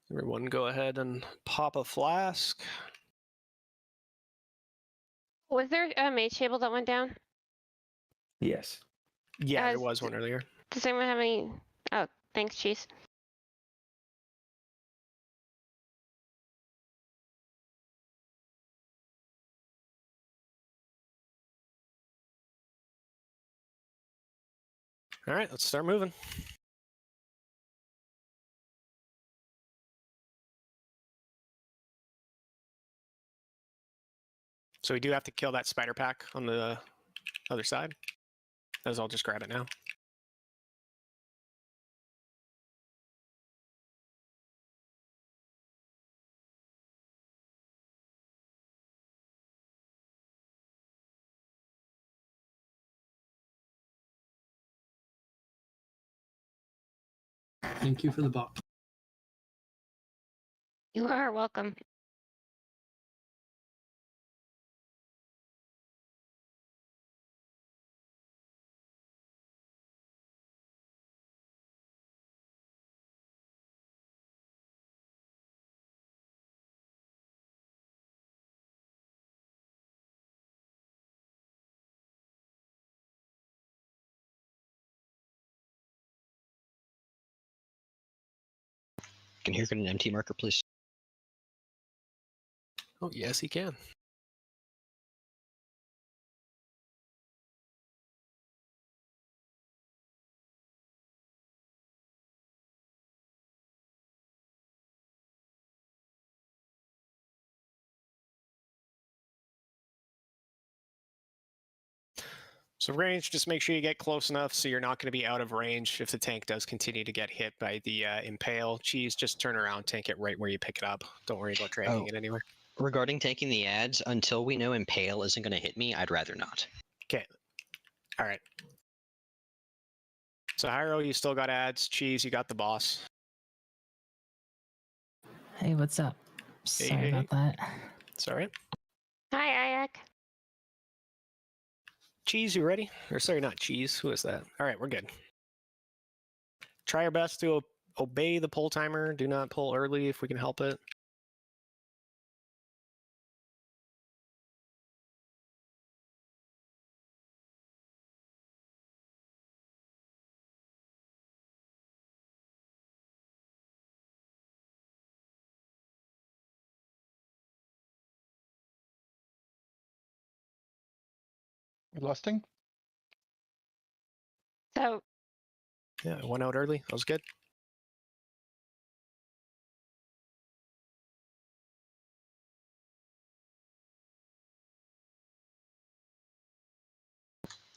Everyone go ahead and pop a flask. Was there a mage table that went down? Yes. Yeah, there was one earlier. Does anyone have any? Oh, thanks, Cheese. All right, let's start moving. So we do have to kill that spider pack on the other side. As I'll just grab it now. Thank you for the buff. You are welcome. Can here get an MT marker, please? Oh, yes, he can. So range, just make sure you get close enough so you're not going to be out of range if the tank does continue to get hit by the impale. Cheese, just turn around, tank it right where you pick it up. Don't worry about dragging it anywhere. Regarding taking the ads, until we know impale isn't going to hit me, I'd rather not. Okay. All right. So Hyro, you still got ads. Cheese, you got the boss. Hey, what's up? Sorry about that. It's all right. Hi, Ayak. Cheese, you ready? Or sorry, not Cheese. Who is that? All right, we're good. Try our best to obey the pull timer. Do not pull early if we can help it. Lusting? So, Yeah, I went out early. That was good.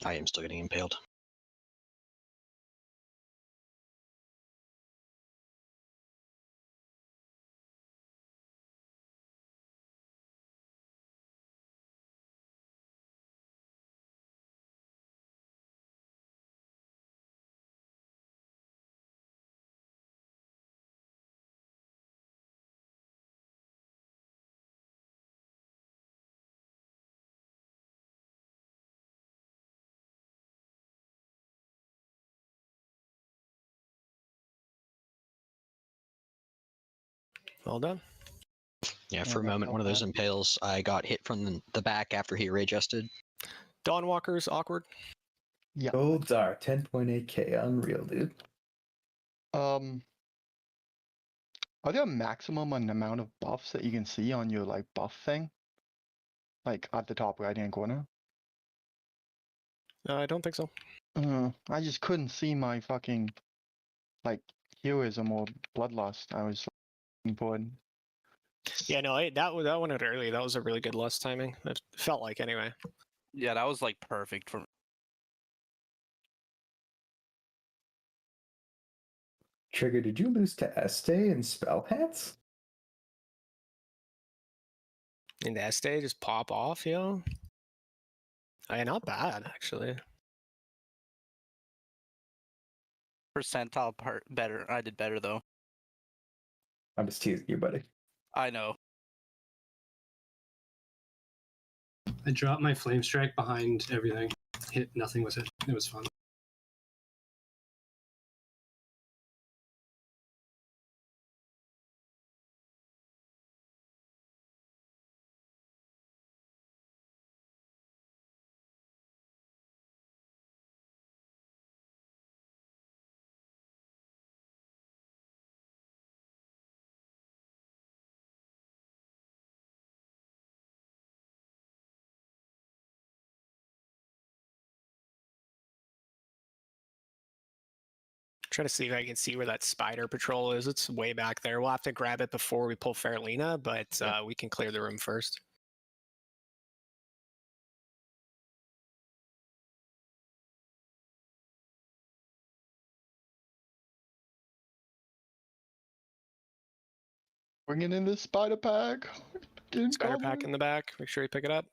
I am still getting impaled. Well done. Yeah, for a Yeah, moment, one of those impales, I got hit from the back after he rage-ested. Dawnwalker's awkward. Yeah. Golds are 10.8k. Unreal, dude. Are there a maximum amount of buffs that you can see on your like buff thing? Like at the top right hand corner? I don't think so. I just couldn't see my fucking like heroism or bloodlust. I was looking for it. Yeah, no, that went out early. That was a really good lust timing. It felt like anyway. Yeah, that was like perfect for me. Trigger, did you lose to Este and Spell Pants? In the Este, just pop off, yo. Not bad, actually. Percentile part better. I did better though. I'm just teasing you, buddy. I know. I dropped my flame strike behind everything. Hit nothing with it. It was fun. Try to see if I can see where that spider patrol is. It's way back there. We'll have to grab it before we pull Faralina, but we can clear the room first. Bringing in this spider pack. Getting Spider pack covered. in the back. Make sure you pick it up.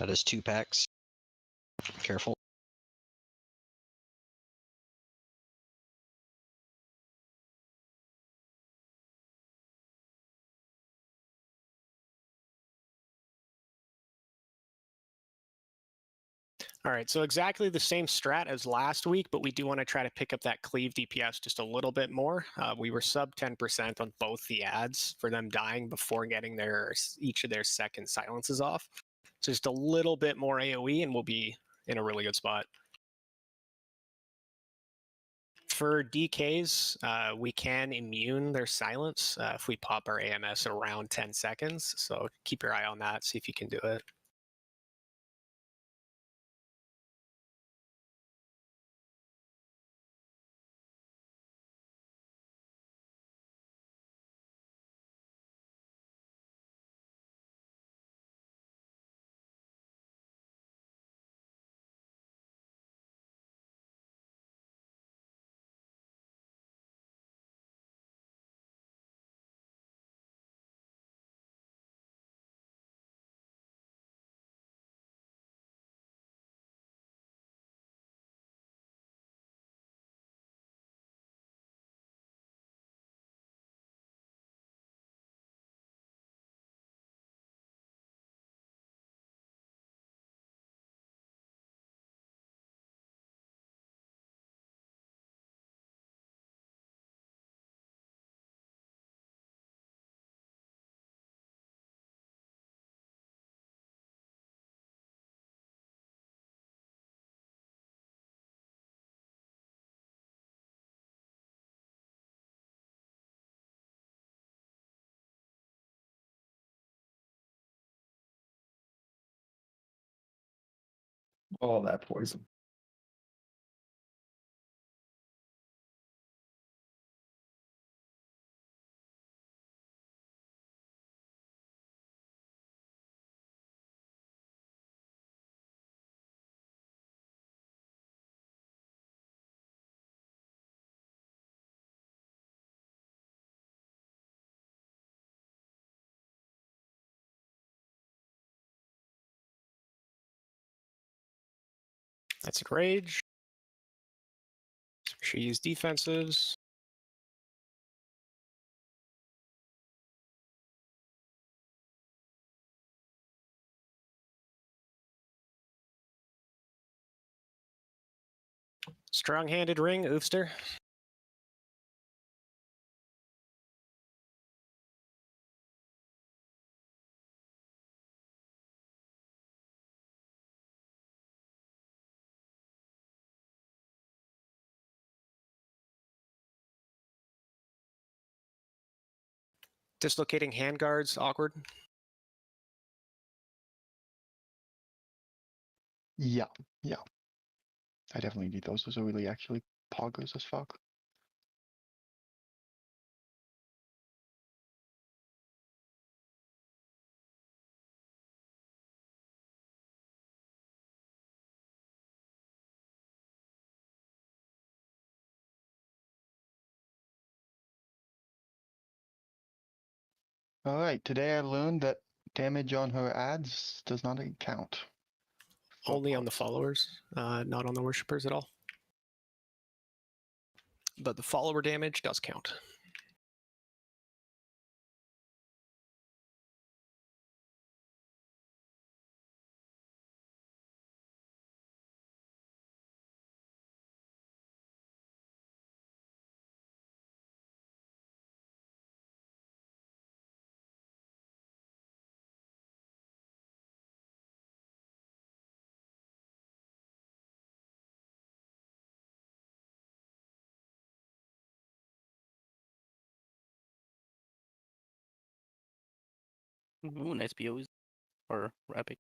That is 2 packs. Careful. All right, so exactly the same strat as last week, but we do want to try to pick up that cleave DPS just a little bit more. We were sub 10% on both the ads for them dying before getting each of their second silences off. So just a little bit more AoE and we'll be in a really good spot. For DKs, we can immune their silence if we pop our AMS around 10 seconds. So keep your eye on that, see if you can do it. All that poison. That's a rage. Make sure you use defensives. Strong-handed ring, Oofster. Dislocating handguards, awkward. Yeah, yeah. I definitely need those. Those are really actually poggers as fuck. Alright, today I learned that damage on her ads does not count. Only on the followers, not on the worshippers at all. But the follower damage does count. Ooh, nice POs. Or epic.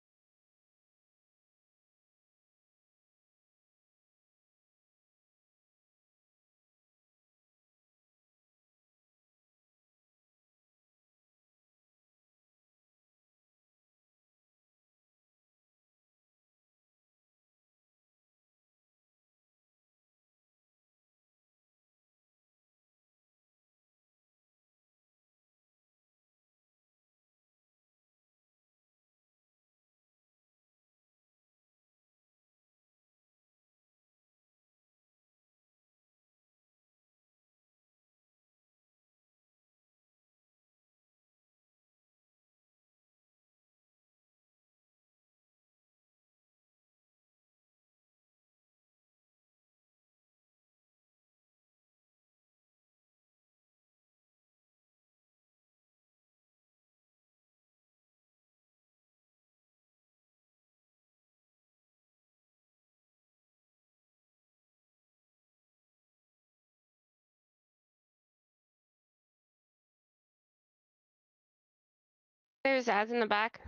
There's ads in the back.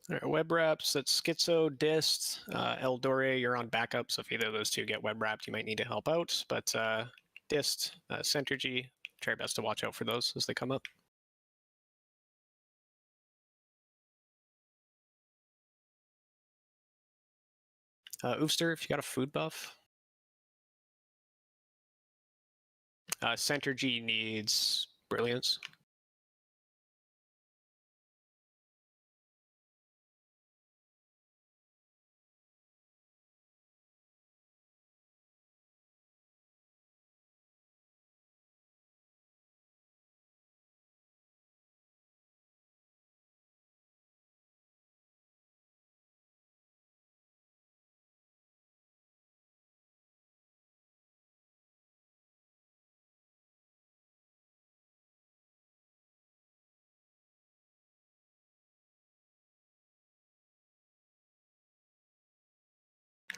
All right, web wraps, that's Schizo, Dist, Eldore, you're on backup, so if either of those two get web wrapped, you might need to help out. But Dist, Centergy, try your best to watch out for those as they come up. Oofster, if you got a food buff. Centergy needs Brilliance.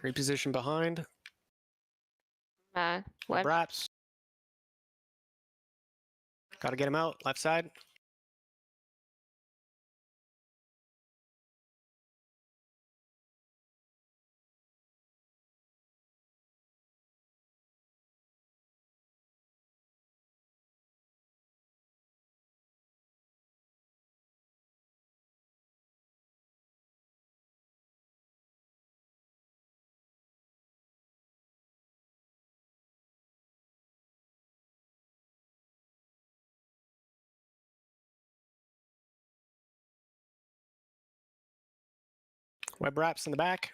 Reposition behind. Web Web. wraps. Got to get him out. Left side. Web wraps in the back.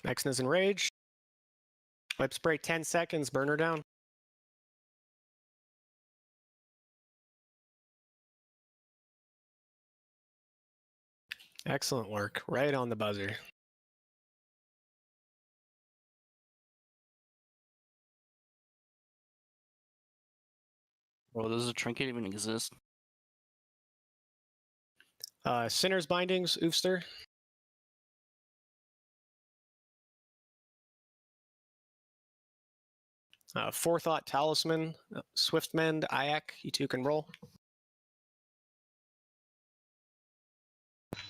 Nexus in rage. Web spray 10 seconds, burner down. Excellent work. Right on the buzzer. Bro, does a trinket even exist? Sinner's bindings, Oofster. Forethought talisman, Swiftmend, Ayak, you two can roll.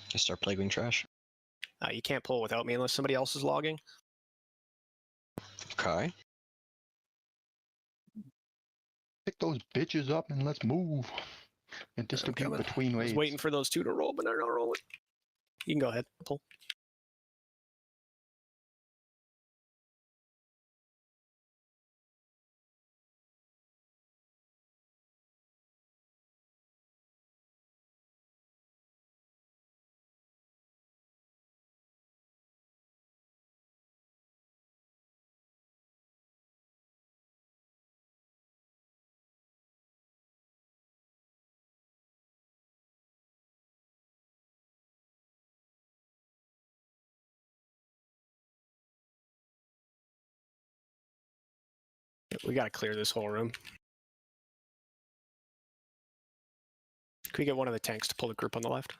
Just start plaguing trash. You can't pull without me unless somebody else is logging. Okay. Pick those bitches up and let's move. And distribute coming. between I was raids. waiting for those two to roll, but they're not rolling. You can go ahead, pull. We got to clear this whole room. Can we get one of the tanks to pull the group on the left?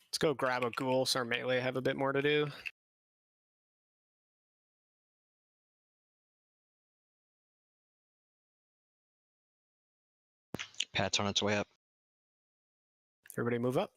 Let's go grab a ghoul so our melee have a bit more to do. Pat's on its way up. Everybody move up.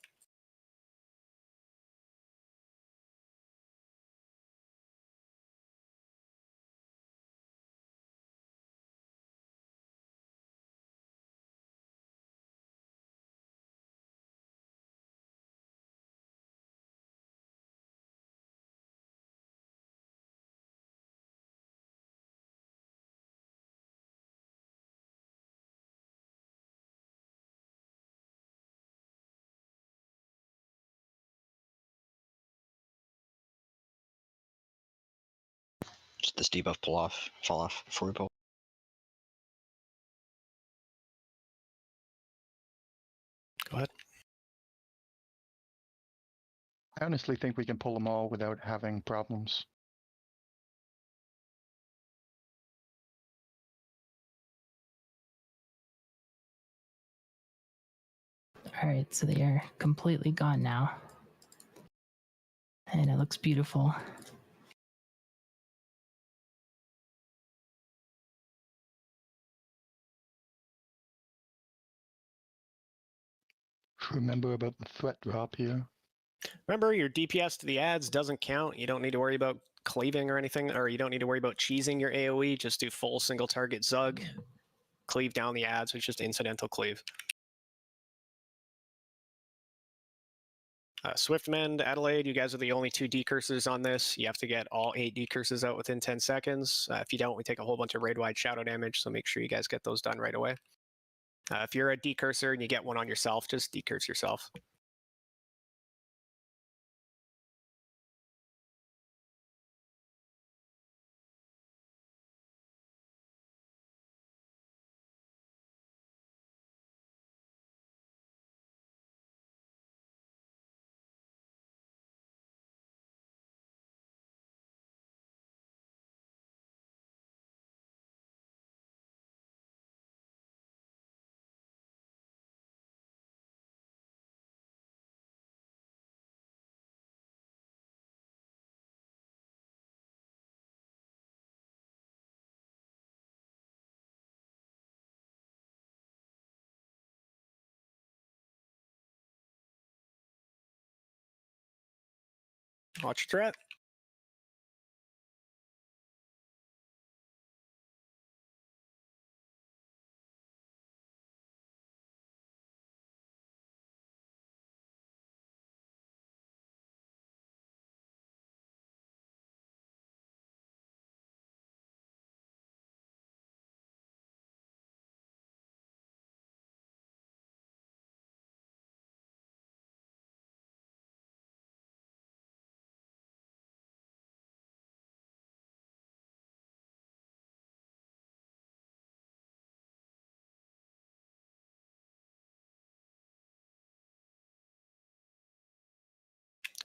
Just this debuff fall off before we pull. Go ahead. I honestly think we can pull them all without having problems. All right, so they are completely gone now. And it looks beautiful. Remember about the threat drop here. Remember, your DPS to the ads doesn't count. You don't need to worry about cleaving or anything, or you don't need to worry about cheesing your AoE. Just do full single target Zug, cleave down the ads, which is just incidental cleave. Swiftmend, Adelaide, you guys are the only 2 decurses on this. You have to get all 8 decurses out within 10 seconds. If you don't, we take a whole bunch of raid-wide shadow damage, so make sure you guys get those done right away. If you're a decurser and you get one on yourself, just decurse yourself. Watch your threat.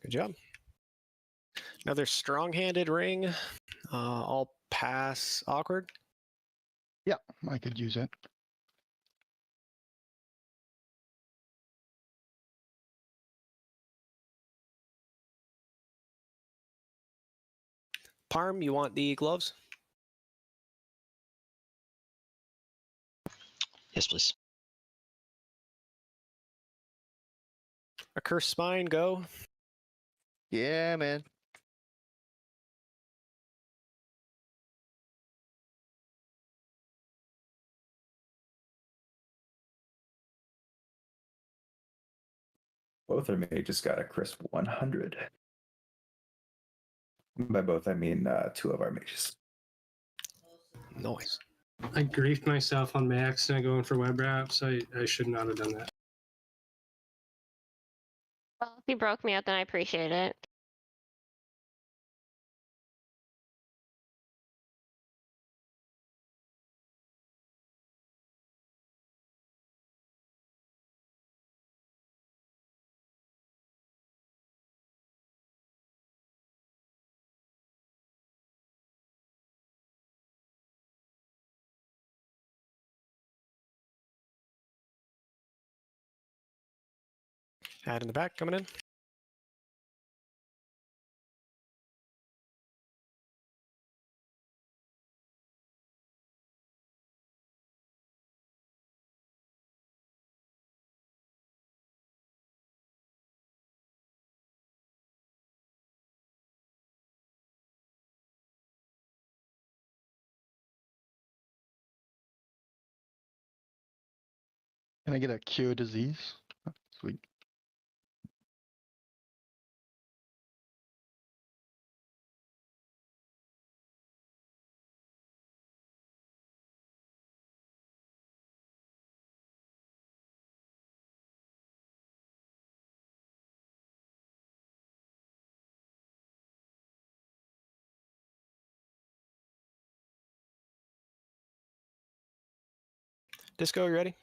Good job. Another strong-handed ring. All pass awkward. Yeah, I could use it. Parm, you want the gloves? Yes, please. A cursed spine, go. Yeah, man. Both our mages got a crisp 100. By both, I mean 2 of our mages. Noise. I griefed myself on my accident going for web wraps. I should not have done that. Well, if you broke me out, then I appreciate it. Add in the back, coming in. Can I get a cure disease? Sweet. Disco, you ready?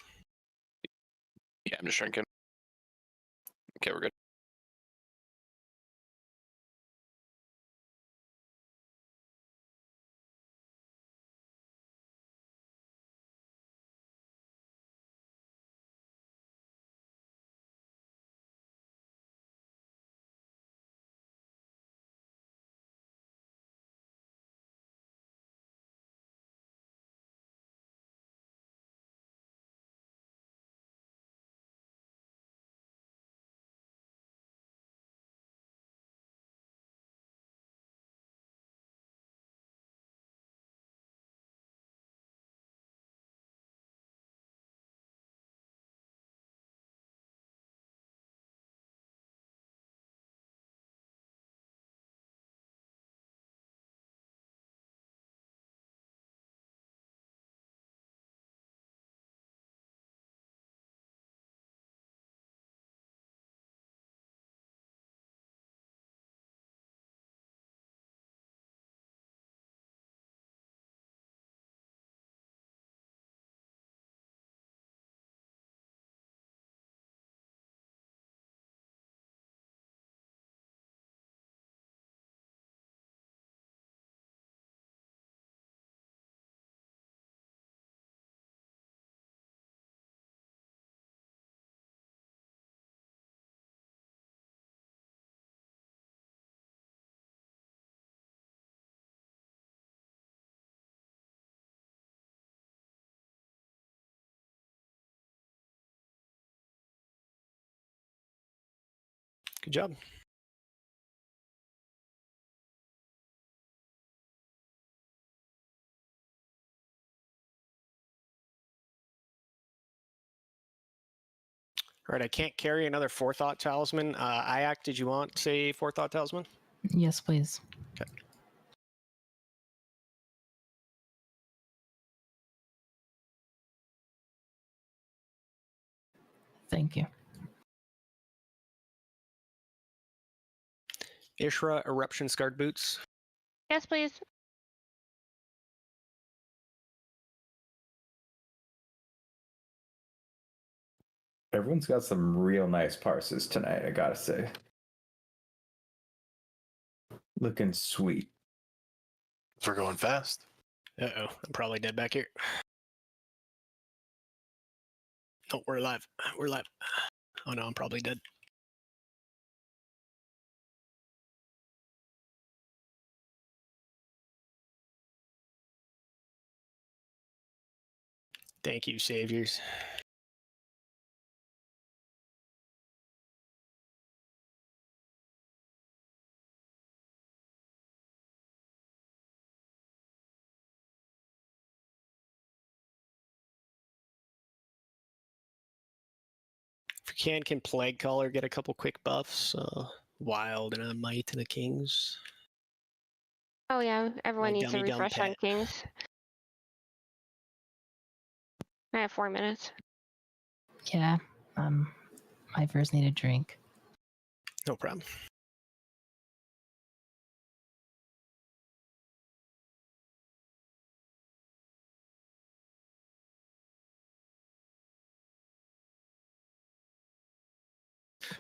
Yeah, I'm just drinking. Okay, we're good. Good job. All right, I can't carry another Forethought Talisman. Iac, did you want a Forethought Talisman? Yes, please. Okay. Thank you. Ishra, Eruption Scarred Boots. Yes, please. Everyone's got some real nice parses tonight, I gotta say. Looking sweet. We're going fast. Uh-oh, I'm probably dead back here. Oh, we're alive. We're alive. Oh no, I'm probably dead. Thank you, saviors. If you can Plague Caller get a couple quick buffs? Wild and a Might and a Kings. Oh yeah, everyone My needs a dummy dumb refresh on pet. Kings. I have 4 minutes. Yeah. I first need a drink. No problem.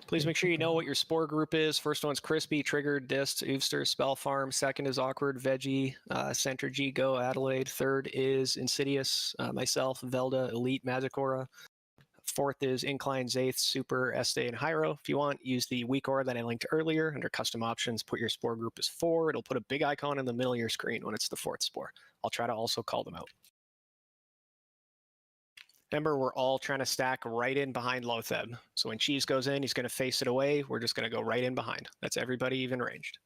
Please make sure you know what your spore group is. First one's Crispy, Triggered, Dist, Oofster, Spell Farm. Second is Awkward, Veggie, Center G, Go, Adelaide. Third is Insidious, myself, Velda, Elite, Magicora. Fourth is Incline, Zaith, Super, Estee, and Hyro. If you want, use the weak aura that I linked earlier. Under custom options, put your spore group as 4. It'll put a big icon in the middle of your screen when it's the 4th spore. I'll try to also call them out. Remember, we're all trying to stack right in behind Lotheb. So when Cheese goes in, he's going to face it away. We're just going to go right in behind. That's everybody even ranged.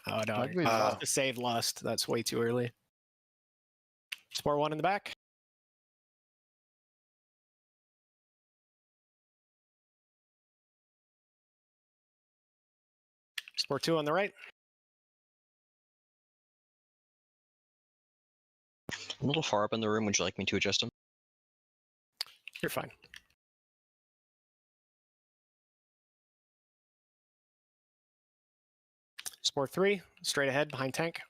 Oh no, Might be tough. to save Lust. That's way too early. Spore 1 in the back. Spore 2 on the right. A little far up in the room. Would you like me to adjust them? You're fine. Spore 3, straight ahead behind tank.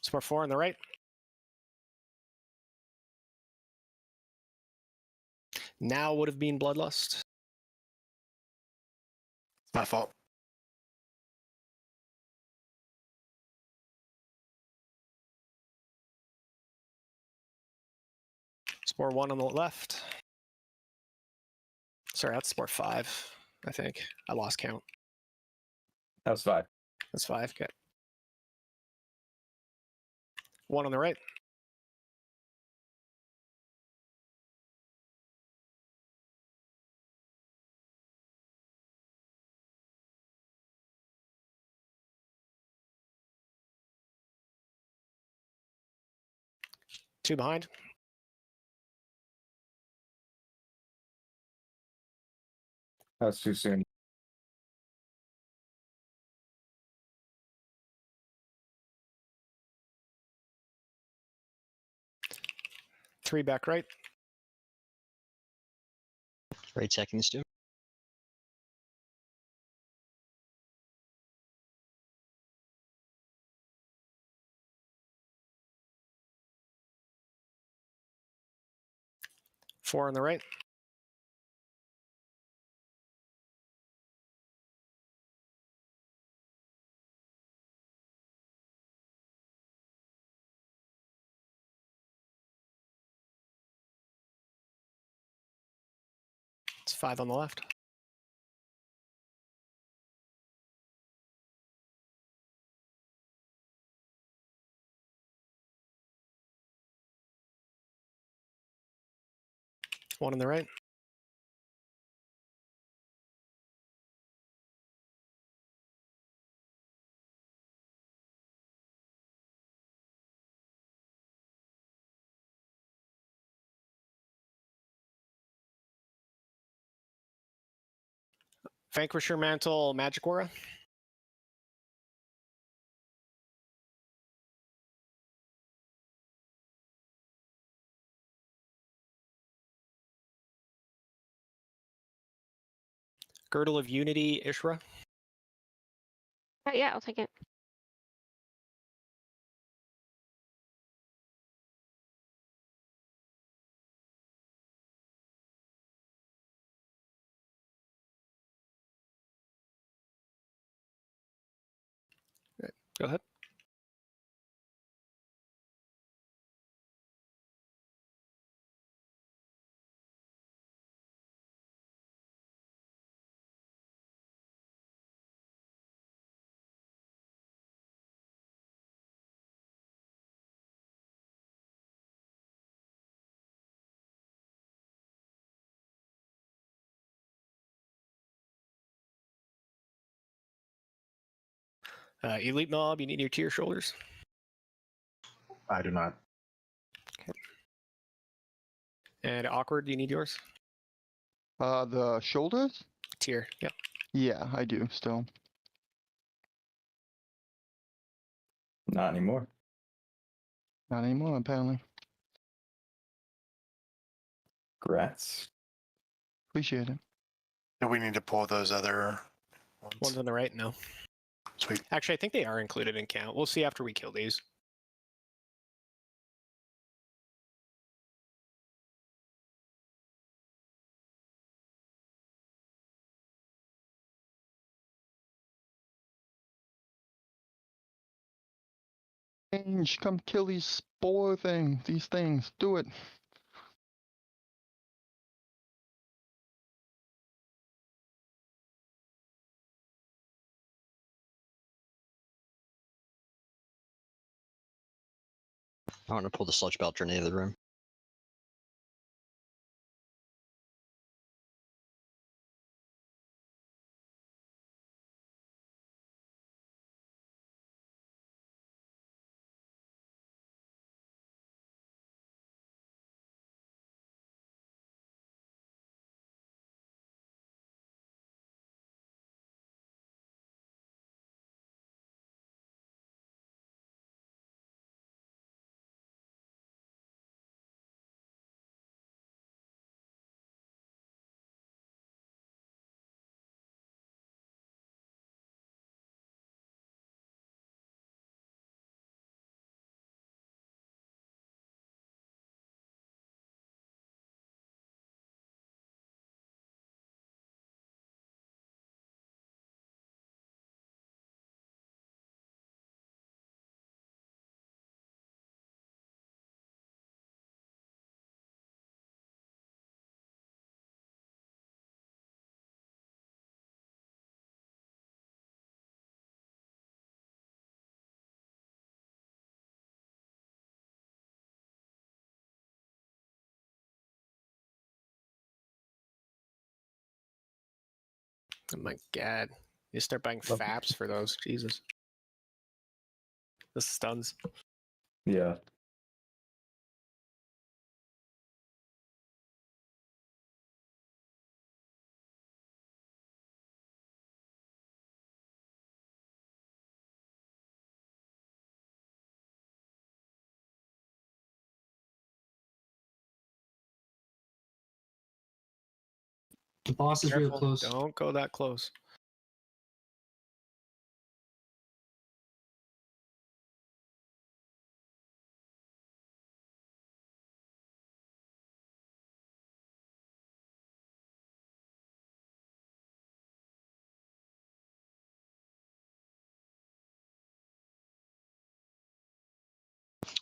Spore 4 on the right. Now would have been Bloodlust. It's my fault. Spore 1 on the left. Sorry, that's Spore 5, I think. I lost count. That was 5. That's 5, okay. 1 on the right. Two behind. That's too soon. Three back right. 8 seconds, too. Four on the right. It's 5 on the left. One on the right. Vanquisher Mantle, Magic Aura. Girdle of Unity, Ishra. Yeah, I'll take it. Go ahead. Elite Mob, you need your tier shoulders. I do not. And Awkward, you need yours. The shoulders? Tier, yep. Yeah, I do still. Not anymore. Not anymore, apparently. Grats. Appreciate it. Do we need to pull those other One's ones? on the right, no. Sweet. Actually, I think they are included in count. We'll see after we kill these. Change, come kill these spore these things. Do it. I want to pull the sludge belcher in the other room. Oh my god. You start buying Love- faps for those. Jesus. The stuns. Yeah. The boss is real Careful, close. Don't go that close.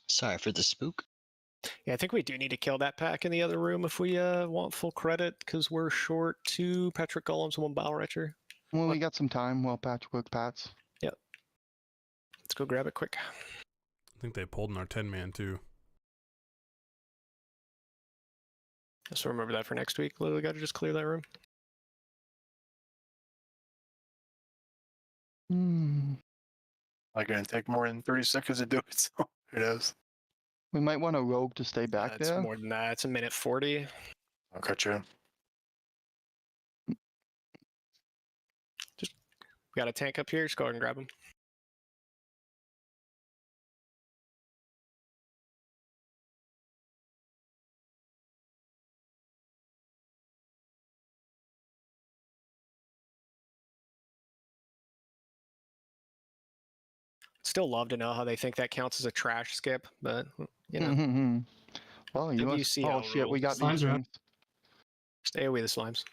Sorry for the spook. Yeah, I think we do need to kill that pack in the other room if we want full credit, because we're short 2 Petric Golems and 1 Battle Retcher. Well, we got some time. Well, Patchwork Pats. Let's go grab it quick. I think they pulled in our 10-man too. So remember that for next week. Literally got to just clear that room. Not gonna take more than 30 seconds to do it, so it is. We might want a rogue to stay back It's there. more than that. It's a minute 40. I'll cut you. We got a tank up here. Just go ahead and grab him. Still love to know how they think that counts as a trash skip, but you know, Well, you must. WCL Oh shit, we got rules. these Slimes are up. things. stay away the slimes.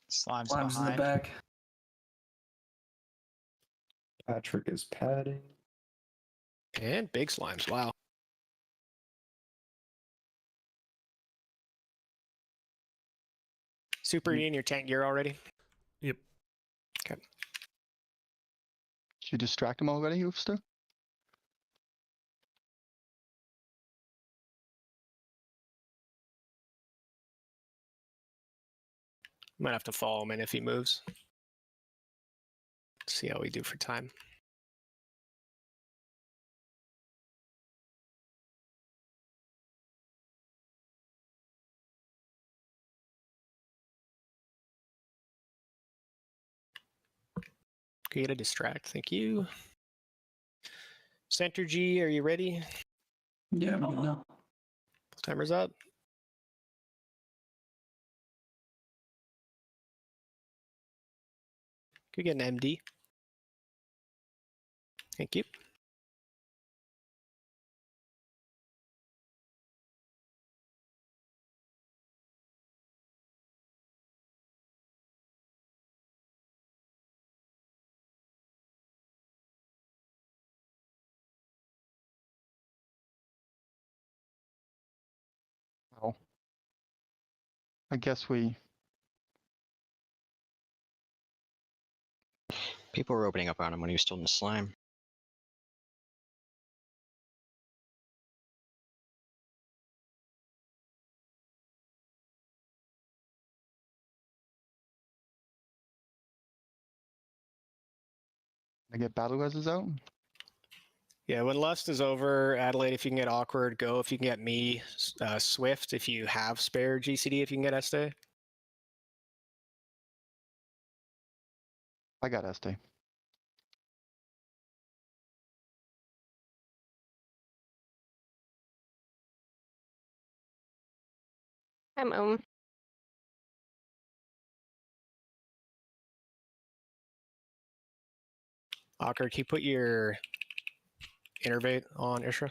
Slime's Slime's in the behind. back. Patrick is padding. And big slimes. Wow. Super, you in your tank gear already? Yep. Okay. Did you distract him already, Hoofster? Might have to follow him in if he moves. See how we do for time. Okay, get a distract. Thank you. Center G, are you ready? Yeah, no. Timer's up. Could get an MD. Thank you. Oh. I guess we. People were opening up on him when he was still in the slime. I get battle reses out. Yeah, when Lust is over, Adelaide, if you can get Awkward, go. If you can get me, Swift, if you have spare GCD, if you can get Este. I got Este. I'm Awkward, can you put your Innervate on Ishra?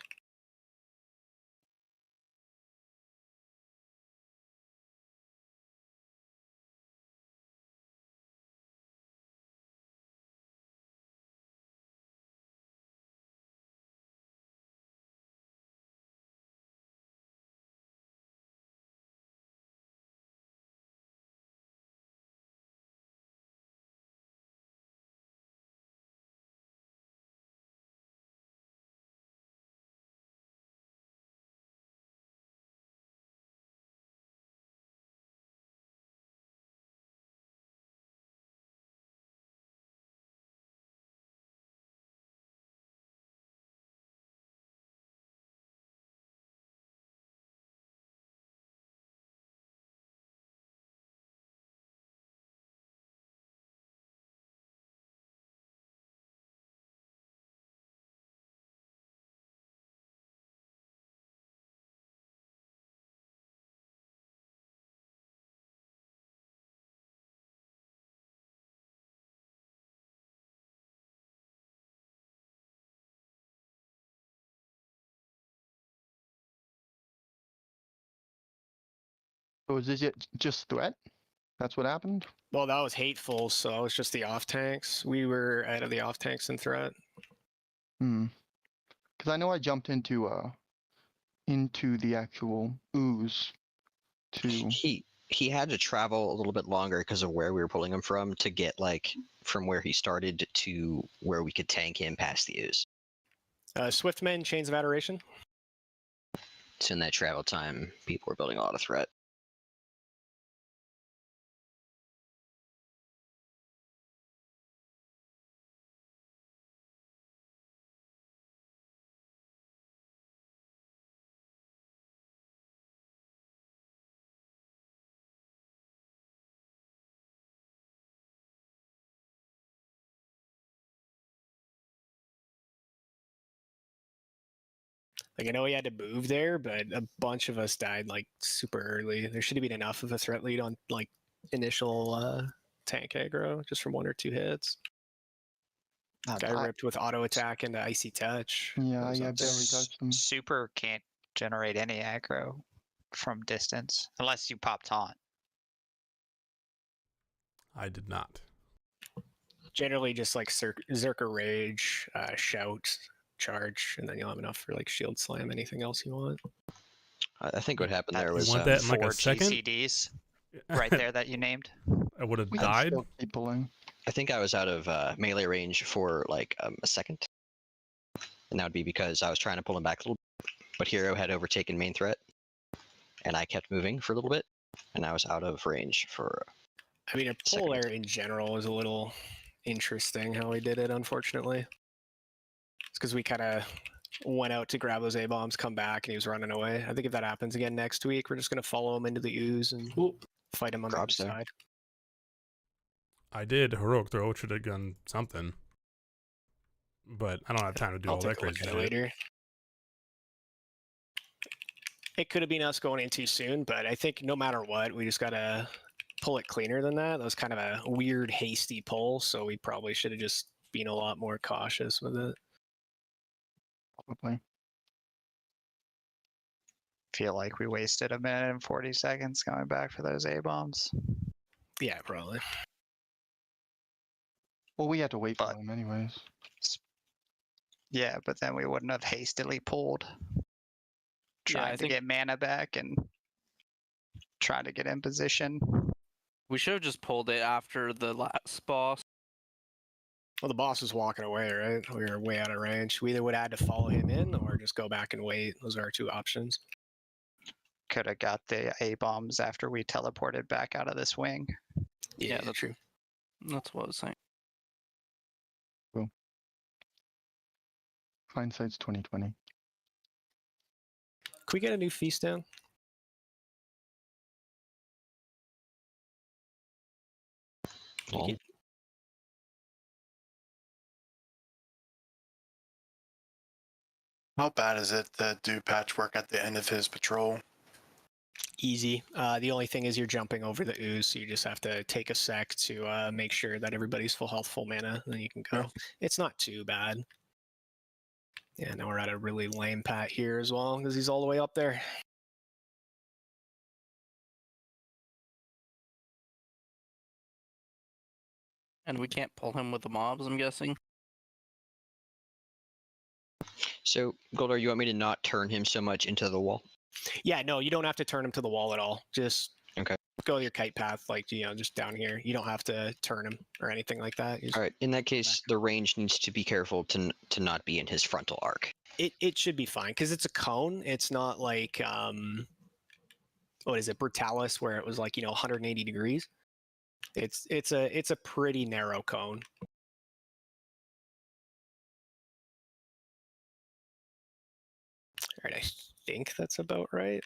So is this just threat? That's what happened? Well, that was hateful, so it was just the off tanks. We were out of the off tanks and threat. Hmm. Because I know I jumped into the actual ooze to. He had to travel a little bit longer because of where we were pulling him from to get like from where he started to where we could tank him past the ooze. Swiftmen, Chains of Adoration. So in that travel time, people were building a lot of threat. Like I know he had to move there, but a bunch of us died like super early. There should have been enough of a threat lead on like initial tank aggro just from 1 or 2 hits. Guy ripped with auto attack into icy touch. Yeah, I barely touched him. Super can't generate any aggro from distance unless you pop taunt. I did not. Generally just like Zerker Rage, Shout, Charge, and then you'll have enough for like Shield Slam, anything else you want. I think what happened there was You want that in like 4 a second? GCDs right there that you named. I would have We can died. still keep pulling. I think I was out of melee range for like a second, and that would be because I was trying to pull him back a little bit, but Hero had overtaken main threat, and I kept moving for a little bit, and I was out of range for. I mean, a pull there in general is a little interesting how we did it, unfortunately. It's because we kind of went out to grab those A-bombs, come back, and he was running away. I think if that happens again next week, we're just going to follow him into the ooze and fight him on the other side. I did heroic throw, should have done something. But I don't have time to do all that crazy shit. Later. It could have been us going in too soon, but I think no matter what, we just got to pull it cleaner than that. That was kind of a weird, hasty pull, so we probably should have just been a lot more cautious with it. Probably. Feel like we wasted 1 minute and 40 seconds going back for those A-bombs. Yeah, probably. Well, we had to wait for them anyways. Yeah, but then we wouldn't have hastily pulled. Trying to get mana back and trying to get in position. We should have just pulled it after the last boss. Well, the boss was walking away, right? We were way out of range. We either would have had to follow him in or just go back and wait. Those are our 2 options. Could have got the A-bombs after we teleported back out of this wing. Yeah, that's true. That's what I was saying. Cool. Hindsight's 2020. Can we get a new feast down? Well, How bad is it to do patchwork at the end of his patrol? Easy. The only thing is you're jumping over the ooze, so you just have to take a sec to make sure that everybody's full health, full mana, and then you can go. Yeah. It's not too bad. Yeah, now we're at a really lame pat here as well, because he's all the way up there. And we can't pull him with the mobs, I'm guessing. so Goldar, you want me to not turn him so much into the wall? Yeah, no, you don't have to turn him to the wall at all. Just Okay. go your kite path, like, just down here. You don't have to turn him or anything like that. All right. In that case, the range needs to be careful to not be in his frontal arc. It should be fine, because it's a cone. It's not like, what is it, Brutalis, where it was like, 180 degrees. It's a pretty narrow cone. All right, I think that's about right.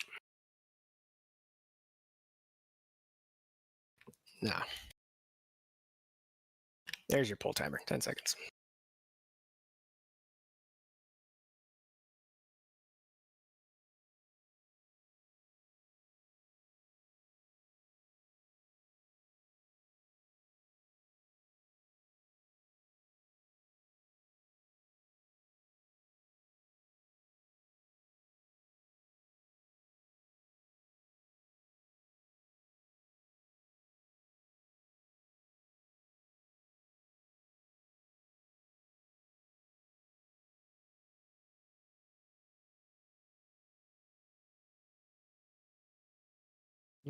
No. There's your pull timer, 10 seconds.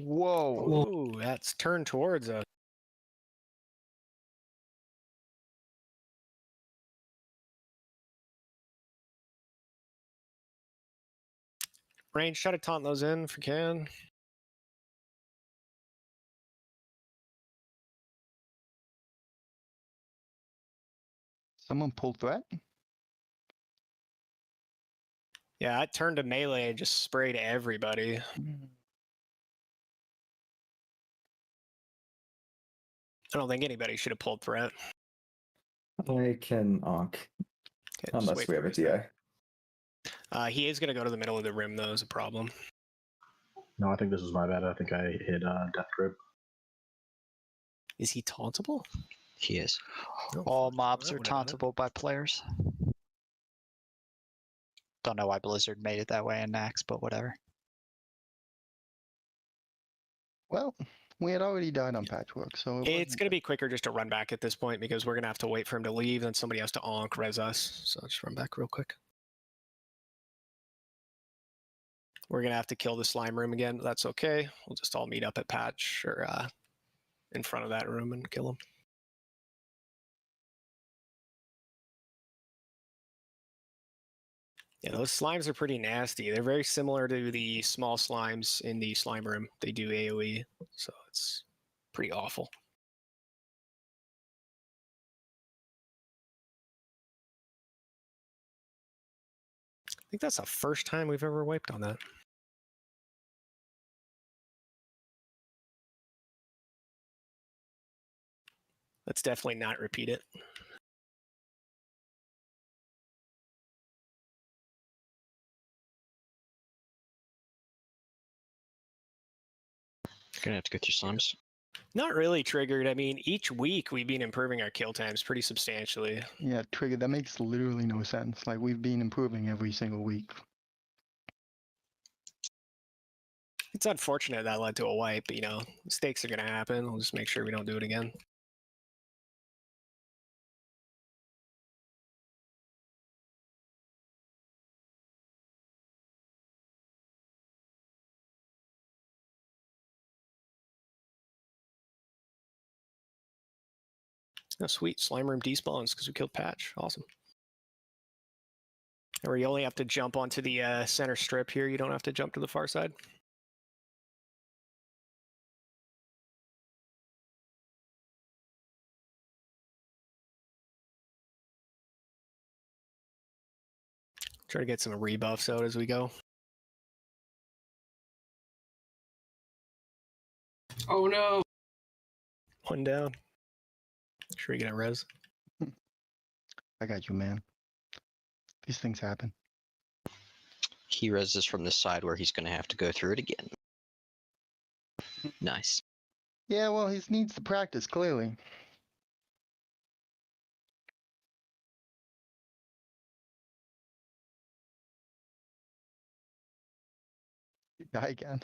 Whoa. Ooh, that's turned towards us. Range, try to taunt those in if you can. Someone pulled threat? Yeah, I turned to melee and just sprayed everybody. I don't think anybody should have pulled threat. I can onk. Okay, just Unless wait we for have a his turn. DI. He is going to go to the middle of the rim, though, is a problem. No, I think this was my bad. I think I hit Death Grip. Is he tauntable? He is. Oh, All fuck. mobs I are would've done it. tauntable by players. Don't know why Blizzard made it that way in Naxx, but whatever. Well, we had already died on Patchwork, so It's going to be quicker just to run back at this point because we're going to have to wait for him to leave, then somebody has to onk res us. So just run back real quick. We're going to have to kill the slime room again, but that's okay. We'll just all meet up at patch or in front of that room and kill him. Yeah, those slimes are pretty nasty. They're very similar to the small slimes in the slime room. They do AoE, so it's pretty awful. I think that's the first time we've ever wiped on that. Let's definitely not repeat it. Gonna have to go through slimes. Not really triggered. I mean, each week we've been improving our kill times pretty substantially. Yeah, Trigger, that makes literally no sense. Like, we've been improving every single week. It's unfortunate that led to a wipe, but, you know, mistakes are going to happen. We'll just make sure we don't do it again. Oh, sweet. Slime room despawns because we killed Patch. Awesome. Or you only have to jump onto the center strip here. You don't have to jump to the far side. Try to get some rebuffs out as we go. Oh no! One down. Sure you get a res. I got you, man. These things happen. He reses from the side where he's gonna have to go through it again. Nice. Yeah, well, he needs to practice, clearly. Die again.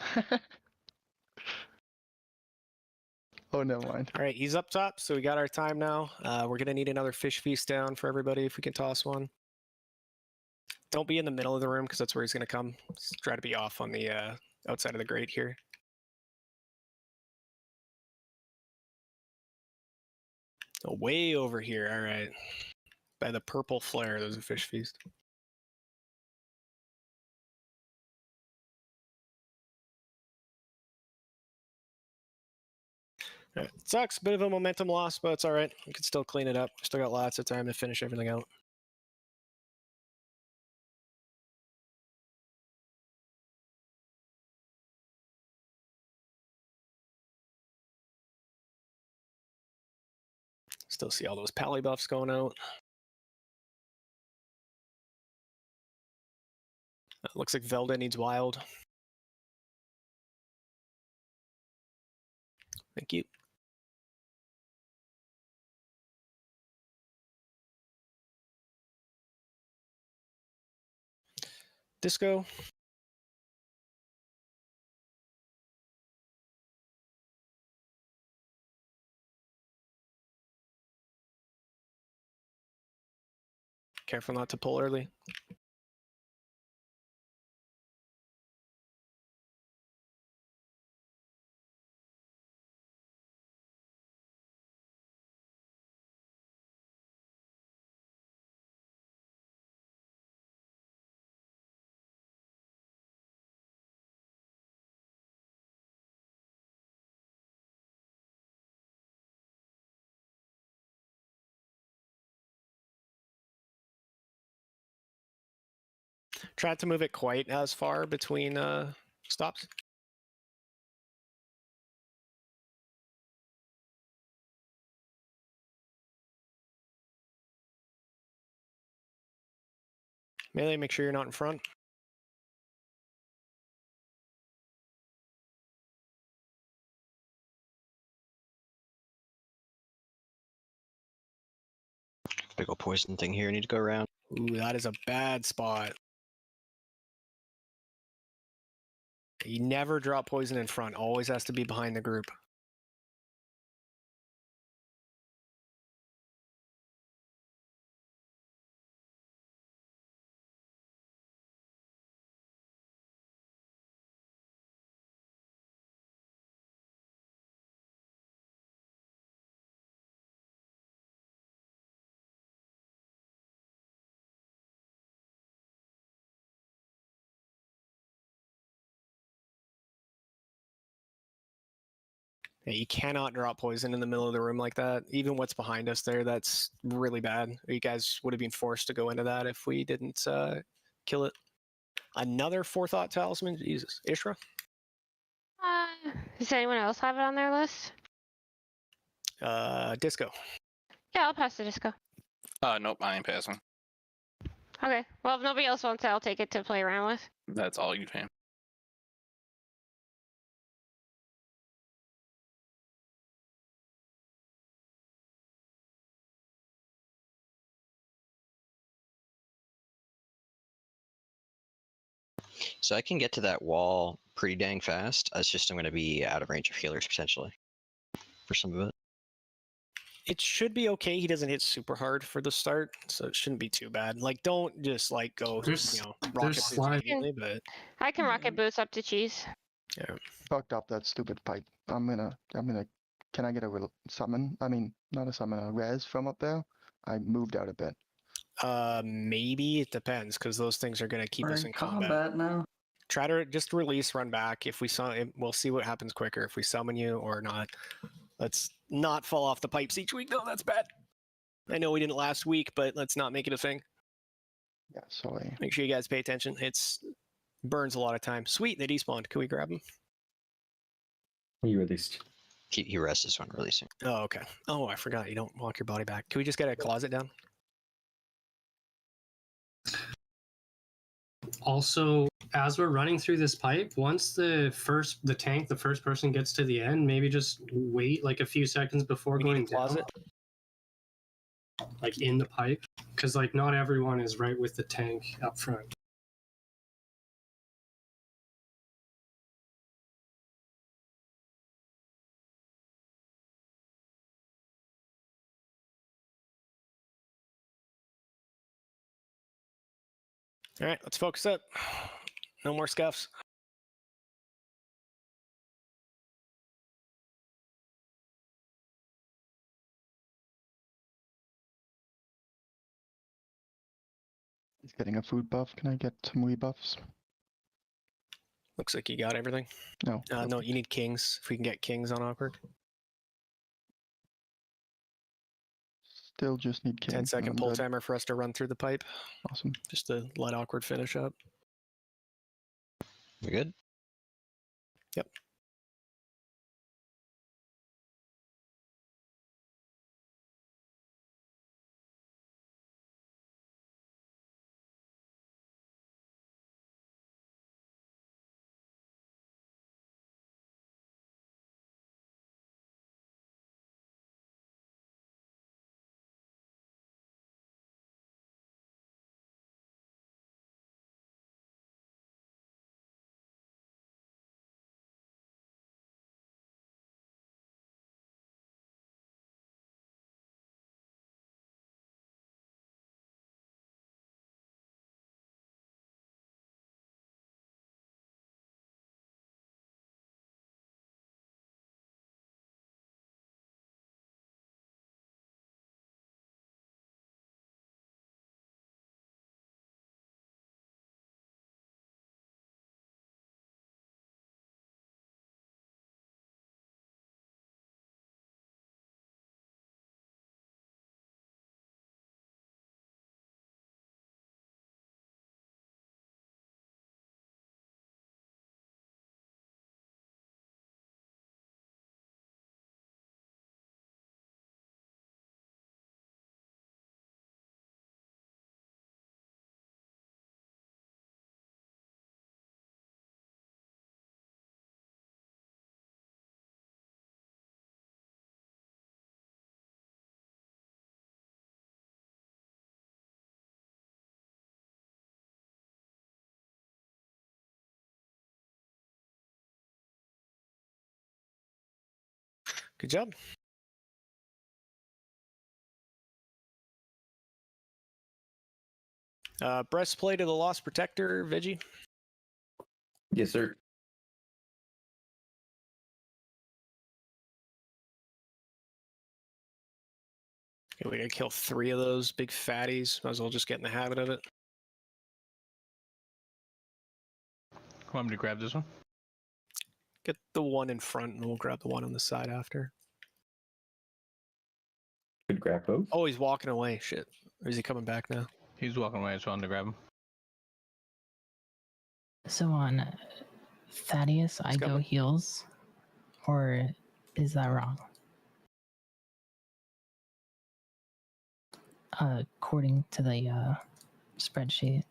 Oh, never mind. All right, he's up top, so we got our time now. We're going to need another fish feast down for everybody if we can toss one. Don't be in the middle of the room because that's where he's going to come. Just try to be off on the outside of the grate here. Oh, way over here. All right. By the purple flare, there's a fish feast. Right. Sucks, bit of a momentum loss, but it's all right. We can still clean it up. Still got lots of time to finish everything out. Still see all those pally buffs going out. Looks like Velda needs wild. Thank you. Disco. Careful not to pull early. Try to move it quite as far between stops. Melee, make sure you're not in front. Big ol' poison thing here. I need to go around. Ooh, that is a bad spot. You never drop poison in front. Always has to be behind the group. Yeah, you cannot drop poison in the middle of the room like that. Even what's behind us there, that's really bad. You guys would have been forced to go into that if we didn't kill it. Another Forethought Talisman? Jesus. Ishra? Does anyone else have it on their list? Disco. Yeah, I'll pass the disco. Nope, I ain't passing. Okay. Well, if nobody else wants it, I'll take it to play around with. That's all you can. So I can get to that wall pretty dang fast. It's just I'm going to be out of range of healers potentially for some of it. It should be okay. He doesn't hit super hard for the start, so it shouldn't be too bad. Like, don't just like go, There's- you know, there's rocket boots slime. immediately, but I can rocket boots up to cheese. yeah. Fucked up that stupid pipe. I'm gonna. Can I get a summon? I mean, not a summon, a res from up there? I moved out a bit. Maybe it depends because those things are going to keep us in combat. now. Try to just release, run back. If we we'll see what happens quicker if we summon you or not. Let's not fall off the pipes each week, though. That's bad. I know we didn't last week, but let's not make it a thing. Yeah, sorry. Make sure you guys pay attention. It's burns a lot of time. Sweet, they despawned. Can we grab them? He released. He rests when releasing. Oh, okay. Oh, I forgot. You don't walk your body back. Can we just get a closet down? Also, as we're running through this pipe, once the first person gets to the end, maybe just wait like a few seconds before We going need a closet. down, like in the pipe, because like not everyone is right with the tank up front. All right, let's focus up. No more scuffs. He's getting a food buff. Can I get some rebuffs? Looks like you got everything. No. No, you need kings. If we can get kings on awkward. Still just need king. 10-second pull timer for us to run through the pipe. Awesome. Just to let awkward finish up. We good? Yep. Good job. Breastplate of the Lost Protector, Vigi. Yes, sir. Okay, we're gonna kill 3 of those big fatties. Might as well just get in the habit of it. Want me to grab this one? Get the one in front, and we'll grab the one on the side after. Could grab both. Oh, he's walking away. Shit. Or is he coming back now? He's walking away, so I'm gonna grab him. So on Thaddeus, I go coming. heals, or is that wrong? According to the spreadsheet.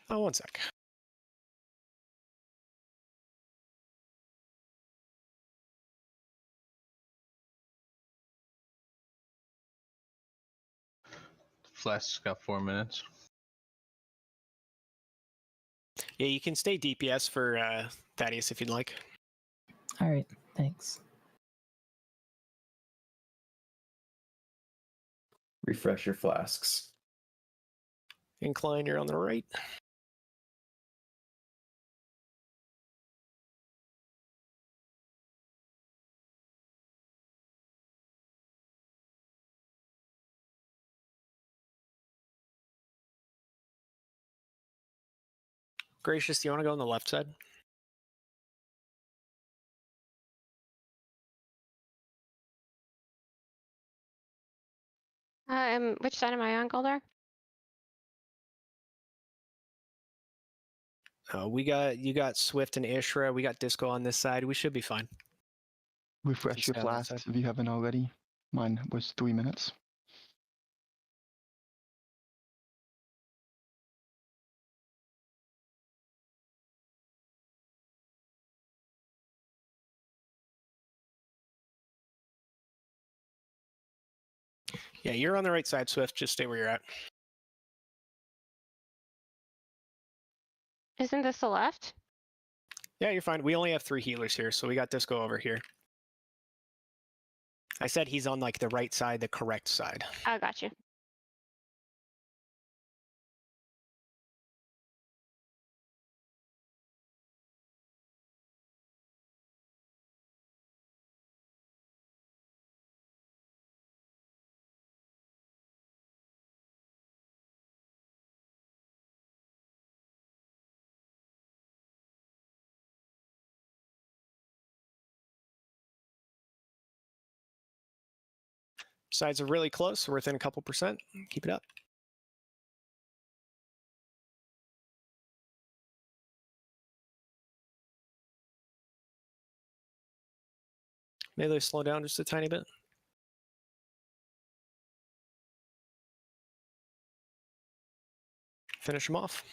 Oh, one sec. Flask's got 4 minutes. Yeah, you can stay DPS for Thaddeus if you'd like. All right, thanks. Refresh your flasks. Incline, you're on the right. Gracious, do you want to go on the left side? Which side am I on, Goldar? You got Swift and Ishra. We got Disco on this side. We should be fine. Refresh your stay on that flasks if you haven't already. Mine was 3 minutes. Yeah, you're on the right side, Swift. Just stay where you're at. Isn't this the left? Yeah, you're fine. We only have 3 healers here, so we got Disco over here. I said he's on like the right side, the correct side. I got you. Sides are really close. We're within a couple percent. Keep it up. Maybe they slow down just a tiny bit. Finish them off.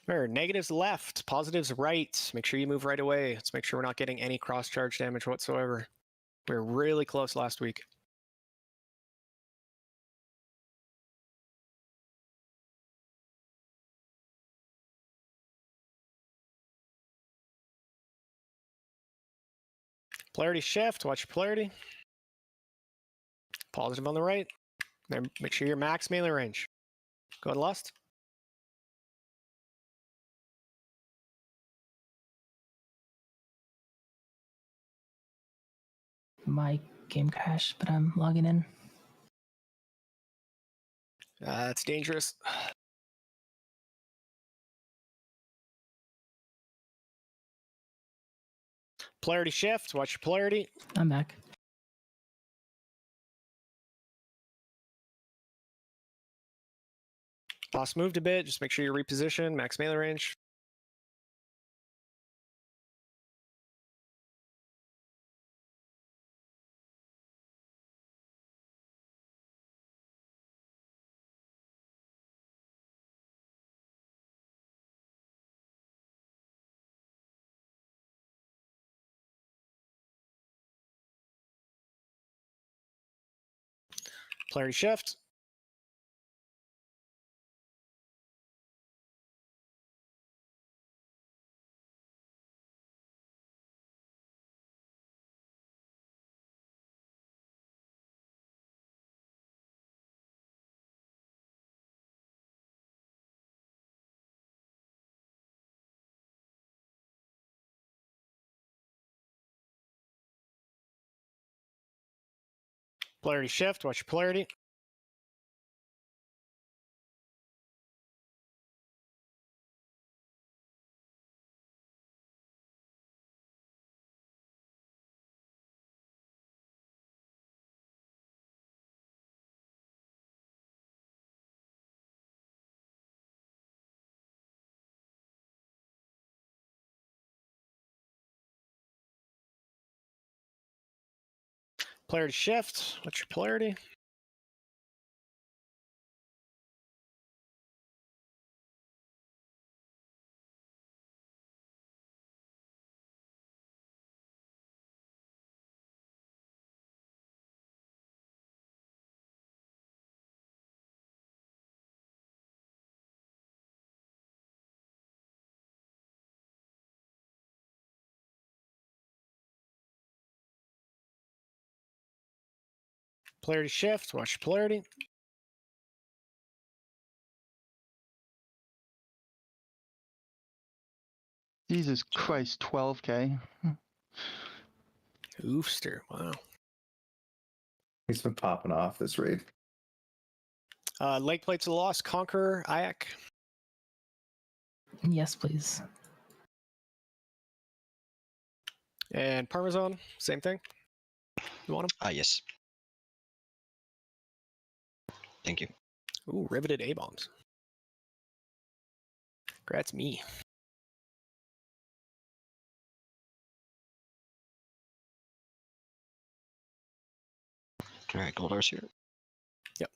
Remember, negatives left, positives right. Make sure you move right away. Let's make sure we're not getting any cross-charge damage whatsoever. We were really close last week. Polarity shift, watch your polarity. Positive on the right. Then make sure you're max melee range. Go ahead, Lust. My game crashed, but I'm logging in. That's dangerous. Polarity shift, watch your polarity. I'm back. Boss moved a bit, just make sure you reposition, max melee range. Polarity shift. Polarity shift. Watch your polarity. Polarity shift. What's your polarity? Polarity shift. Watch your polarity. Jesus Christ, 12k. Oofster. Wow. He's been popping off this raid. Leg plates of the lost. Conqueror. Ayak. Yes, please. And Parmesan. Same thing. You want them? Yes. Thank you. Ooh, riveted A-bombs. Congrats me. All right, Goldar's here. Yep.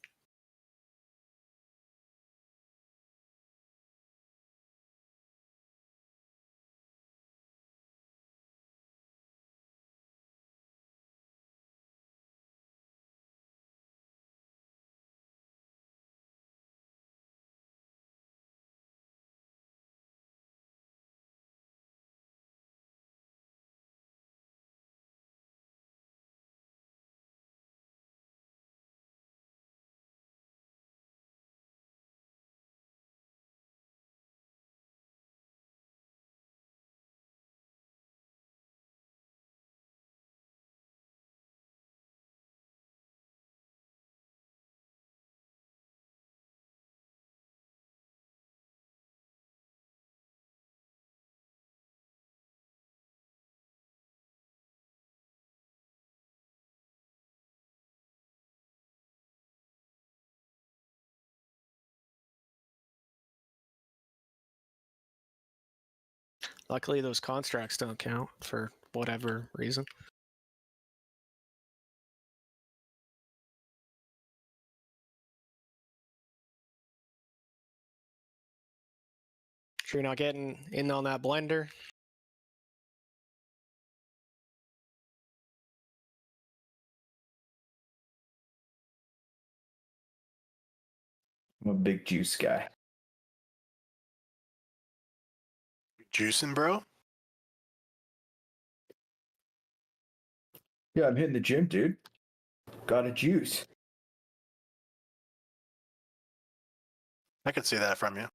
Luckily, those constructs don't count for whatever reason. Sure you're not getting in on that blender. I'm a big juice guy. Juicing, bro? Yeah, I'm hitting the gym, dude. Got a juice. I could see that from you.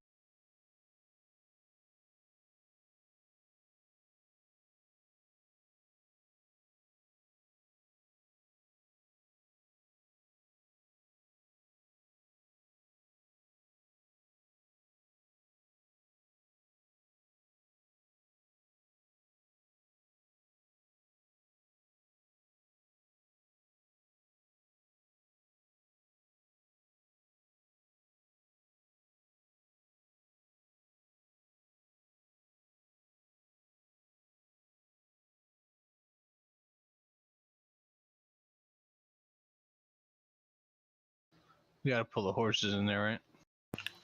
You gotta pull the horses in there, right?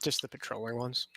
Just the patroller ones.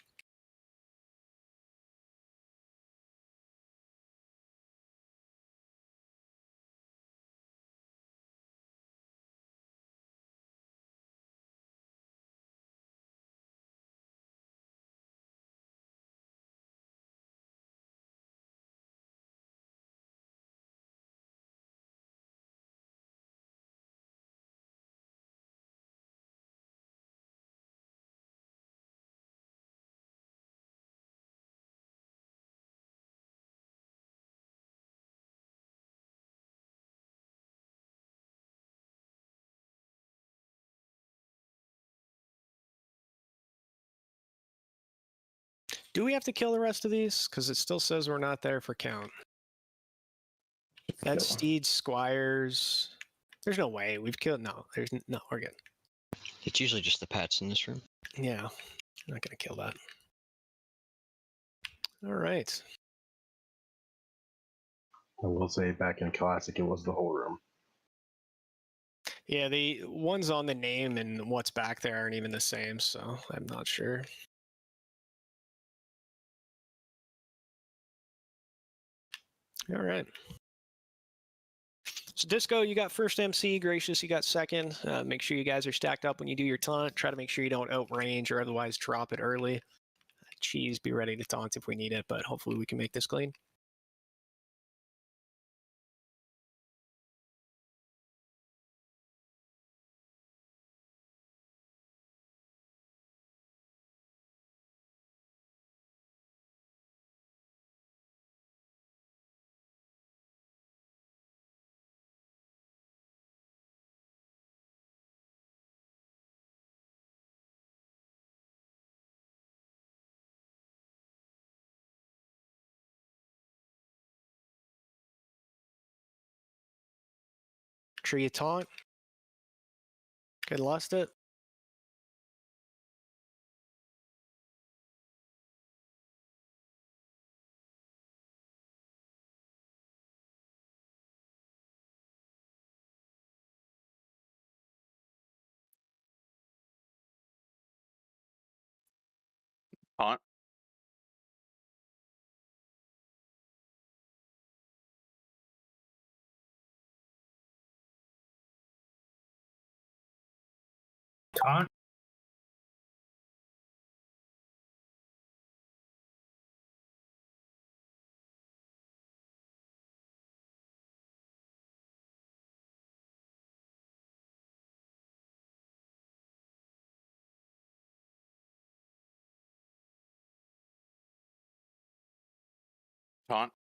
Do we have to kill the rest of these? Because it still says we're not there for count. That's steeds, squires. There's no way we've killed. No, no. We're good. It's usually just the pets in this room. Yeah, I'm not gonna kill that. All right. I will say back in Classic, it was the whole room. Yeah, the ones on the name and what's back there aren't even the same, so I'm not sure. All right. So Disco, you got first MC. Gracious, you got second. Make sure you guys are stacked up when you do your taunt. Try to make sure you don't outrange or otherwise drop it early. Cheese, be ready to taunt if we need it, but hopefully we can make this clean. Sure you taunt. Good, lost it. Taunt. Taunt. Taunt.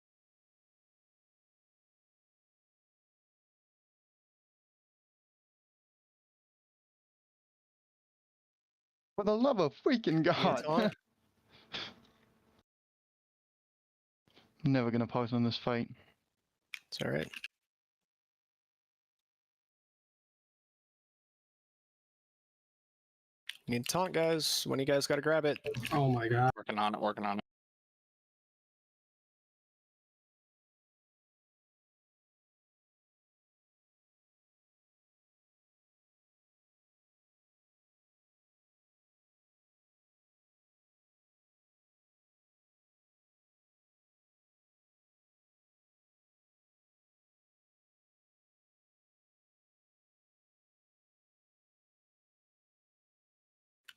For the love of freaking God. taunt. Never gonna pause on this fight. It's all right. You need taunt, guys. When you guys got to grab it. Oh my god. Working on it. Working on it.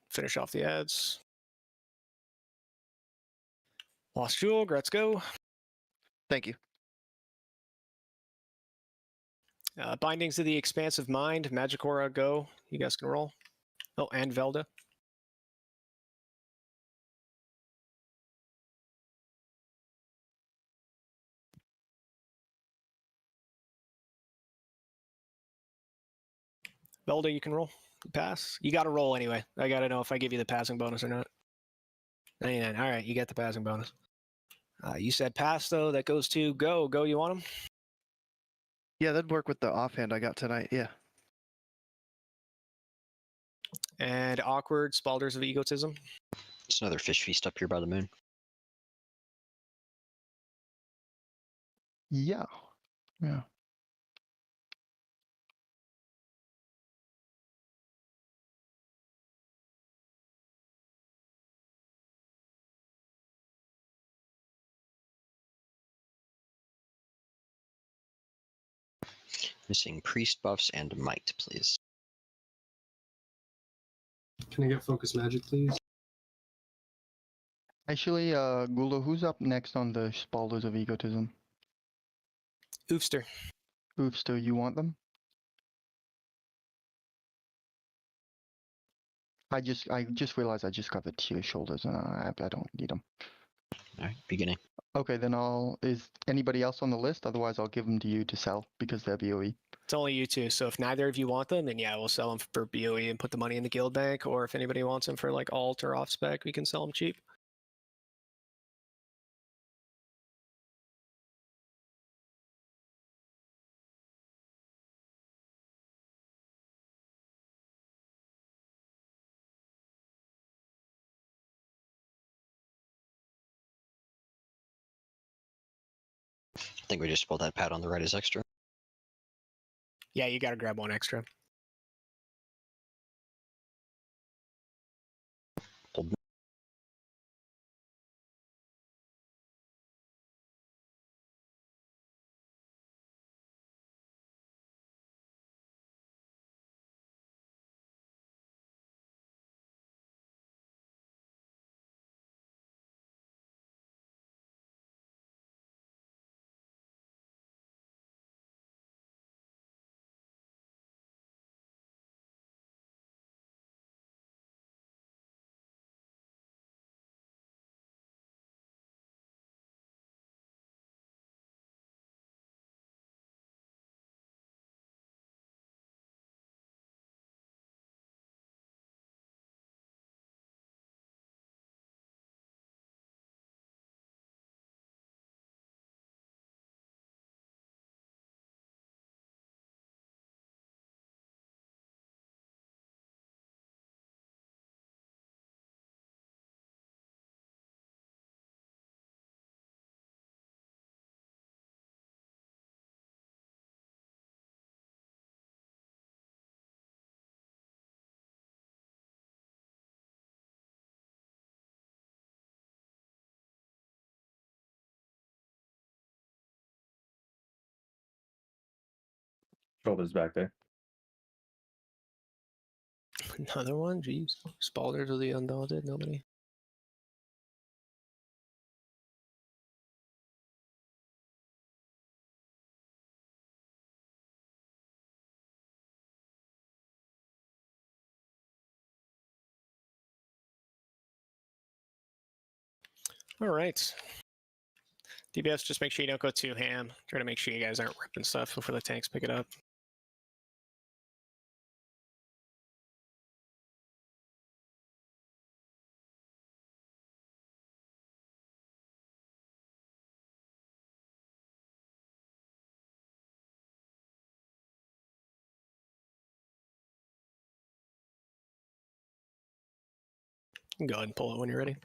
Finish off the ads. Lost Jewel, let's go. Thank you. Bindings of the Expansive Mind, Magic Aura, go. You guys can roll. Oh, and Velda. Velda, you can roll. Pass. You got to roll anyway. I got to know if I give you the passing bonus or not. 99. All right, you get the passing bonus. You said pass, though. That goes to go. Go, you want him? Yeah, that'd work with the offhand I got tonight. Yeah. And awkward, Spalders of Egotism. It's another fish feast up here by the moon. Yeah. Yeah. Missing priest buffs and might, please. Can I get focus magic, please? Actually, Gulo, who's up next on the Spalders of Egotism? Oofster. Oofster, you want them? I just realized I just got the tier shoulders and I don't need them. Alright, beginning. Okay, then is anybody else on the list? Otherwise, I'll give them to you to sell because they're BOE. It's only you two, so if neither of you want them, then yeah, we'll sell them for BOE and put the money in the guild bank, or if anybody wants them for like alt or off spec, we can sell them cheap. think we just pulled that pad on the right as extra. Yeah, you got to grab one extra. Pulled. Shoulders back there. Another one? Jeez. Spalders of the Undaunted? Nobody? All right. DBS, just make sure you don't go too ham. Try to make sure you guys aren't ripping stuff before the tanks pick it up. Go ahead and pull it when you're ready.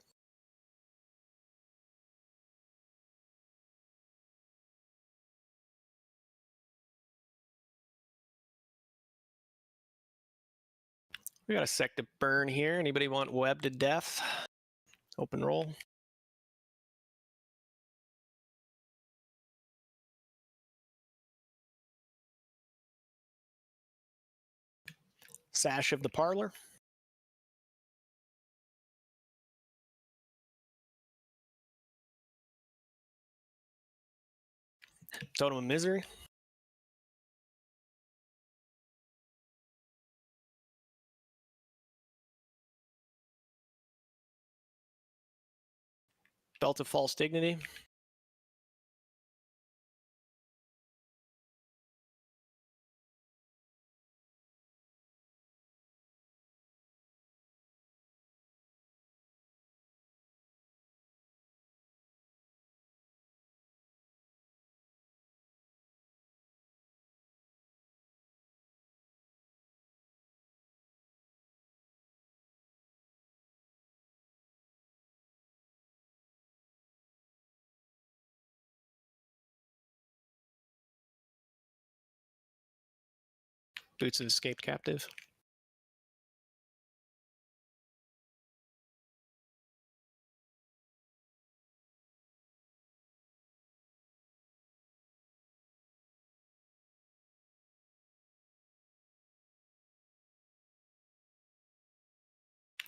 We got a sec to burn here. Anybody want web to death? Open roll. Sash of the parlor. Totem of misery. Belt of false dignity. Boots of escaped captive.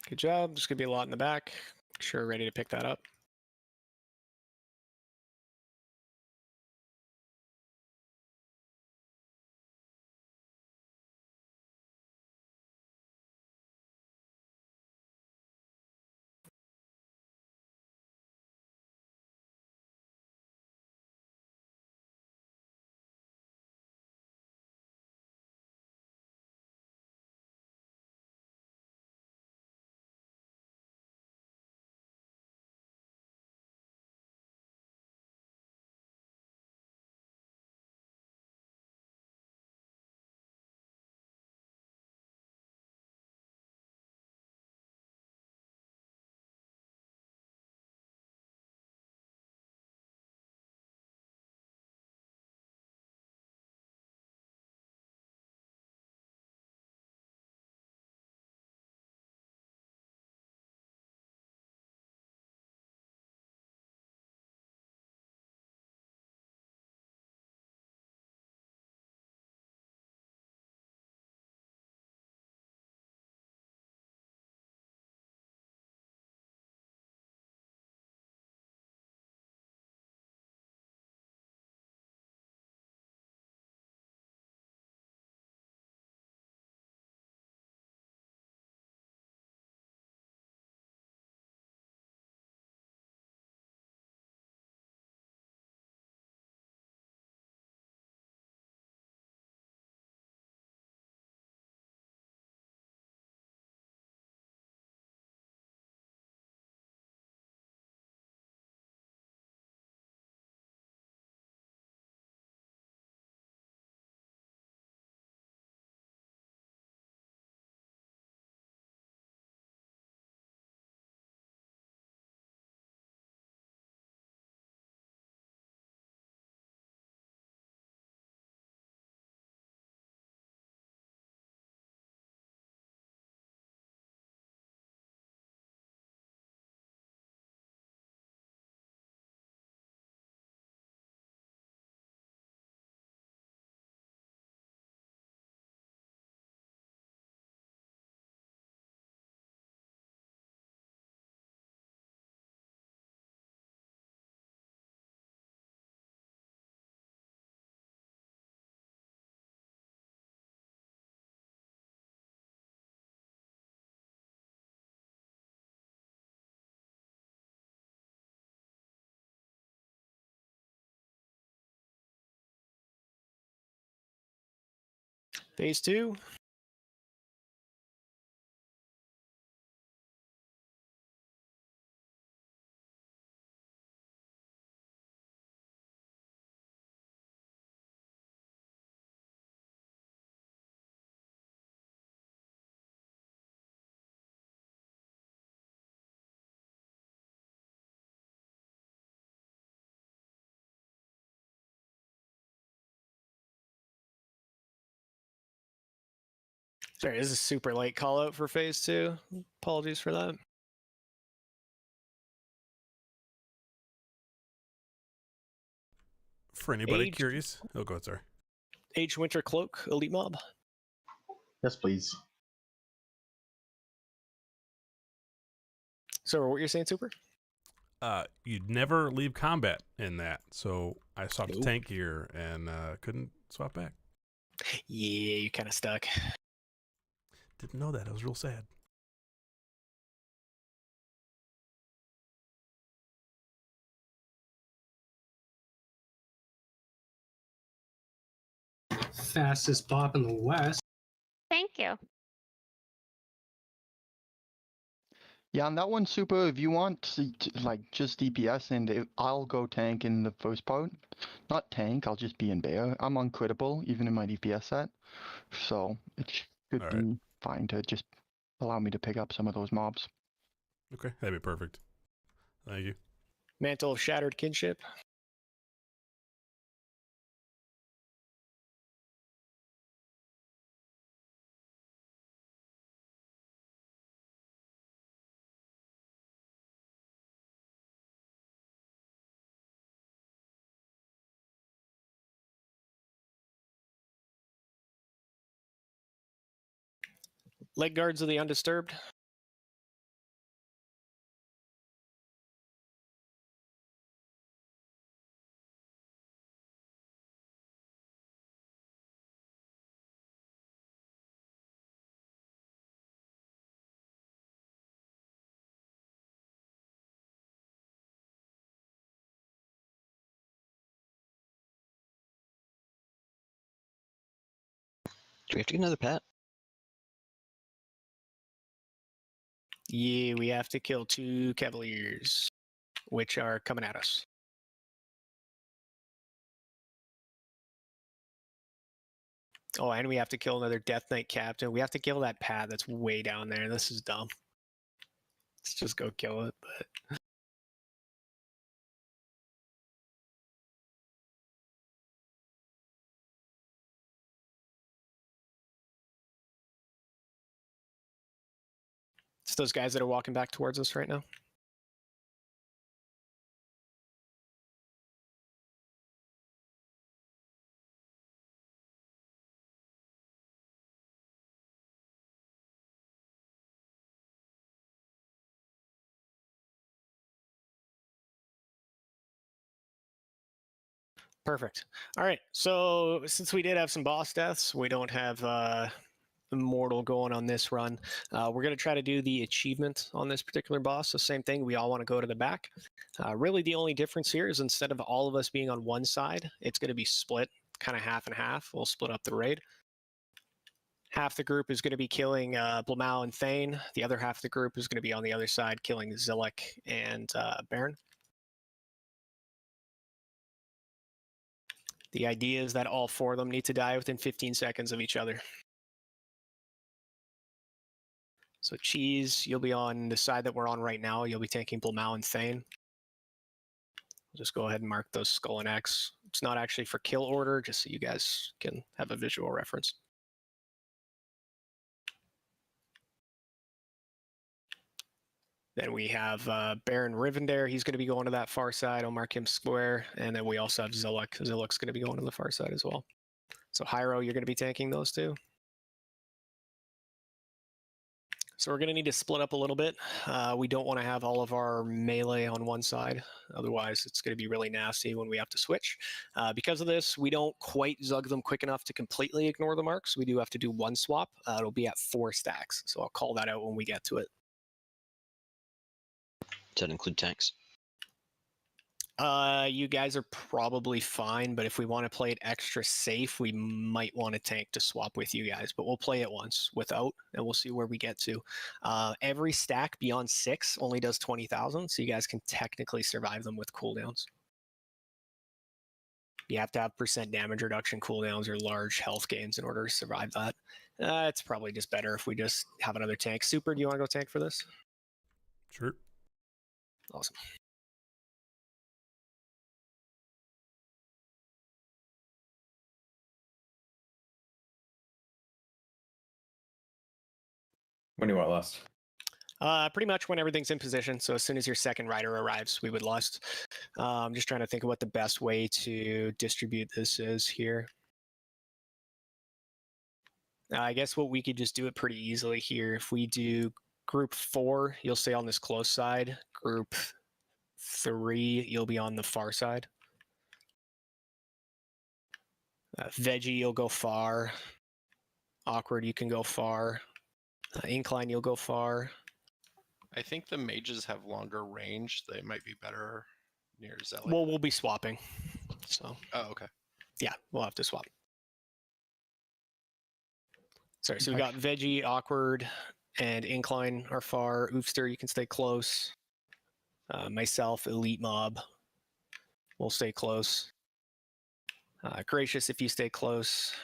Good job. There's going to be a lot in the back. Sure, ready to pick that up. Phase 2. Sorry, this is a super late call out for phase 2. Apologies for that. For anybody curious, oh, go ahead, sorry. Age Winter Cloak, Elite Mob. Yes, please. So what you're saying, Super? You'd never leave combat in that, so I swapped to tank gear and couldn't swap back. Yeah, you kind of stuck. Didn't know that. I was real sad. Fastest bop in the West. Thank you. Yeah, on that one, Super, if you want to, like, just DPS, and I'll go tank in the first part. Not tank, I'll just be in bear. I'm uncrittable, even in my DPS set. So, it should be fine to just allow me to pick up some of those mobs. Okay, that'd be perfect. Thank you. Mantle of Shattered Kinship. Leg Guards of the Undisturbed. Do we have to get another pet? Yeah, we have to kill 2 Cavaliers, which are coming at us. Oh, and we have to kill another Death Knight Captain. We have to kill that pad that's way down there. This is dumb. Let's just go kill it, but... It's those guys that are walking back towards us right now. Perfect. All right, so since we did have some boss deaths, we don't have Immortal going on this run. We're going to try to do the achievement on this particular boss. So same thing, we all want to go to the back. Really the only difference here is instead of all of us being on one side, it's going to be split kind of half and half. We'll split up the raid. Half the group is going to be killing Blamau and Thane. The other half of the group is going to be on the other side killing Zillik and Baron. The idea is that all 4 of them need to die within 15 seconds of each other. So Cheese, you'll be on the side that we're on right now. You'll be taking Blamau and Thane. Just go ahead and mark those Skull and X. It's not actually for kill order, just so you guys can have a visual reference. Then we have Baron Rivendare. He's going to be going to that far side. I'll mark him square. And then we also have Zillik. Zillik's going to be going to the far side as well. So Hyro, you're going to be tanking those 2. So we're going to need to split up a little bit. We don't want to have all of our melee on one side. Otherwise, it's going to be really nasty when we have to switch. Because of this, we don't quite zug them quick enough to completely ignore the marks. We do have to do 1 swap. It'll be at 4 stacks. So I'll call that out when we get to it. Does that include tanks? You guys are probably fine, but if we want to play it extra safe, we might want to tank to swap with you guys. But we'll play it once without, and we'll see where we get to. Every stack beyond 6 only does 20,000, so you guys can technically survive them with cooldowns. You have to have % damage reduction cooldowns or large health gains in order to survive that. It's probably just better if we just have another tank. Super, do you want to go tank for this? Sure. Awesome. When do you want lust? Pretty much when everything's in position. So as soon as your second rider arrives, we would lust. I'm just trying to think of what the best way to distribute this is here. I guess what we could just do it pretty easily here. If we do group 4, you'll stay on this close side. Group 3, you'll be on the far side. Veggie, you'll go far. Awkward, you can go far. Incline, you'll go far. I think the mages have longer range. They might be better near Zealot. Well, we'll be swapping. So. Oh, okay. Yeah, we'll have to swap. Sorry, so we got Veggie, Awkward, and Incline are far. Oofster, you can stay close. Myself, Elite Mob, will stay close. Gracious, if you stay close.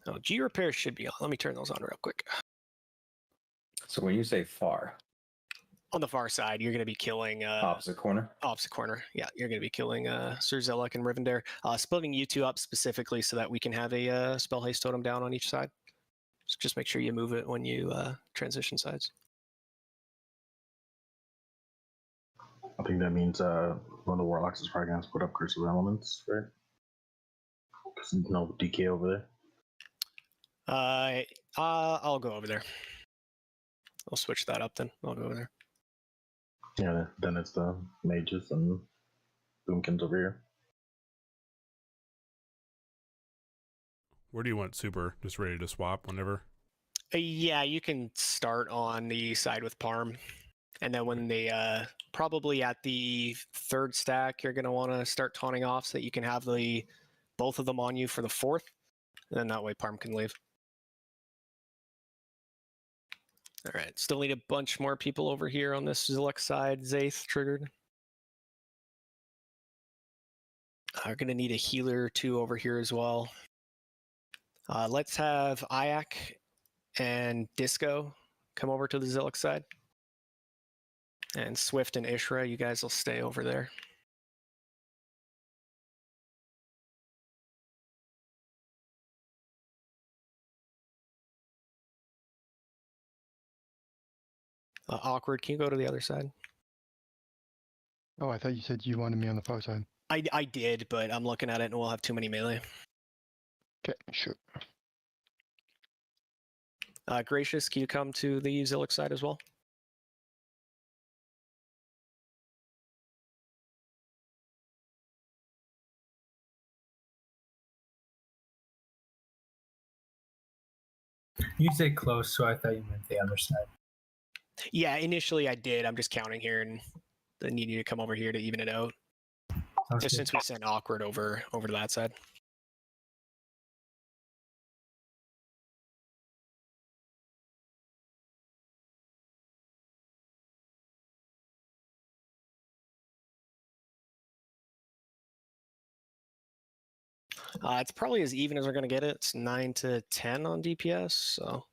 Oh, G Repair should be on. Let me turn those on real quick. So when you say far, on the far side, you're going to be killing... opposite corner? Opposite corner, yeah. You're going to be killing Sir Zelek and Rivendare. Splitting you two up specifically so that we can have a spell haste totem down on each side. So just make sure you move it when you transition sides. I think that means one of the warlocks is probably going to put up Curse of Elements, right? Because no DK over there. I'll go over there. I'll switch that up then. I'll go over there. Yeah, then it's the mages and Boomkins over here. Where do you want Super? Just ready to swap whenever? Yeah, you can start on the side with Parm. And then when they, probably at the 3rd stack, you're going to want to start taunting off so that you can have both of them on you for the 4th. And then that way Parm can leave. All right, still need a bunch more people over here on this Zilek side. Zaith triggered. We're going to need a healer or 2 over here as well. Let's have Ayak and Disco come over to the Zilek side. And Swift and Ishra, you guys will stay over there. Awkward, can you go to the other side? Oh, I thought you said you wanted me on the far side. I did, but I'm looking at it and we'll have too many melee. Okay, sure. Gracious, can you come to the Zilek side as well? You said close, so I thought you meant the other side. Yeah, initially I did. I'm just counting here and I need you to come over here to even it out. Sounds just good. since we sent Awkward over to that side. It's probably as even as we're going to get it. It's 9 to 10 on DPS, so.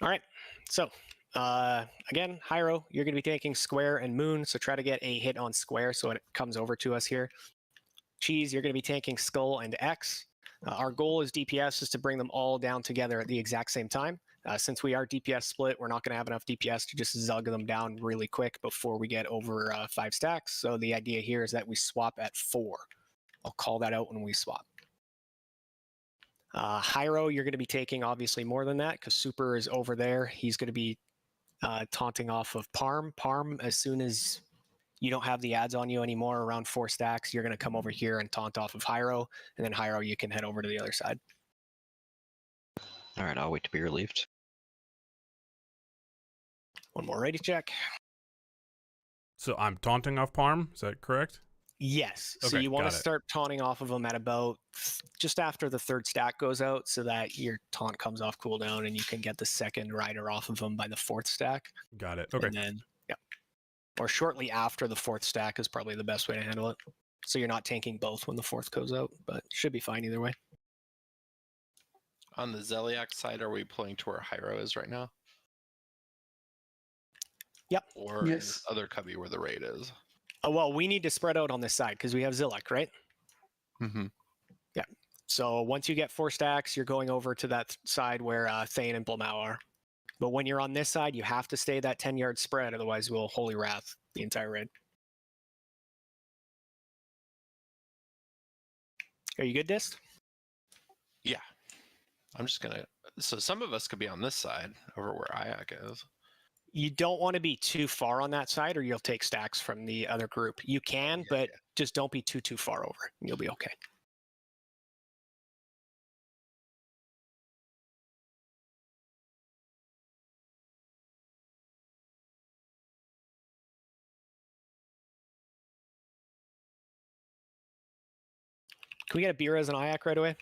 All right, so again, Hyro, you're going to be taking Square and Moon, so try to get a hit on Square so it comes over to us here. Cheese, you're going to be tanking Skull and X. Our goal as DPS is to bring them all down together at the exact same time. Since we are DPS split, we're not going to have enough DPS to just zug them down really quick before we get over 5 stacks. So the idea here is that we swap at 4. I'll call that out when we swap. Hyro, you're going to be taking obviously more than that because Super is over there. He's going to be taunting off of Parm. Parm, as soon as you don't have the ads on you anymore around 4 stacks, you're going to come over here and taunt off of Hyro. And then Hyro, you can head over to the other side. All right, I'll wait to be relieved. One more ready check. So I'm taunting off Parm. Is that correct? Yes. So Okay, you want got to it. start taunting off of them at about just after the third stack goes out, so that your taunt comes off cooldown and you can get the second rider off of them by the fourth stack. Got it. Okay. And then, yeah. Or shortly after the fourth stack is probably the best way to handle it. So you're not tanking both when the fourth goes out, but should be fine either way. On the Zeliak side, are we pulling to where Hyro is right now? Yep. Or is other cubby where the raid is? Oh, well, we need to spread out on this side because we have Zilek, right? Mm-hmm. Yeah. So once you get 4 stacks, you're going over to that side where Thane and Blamau are. But when you're on this side, you have to stay that 10-yard spread, otherwise we'll Holy Wrath the entire raid. Are you good, Dist? Yeah. I'm just gonna. So some of us could be on this side over where Ayak is. You don't want to be too far on that side or you'll take stacks from the other group. You can, but just don't be too far over. And you'll be okay. Can we get a beer as an Ayak right away?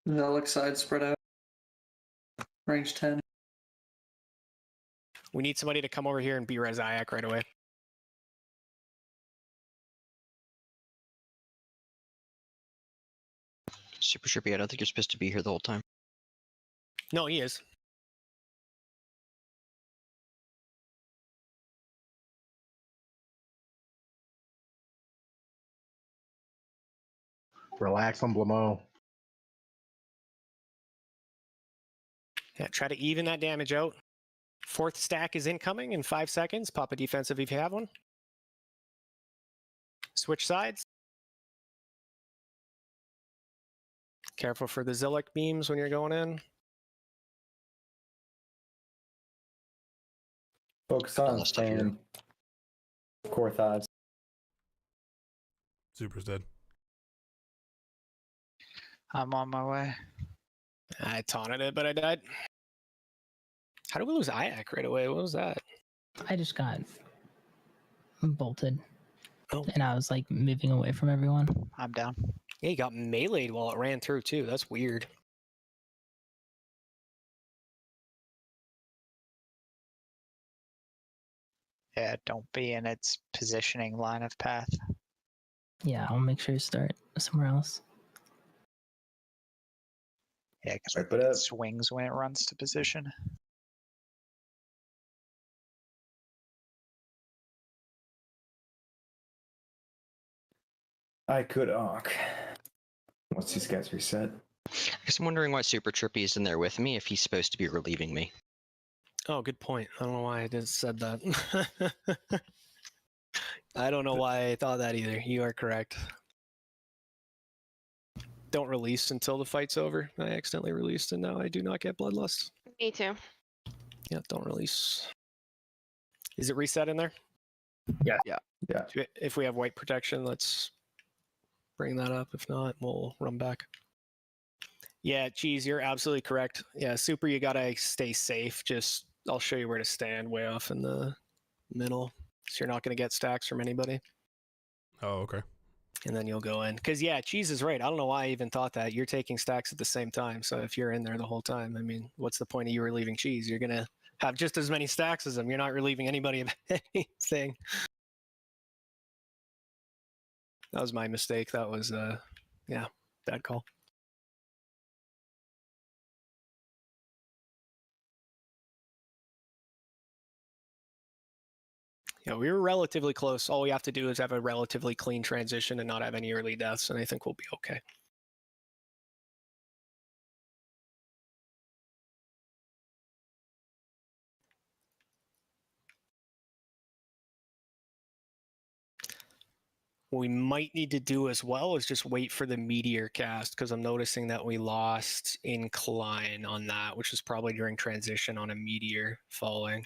Zelic side spread out. Range 10. We need somebody to come over here and be res Ayak right away. Super Trippy, I don't think you're supposed to be here the whole time. No, he is. Relax on Blamo. Yeah, try to even that damage out. Fourth stack is incoming in 5 seconds. Pop a defensive if you have one. Switch sides. Careful for the Zilek beams when you're going in. Focus on Thane. Core thoughts. Super's dead. I'm on my way. I taunted it, but I died. How did we lose Ayak right away? What was that? I just got bolted. Oh. And I was like moving away from everyone. I'm down. Yeah, he got meleeed while it ran through too. That's weird. Yeah, don't be in its positioning line of path. Yeah, I'll make sure to start somewhere else. Yeah, because it swings when it runs to position. I could arc. Once these guys reset. I guess I'm wondering why Super Trippy is in there with me if he's supposed to be relieving me. Oh, good point. I don't know why I just said that. I don't know why I thought that either. You are correct. Don't release until the fight's over. I accidentally released and now I do not get Bloodlust. Me too. Yeah, don't release. Is it reset in there? Yeah. Yeah. If we have white protection, let's bring that up. If not, we'll run back. Yeah, Cheese, you're absolutely correct. Yeah, Super, you gotta stay safe. Just, I'll show you where to stand way off in the middle. So you're not gonna get stacks from anybody. Oh, okay. And then you'll go in. Because, yeah, Cheese is right. I don't know why I even thought that. You're taking stacks at the same time. So if you're in there the whole time, I mean, what's the point of you relieving Cheese? You're gonna have just as many stacks as him. You're not relieving anybody of anything. That was my mistake. That was, yeah, bad call. Yeah, we were relatively close. All we have to do is have a relatively clean transition and not have any early deaths, and I think we'll be okay. What we might need to do as well is just wait for the meteor cast, because I'm noticing that we lost incline on that, which is probably during transition on a meteor falling.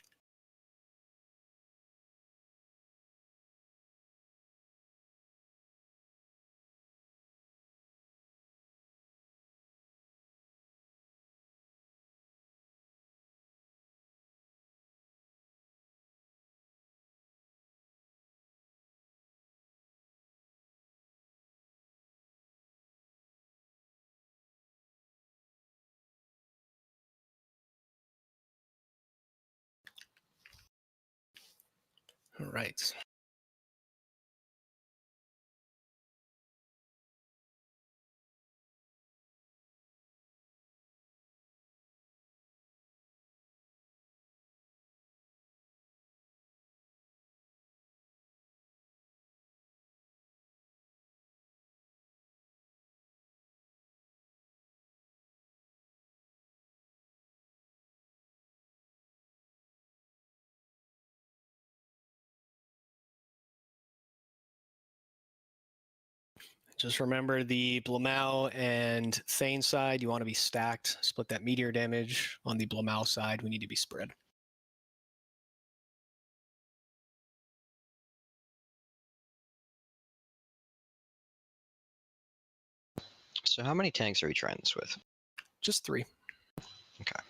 right. Just remember the Blamau and Thane side, you want to be stacked. Split that meteor damage. On the Blamau side, we need to be spread. So how many tanks are we trying this with? Just 3. Okay.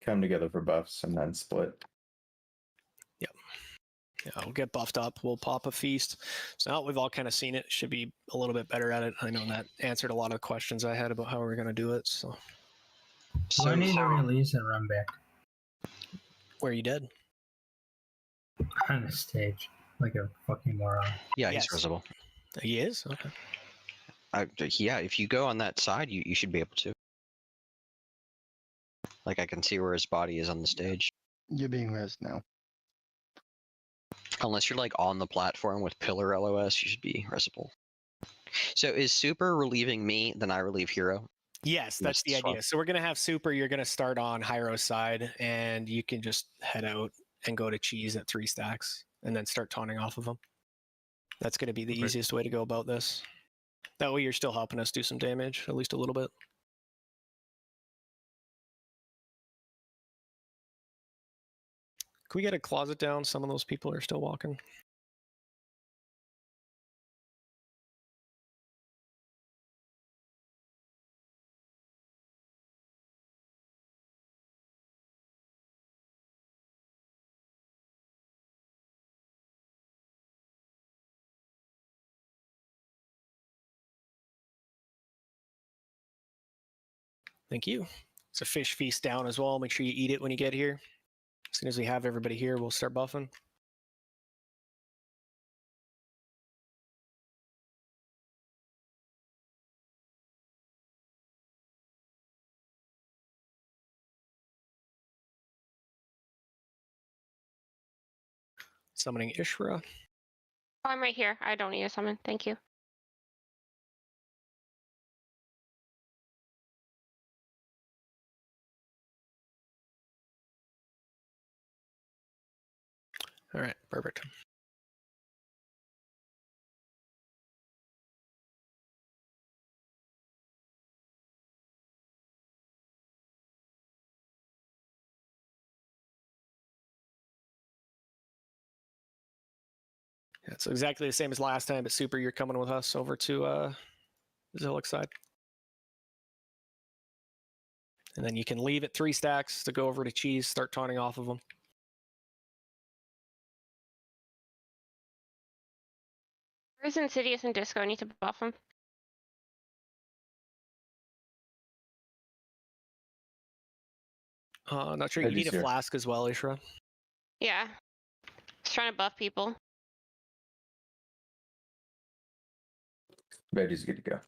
Come together for buffs and then split. Yep. Yeah, we'll get buffed up. We'll pop a feast. So now we've all kind of seen it. Should be a little bit better at it. I know that answered a lot of questions I had about how we're going to do it. So I need to release and run back where you dead? on the stage like a fucking moron. Yeah, Yes. he's visible. He is? Okay. Yeah, if you go on that side, you should be able to. Like, I can see where his body is on the stage. You're being rezzed now. Unless you're like on the platform with pillar LOS, you should be resible. So is super relieving me, then I relieve hero? Yes, that's the idea. So we're going to have super. You're going to start on Hyro's side, and you can just head out and go to cheese at 3 stacks, and then start taunting off of them. That's going to be the easiest way to go about this. That way you're still helping us do some damage, at least a little bit. Can we get a closet down? Some of those people are still walking. Thank you. It's a fish feast down as well. Make sure you eat it when you get here. As soon as we have everybody here, we'll start buffing. Summoning Ishra. Oh, I'm right here. I don't need a summon. Thank you. All right, perfect. Yeah, it's exactly the same as last time, but super, you're coming with us over to Zillick's side. And then you can leave at 3 stacks to go over to cheese, start taunting off of them. Where's Insidious and Disco? I need to buff them. Not sure. You need a flask as well, Ishra. Yeah. Just trying to buff people. Reggie's good to go.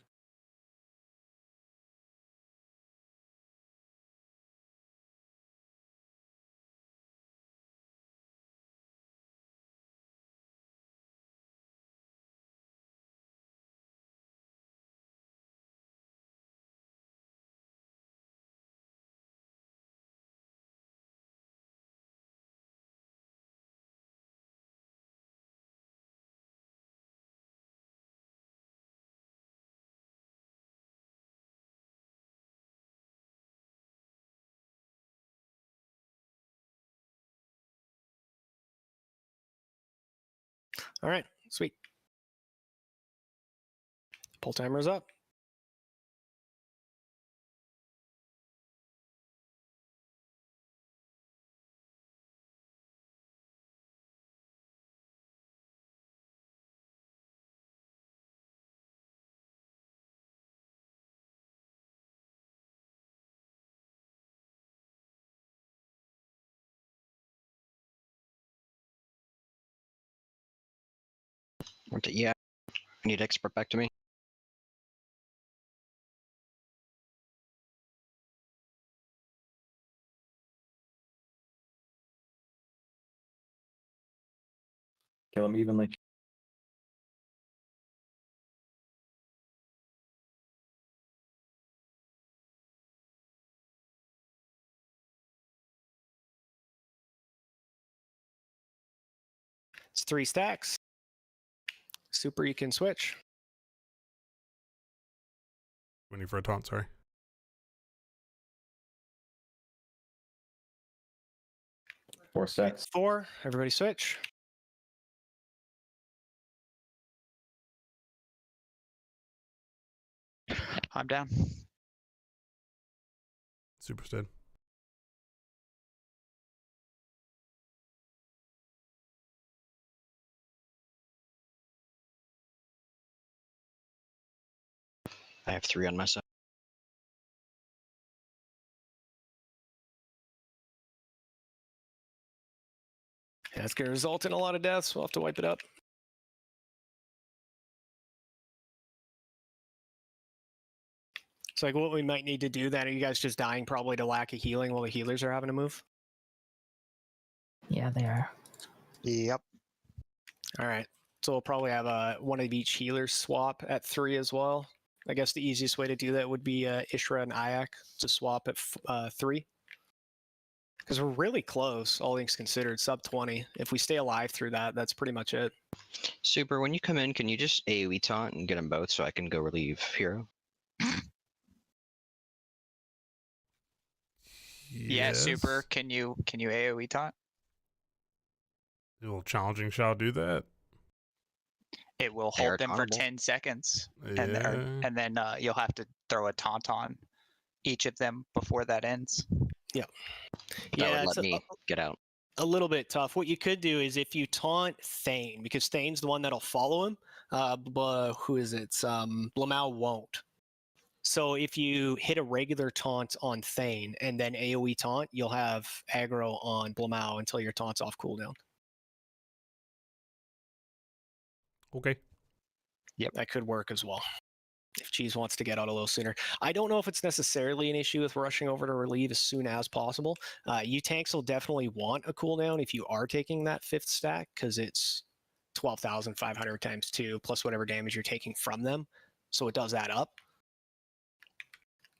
All right, sweet. Pull timer's up. Yeah. I need expert back to me. Kill him evenly. It's 3 stacks. Super, you can switch. Waiting for a taunt, sorry. Four stacks. 4. Everybody switch. I'm down. Super's dead. I have 3 on my side. Yeah, that's going to result in a lot of deaths. We'll have to wipe it up. So like what we might need to do then, are you guys just dying probably to lack of healing while the healers are having to move? Yeah, they are. Yep. All right. So we'll probably have one of each healer swap at 3 as well. I guess the easiest way to do that would be Ishra and Ayak to swap at 3. Because we're really close, all things considered, sub 20. If we stay alive through that, that's pretty much it. Super, when you come in, can you just AoE taunt and get them both so I can go relieve Hero? Yeah, Super. Can you AoE taunt? A little challenging shall do that. It will They are hold them for tauntable. 10 seconds, Yeah. and then you'll have to throw a taunt on each of them before that ends. Yeah. That Yeah, would it's let me get out. a little bit tough. What you could do is if you taunt Thane, because Thane's the one that'll follow him, who is it? Blamau won't. So if you hit a regular taunt on Thane and then AoE taunt, you'll have aggro on Blamau until your taunt's off cooldown. Okay. Yep, that could work as well. If Cheese wants to get out a little sooner. I don't know if it's necessarily an issue with rushing over to relieve as soon as possible. You tanks will definitely want a cooldown if you are taking that 5th stack, because it's 12,500 times 2 plus whatever damage you're taking from them. So it does add up.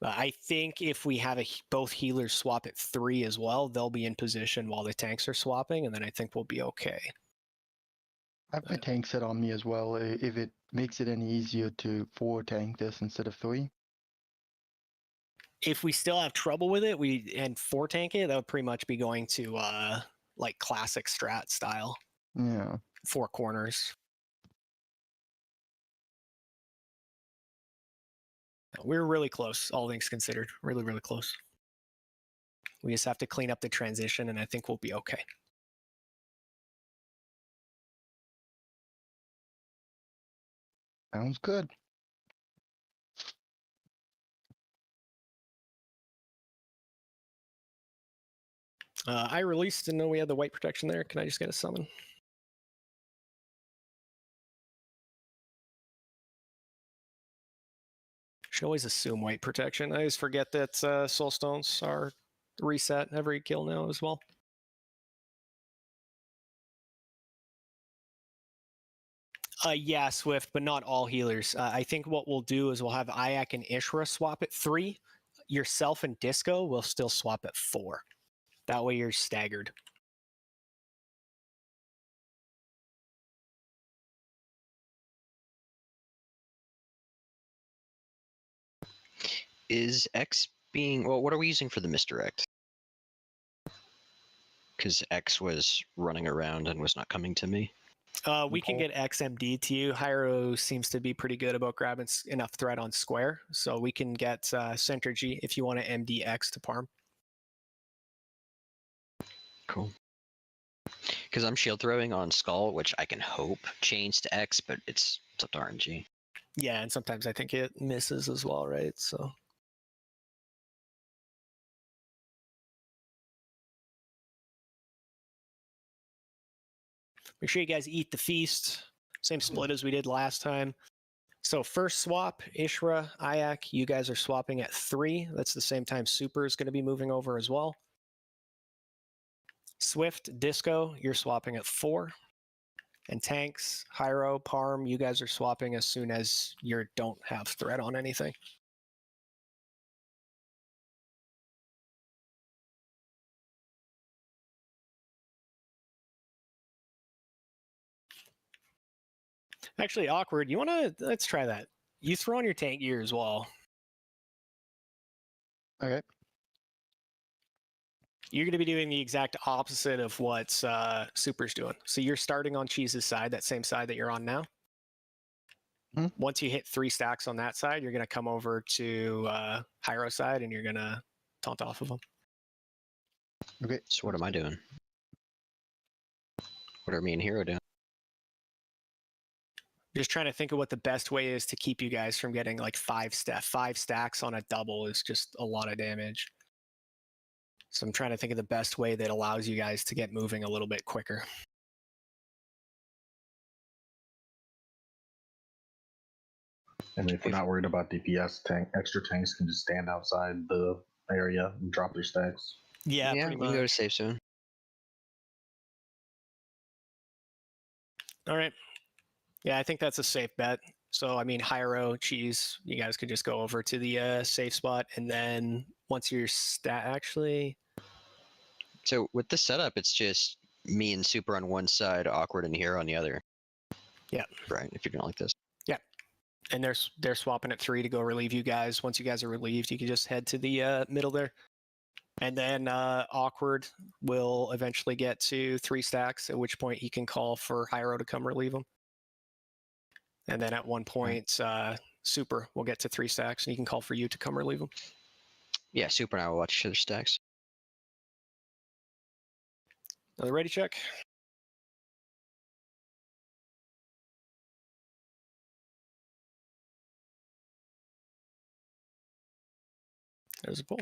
I think if we have both healers swap at 3 as well, they'll be in position while the tanks are swapping, and then I think we'll be okay. I have my tank set on me as well, if it makes it any easier to 4 tank this instead of 3. If we still have trouble with it, and 4 tank it, that would pretty much be going to like classic strat style. Yeah. 4 corners. We're really close, all things considered. Really, really close. We just have to clean up the transition, and I think we'll be okay. Sounds good. I released, didn't know we had the white protection there. Can I just get a summon? Should always assume white protection. I always forget that soul stones are reset every kill now as well. Yeah, Swift, but not all healers. I think what we'll do is we'll have Ayak and Ishra swap at 3. Yourself and Disco will still swap at 4. That way you're staggered. Is X being... Well, what are we using for the misdirect? Because X was running around and was not coming to me. We can get XMD to you. Hyro seems to be pretty good about grabbing enough threat on square, so we can get Centergy if you want to MDX to Parm. Cool. Because I'm shield throwing on Skull, which I can hope change to X, but it's up to RNG. Yeah, and sometimes I think it misses as well, right? So. Make sure you guys eat the feast. Same split as we did last time. So first swap, Ishra, Ayak, you guys are swapping at 3. That's the same time Super is going to be moving over as well. Swift, Disco, you're swapping at 4. And tanks, Hyro, Parm, you guys are swapping as soon as you don't have threat on anything. Actually, awkward. You want to, let's try that. You throw on your tank gear as well. Okay. You're going to be doing the exact opposite of what Super's doing. So you're starting on Cheese's side, that same side that you're on now. Once you hit 3 stacks on that side, you're going to come over to Hyro side and you're going to taunt off of them. Okay. So what am I doing? What are me and Hero doing? Just trying to think of what the best way is to keep you guys from getting like 5 stacks on a double is just a lot of damage. So I'm trying to think of the best way that allows you guys to get moving a little bit quicker. And if we're not worried about DPS, extra tanks can just stand outside the area and drop their stacks. Yeah, we pretty can go to much. safe zone. All right. Yeah, I think that's a safe bet. So, I mean, Hyro, Cheese, you guys could just go over to the safe spot. And then once you're actually... So with this setup, it's just me and Super on one side, Awkward and Hero on the other. Yeah. Right, if you're doing like this. Yeah. And they're swapping at 3 to go relieve you guys. Once you guys are relieved, you can just head to the middle there. And then Awkward will eventually get to 3 stacks, at which point he can call for Hyro to come relieve him. And then at one point, Super will get to 3 stacks, and he can call for you to come relieve him. Yeah, Super and I will watch each other's stacks. Another ready check. There's a pull.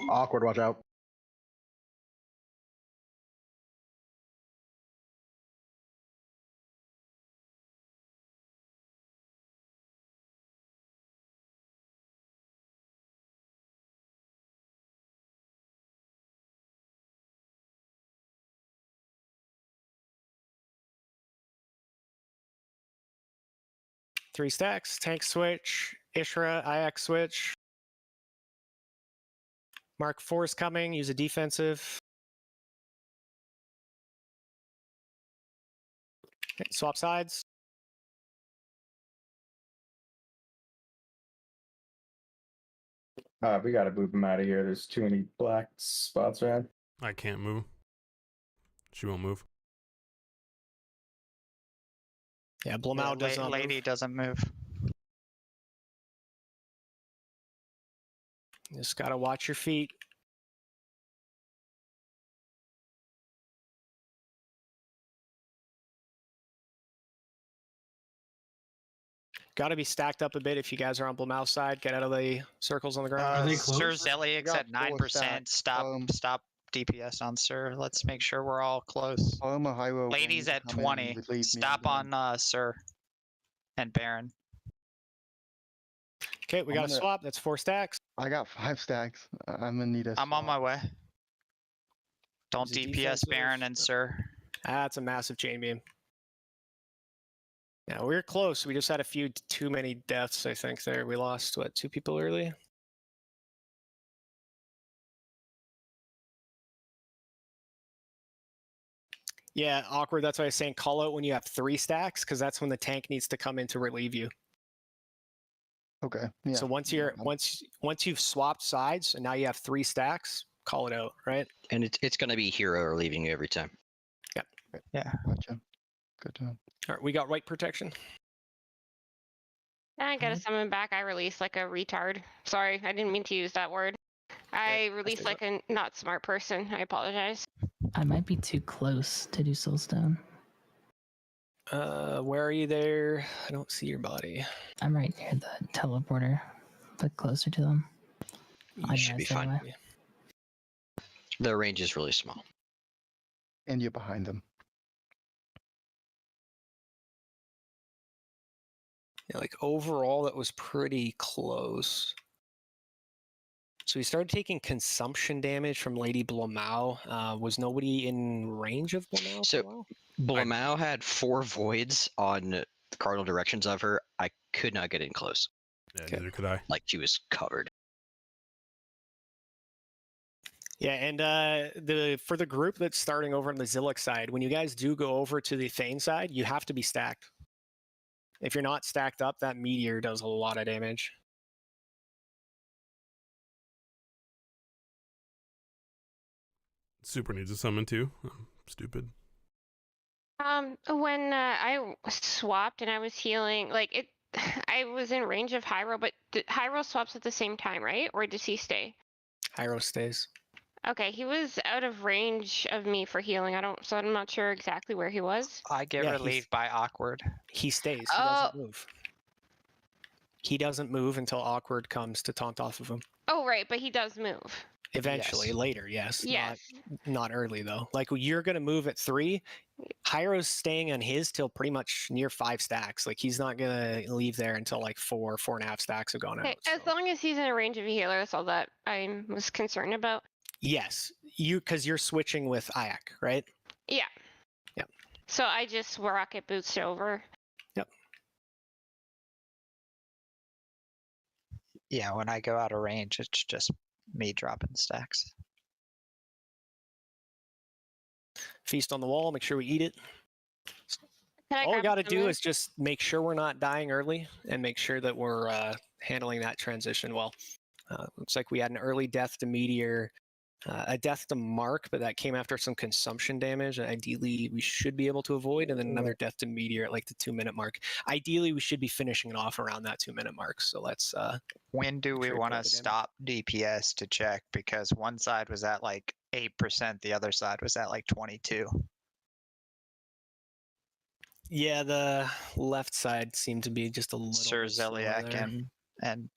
Awkward, watch out. Three stacks, tank switch, Ishra, IX switch. Mark 4 is coming, use a defensive. Okay, swap sides. We gotta boop him out of here. There's too many black spots around. I can't move. She won't move. Yeah, Blumau doesn't Lady move. doesn't move. Just gotta watch your feet. Gotta be stacked up a bit if you guys are on Blumau's side. Get out of the circles on the ground. Sir Zeliak's at 9%. Stop DPS on Sir. Let's make sure we're all close. Ladies at 20. Stop on Sir and Baron. Okay, we got a swap. That's 4 stacks. I got 5 stacks. I'm gonna need a I'm on my way. Don't Is it DPS defensive? Baron and Sir. That's a massive chain beam. Yeah, we were close. We just had a few too many deaths, I think, there. We lost, what, 2 people early? Yeah, awkward. That's why I was saying call out when you have 3 stacks, because that's when the tank needs to come in to relieve you. Okay. Yeah. So once you've swapped sides and now you have 3 stacks, call it out, right? And it's going to be Hero relieving you every time. Yep. Yeah. Gotcha. Good job. All right, we got right protection. I gotta summon back. I release like a retard. Sorry, I didn't mean to use that word. I release like a not smart person. I apologize. I might be too close to do Soulstone. Where are you there? I don't see your body. I'm right near the teleporter, but closer to them. You should be fine. Anyway. Their range is really small. And you're behind them. Yeah, like overall, that was pretty close. So we started taking consumption damage from Lady Blomau. Was nobody in range of Blomau? So Blomau had 4 voids on the cardinal directions of her. I could not get in close. Yeah, neither could I. Like she was covered. Yeah, and for the group that's starting over on the Zilliq side, when you guys do go over to the Thane side, you have to be stacked. If you're not stacked up, that meteor does a lot of damage. Super needs a summon too. I'm stupid. When I swapped and I was healing, like it, I was in range of Hyro, but Hyro swaps at the same time, right? Or does he stay? Hyro stays. Okay, he was out of range of me for healing. So I'm not sure exactly where he was. I get relieved by awkward. He stays. He doesn't move. He doesn't move until awkward comes to taunt off of him. Oh, right, but he does move. Eventually, later, yes. Yes. Not early though. Like you're gonna move at 3. Hyro's staying on his till pretty much near 5 stacks. Like he's not gonna leave there until like 4.5 stacks have gone out. Okay, as long as he's in a range of a healer, that's all that I was concerned about. Yes, because you're switching with Ayak, right? Yeah. Yep. So I just rocket boots over. Yep. Yeah, when I go out of range, it's just me dropping stacks. Feast on the wall. Make sure we eat it. All we got to do is just make sure we're not dying early and make sure that we're handling that transition well. Looks like we had an early death to meteor, a death to mark, but that came after some consumption damage. And ideally, we should be able to avoid, and then another death to meteor at like the 2-minute mark. Ideally, we should be finishing it off around that 2-minute mark. So let's. When do we want to stop DPS to check? Because one side was at like 8%, the other side was at like 22. Yeah, the left side seemed to be just a little. Sir bit slower Zeliak there. and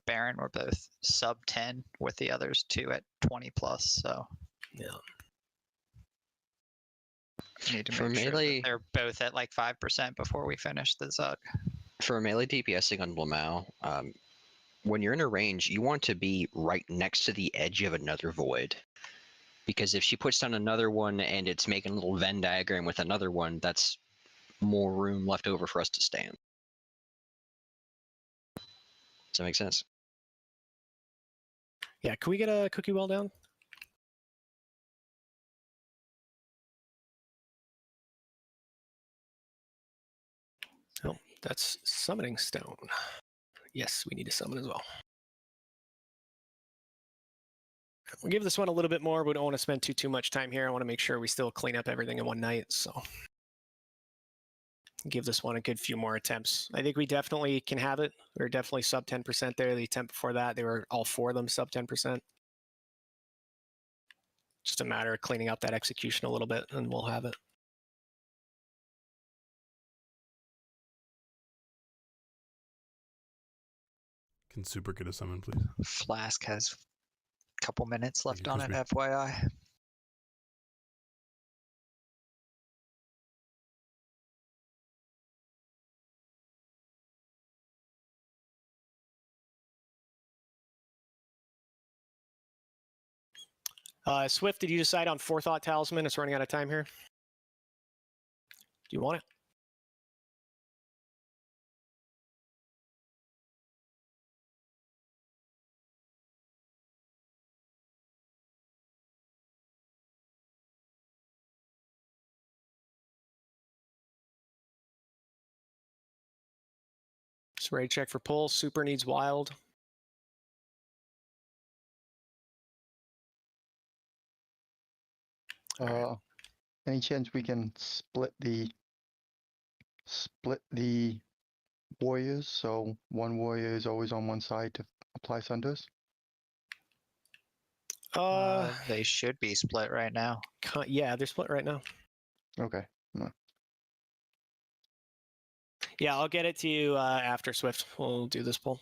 Baron were both sub 10, with the others 2 at 20 plus. So yeah, need to For make sure melee- that they're both at like 5% before we finish the Zug. For melee DPSing on Blomau, when you're in a range, you want to be right next to the edge of another void. Because if she puts down another one and it's making a little Venn diagram with another one, that's more room left over for us to stand. Does that make sense? Yeah, can we get a cookie well down? Oh, that's summoning stone. Yes, we need to summon as well. We'll give this one a little bit more. We don't want to spend too much time here. I want to make sure we still clean up everything in one night. So give this one a good few more attempts. I think we definitely can have it. We're definitely sub 10% there. The attempt before that, they were all 4 of them sub 10%. Just a matter of cleaning up that execution a little bit and we'll have it. Can Super get a summon, please? Flask has a couple minutes left you, on it, Crispy. FYI. Swift, did you decide on Forethought Talisman? It's running out of time here. Do you want it? Just ready to check for pulls. Super needs wild. Any chance we can split the warriors so one warrior is always on one side to apply sunders? They should be split right now. Yeah, they're split right now. Okay. No. Yeah, I'll get it to you after Swift. We'll do this poll.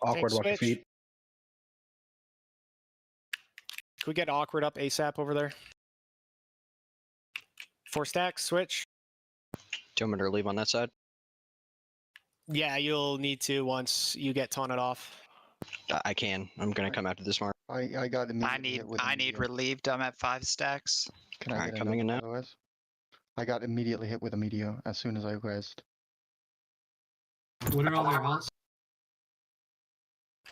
Awkward, watch your feet. Can we get awkward up ASAP over there? 4 stacks, switch. Do you want me to leave on that side? Yeah, you'll need to once you get taunted off. I can. I'm gonna come after this mark. I got I need relieved. I'm at 5 stacks. Can I Alright, get coming in now. otherwise? I got immediately hit with a meteor as soon as I rezzed. What are all their halls?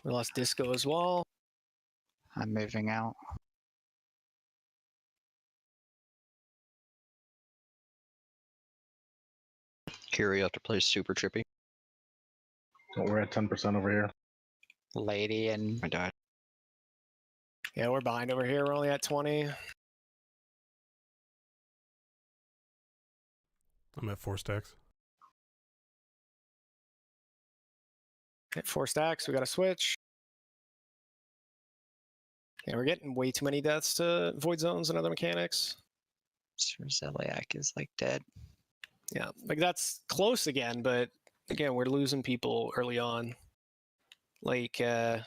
We lost Disco as well. I'm moving out. Kiri have to play super trippy. So we're at 10% over here. Lady and I died. Yeah, we're behind over here. We're only at 20. I'm at 4 stacks. At 4 stacks, we got to switch. Yeah, we're getting way too many deaths to void zones and other mechanics. Sir Zeliak is like dead. Yeah, like that's close again, but again, we're losing people early on. Like, why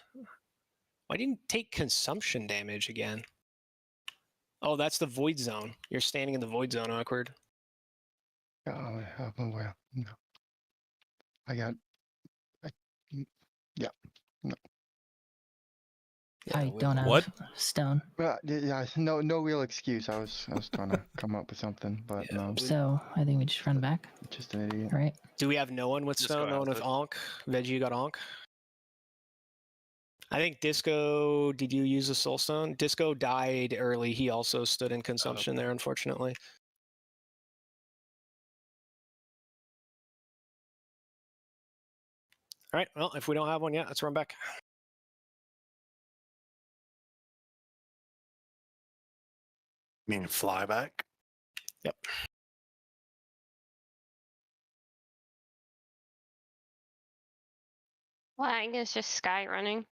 didn't you take consumption damage again? Oh, that's the void zone. You're standing in the void zone, awkward. Oh, well, no. Yeah, no. I don't have What? stone. Yeah, no real excuse. I was trying to come up with something, but no. So I think we just run back. Just an idiot. Right. Do we have no one with Disco stone? No has one with it. Onk? Veggie, you got Onk? I think Disco, did you use a soul stone? Disco died early. He also stood in consumption there, unfortunately. All right, well, if we don't have one yet, let's run back. Mean fly back? Yep. Well, I guess just sky running.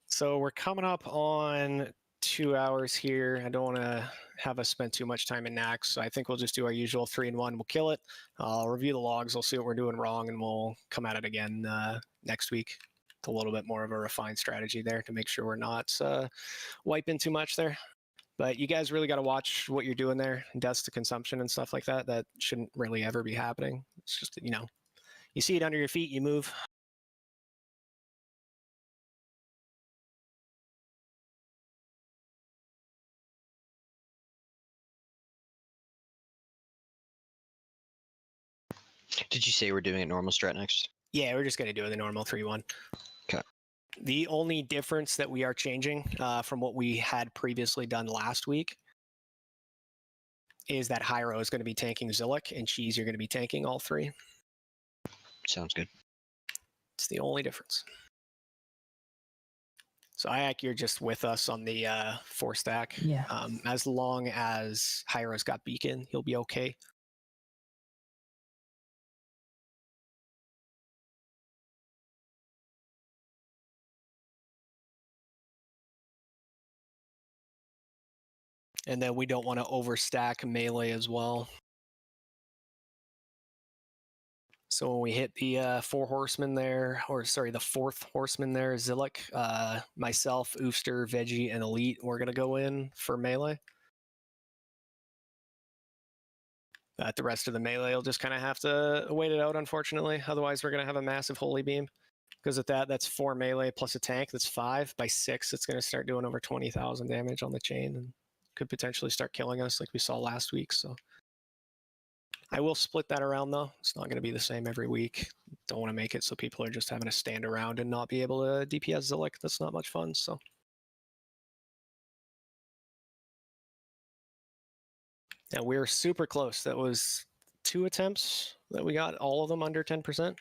So we're coming up on 2 hours here. I don't want to have us spend too much time in Naxx, so I think we'll just do our usual 3 and 1. We'll kill it. I'll review the logs. We'll see what we're doing wrong, and we'll come at it again next week. It's a little bit more of a refined strategy there to make sure we're not wiping too much there. But you guys really got to watch what you're doing there, deaths to consumption and stuff like that. That shouldn't really ever be happening. It's just, you know, you see it under your feet, you move. Did you say we're doing a normal strat next? Yeah, we're just going to do the normal 3-1. Okay. The only difference that we are changing from what we had previously done last week is that Hyro is going to be tanking Zillick, and Cheese, you're going to be tanking all 3. Sounds good. It's the only difference. So Ayak, you're just with us on the 4 stack. Yeah. As long as Hyro's got Beacon, he'll be okay. And then we don't want to overstack melee as well. So when we hit the 4 horsemen there, or sorry, the 4th horseman there, Zillick, myself, Oofster, Veggie, and Elite, we're going to go in for melee. The rest of the melee will just kind of have to wait it out, unfortunately. Otherwise, we're going to have a massive Holy Beam. Because at that, that's 4 melee plus a tank. That's 5. By 6, it's going to start doing over 20,000 damage on the chain. And could potentially start killing us like we saw last week. So I will split that around, though. It's not going to be the same every week. Don't want to make it so people are just having to stand around and not be able to DPS Zillick. That's not much fun, so. Yeah, we were super close. That was 2 attempts that we got, all of them under 10%.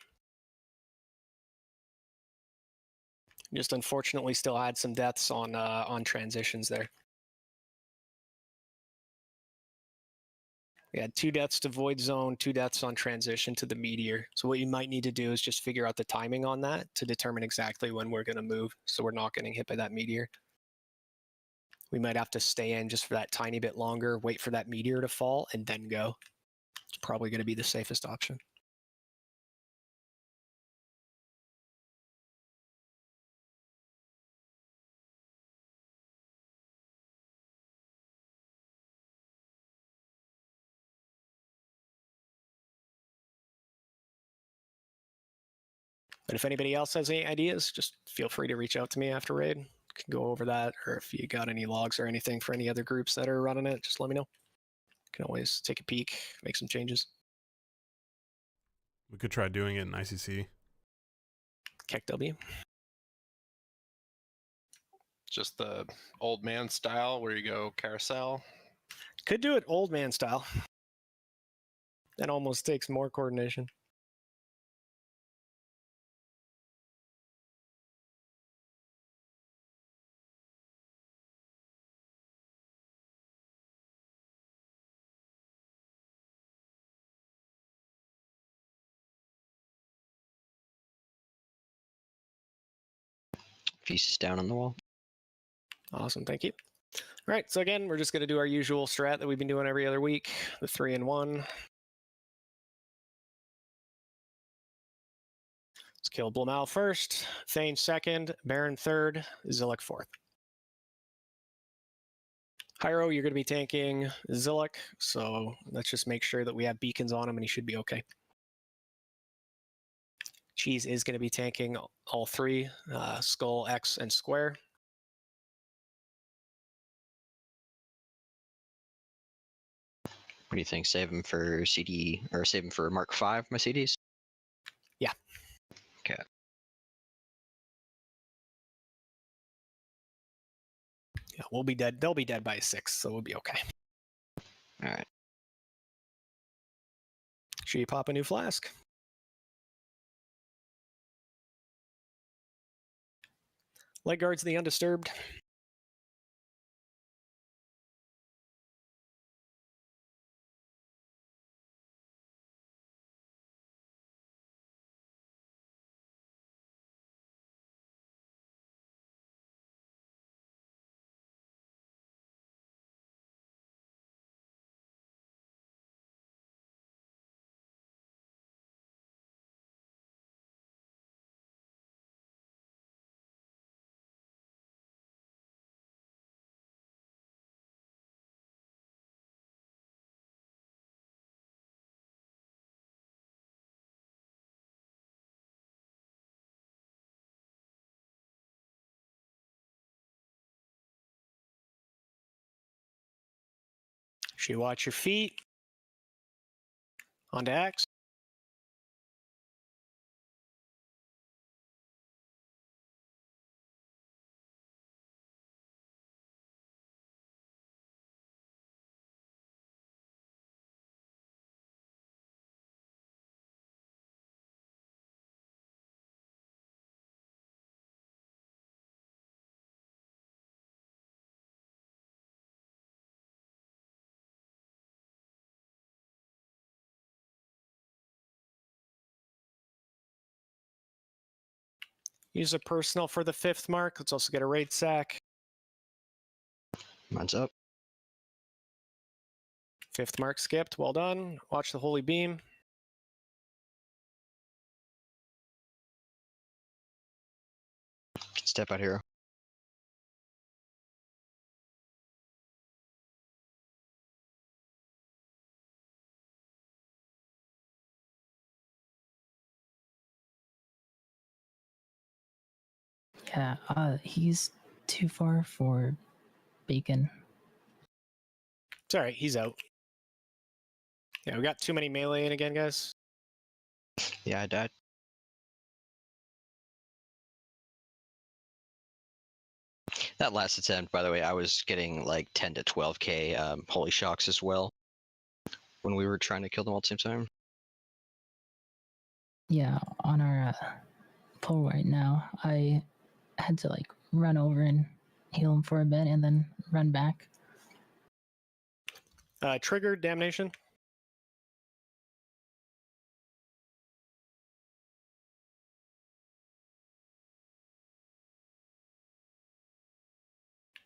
Just unfortunately still had some deaths on transitions there. We had 2 deaths to Void Zone, 2 deaths on transition to the Meteor. So what you might need to do is just figure out the timing on that to determine exactly when we're going to move, so we're not getting hit by that Meteor. We might have to stay in just for that tiny bit longer, wait for that Meteor to fall, and then go. It's probably going to be the safest option. But if anybody else has any ideas, just feel free to reach out to me after raid. Can go over that, or if you got any logs or anything for any other groups that are running it, just let me know. Can always take a peek, make some changes. We could try doing it in ICC. Keck W. Just the old man style where you go carousel. Could do it old man style. That almost takes more coordination. Pieces down on the wall. Awesome, thank you. All right, so again, we're just going to do our usual strat that we've been doing every other week, the 3-in-1. Let's kill Blamal first, Thane second, Baron third, Zillick fourth. Hyro, you're going to be tanking Zillick, so let's just make sure that we have beacons on him and he should be okay. Cheese is going to be tanking all 3, Skull, X, and Square. What do you think? Save him for CD, or save him for Mark 5, my CDs? Yeah. Okay. Yeah, we'll be dead. They'll be dead by 6, so we'll be okay. All right. Should you pop a new flask? Leg guards the undisturbed. Should you watch your feet? On to X. Use a personal for the 5th mark. Let's also get a raid sack. Mine's up. 5th mark skipped. Well done. Watch the holy beam. Step out hero. Yeah, he's too far for bacon. It's all right. He's out. Yeah, we got too many melee in again, guys. Yeah, I died. That last attempt, by the way, I was getting like 10 to 12k holy shocks as well when we were trying to kill them all at the same time. Yeah, on our pull right now, I had to like run over and heal him for a bit and then run back. Triggered damnation.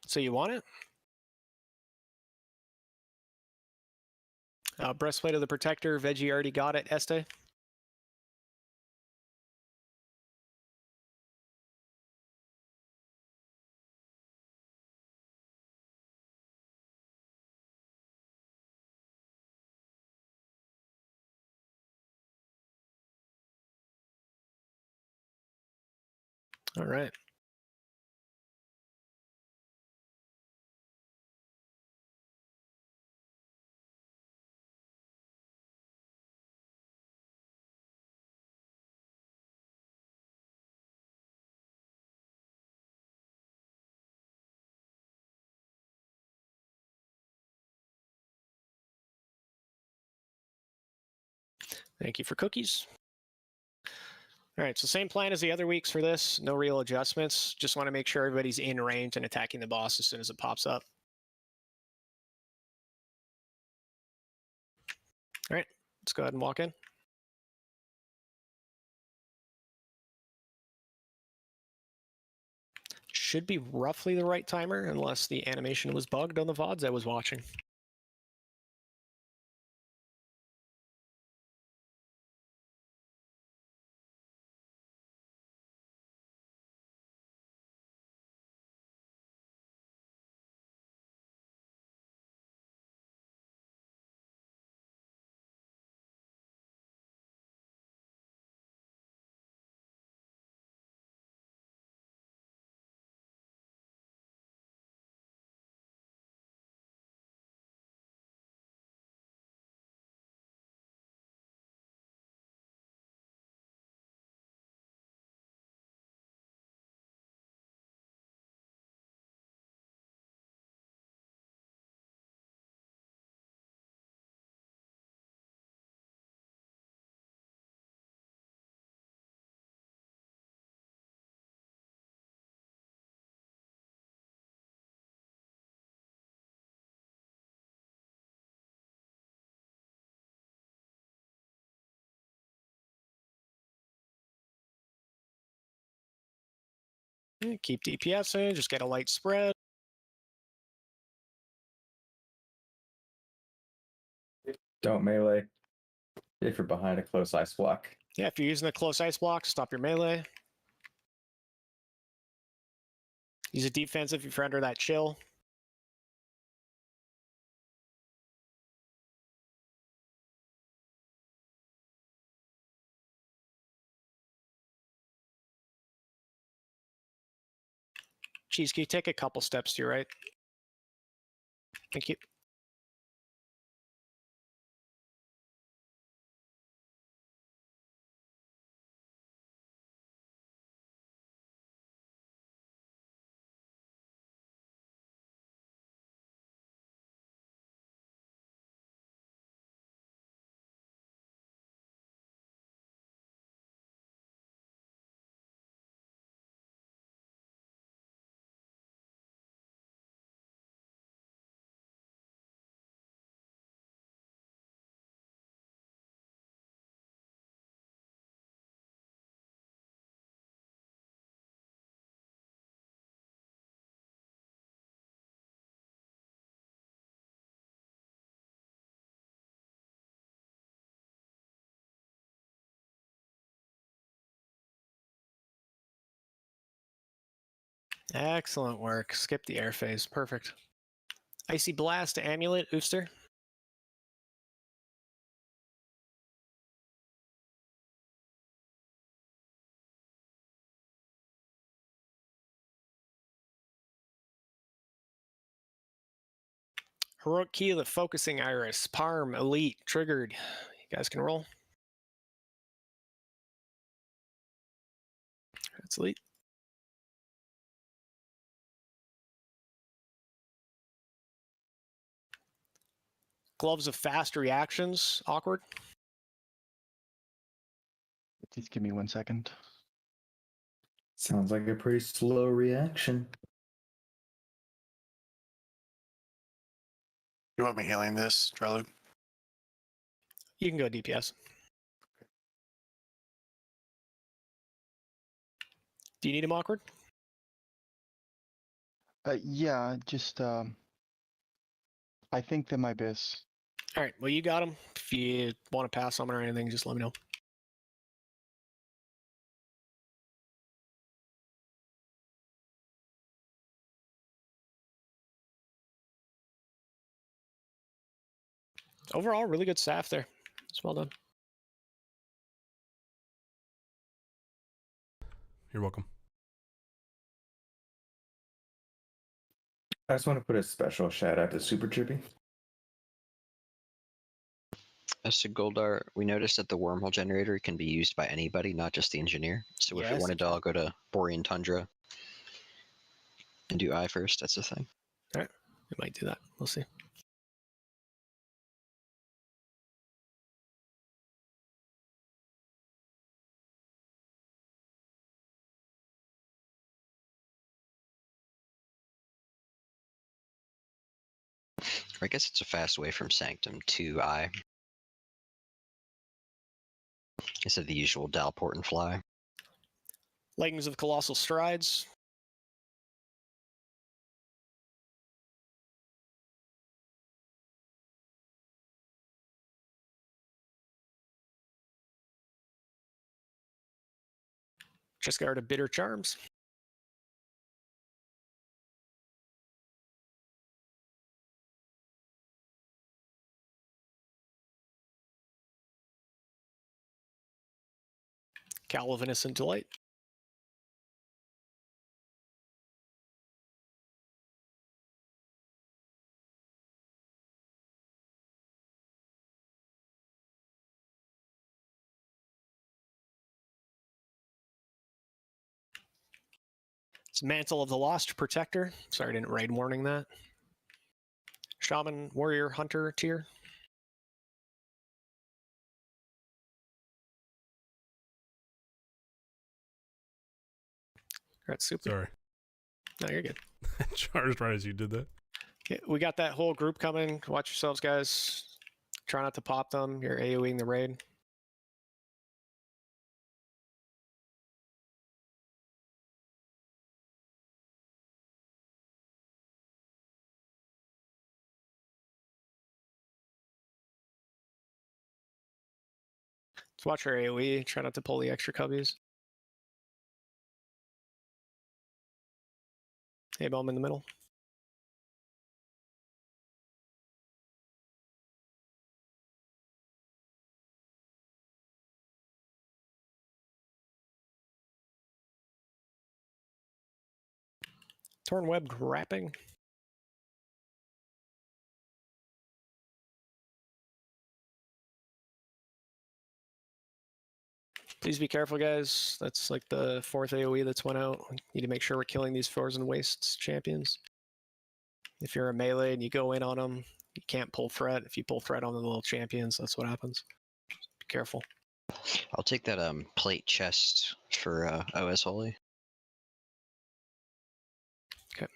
So you want it? Breastplate of the Protector. Veggie already got it. Este. All right. Thank you for cookies. All right, so same plan as the other weeks for this. No real adjustments. Just want to make sure everybody's in range and attacking the boss as soon as it pops up. All right, let's go ahead and walk in. Should be roughly the right timer, unless the animation was bugged on the VODs I was watching. Keep DPSing, just get a light spread. Don't melee if you're behind a close ice block. Yeah, if you're using a close ice block, stop your melee. Use a defensive if you're under that chill. Cheese, can you take a couple steps to your right? Thank you. Excellent work. Skip the air phase. Perfect. Icy Blast to Amulet, Ooster. Heroic Keela, Focusing Iris, Parm, Elite, triggered. You guys can roll. That's Elite. Gloves of Fast Reactions, Awkward. Just give me 1 second. Sounds like a pretty slow reaction. You want me healing this, Drelug? You can go DPS. Do you need him, Awkward? Yeah, just I think they're my best. All right, well, you got him. If you want to pass on or anything, just let me know. Overall, really good staff there. It's well done. You're welcome. I just want to put a special shout out to Super Chippy. As to Goldar, we noticed that the wormhole generator can be used by anybody, not just the engineer. So if Yes, we wanted to all go to Borean Tundra and do I first, that's the thing. All right, we might do that. We'll see. Or I guess it's a fast way from Sanctum to I. Instead of the usual Dalport and fly. Lightnings of Colossal Strides. Just got rid of Bitter Charms. Calvinus Delight. It's Mantle of the Lost Protector. Sorry, I didn't raid warning that. Shaman, Warrior, Hunter tier. That's super. Sorry. No, you're good. Charged right as you did that. Okay, we got that whole group coming. Watch yourselves, guys. Try not to pop them. You're AoEing the raid. Let's watch our AoE. Try not to pull the extra cubbies. Hey, bomb in the middle. Torn webbed wrapping. Please be careful, guys. That's like the 4th AoE that's went out. We need to make sure we're killing these Frozen Wastes champions. If you're a melee and you go in on them, you can't pull threat. If you pull threat on the little champions, that's what happens. Be careful. I'll take that plate chest for OS Holy. Okay.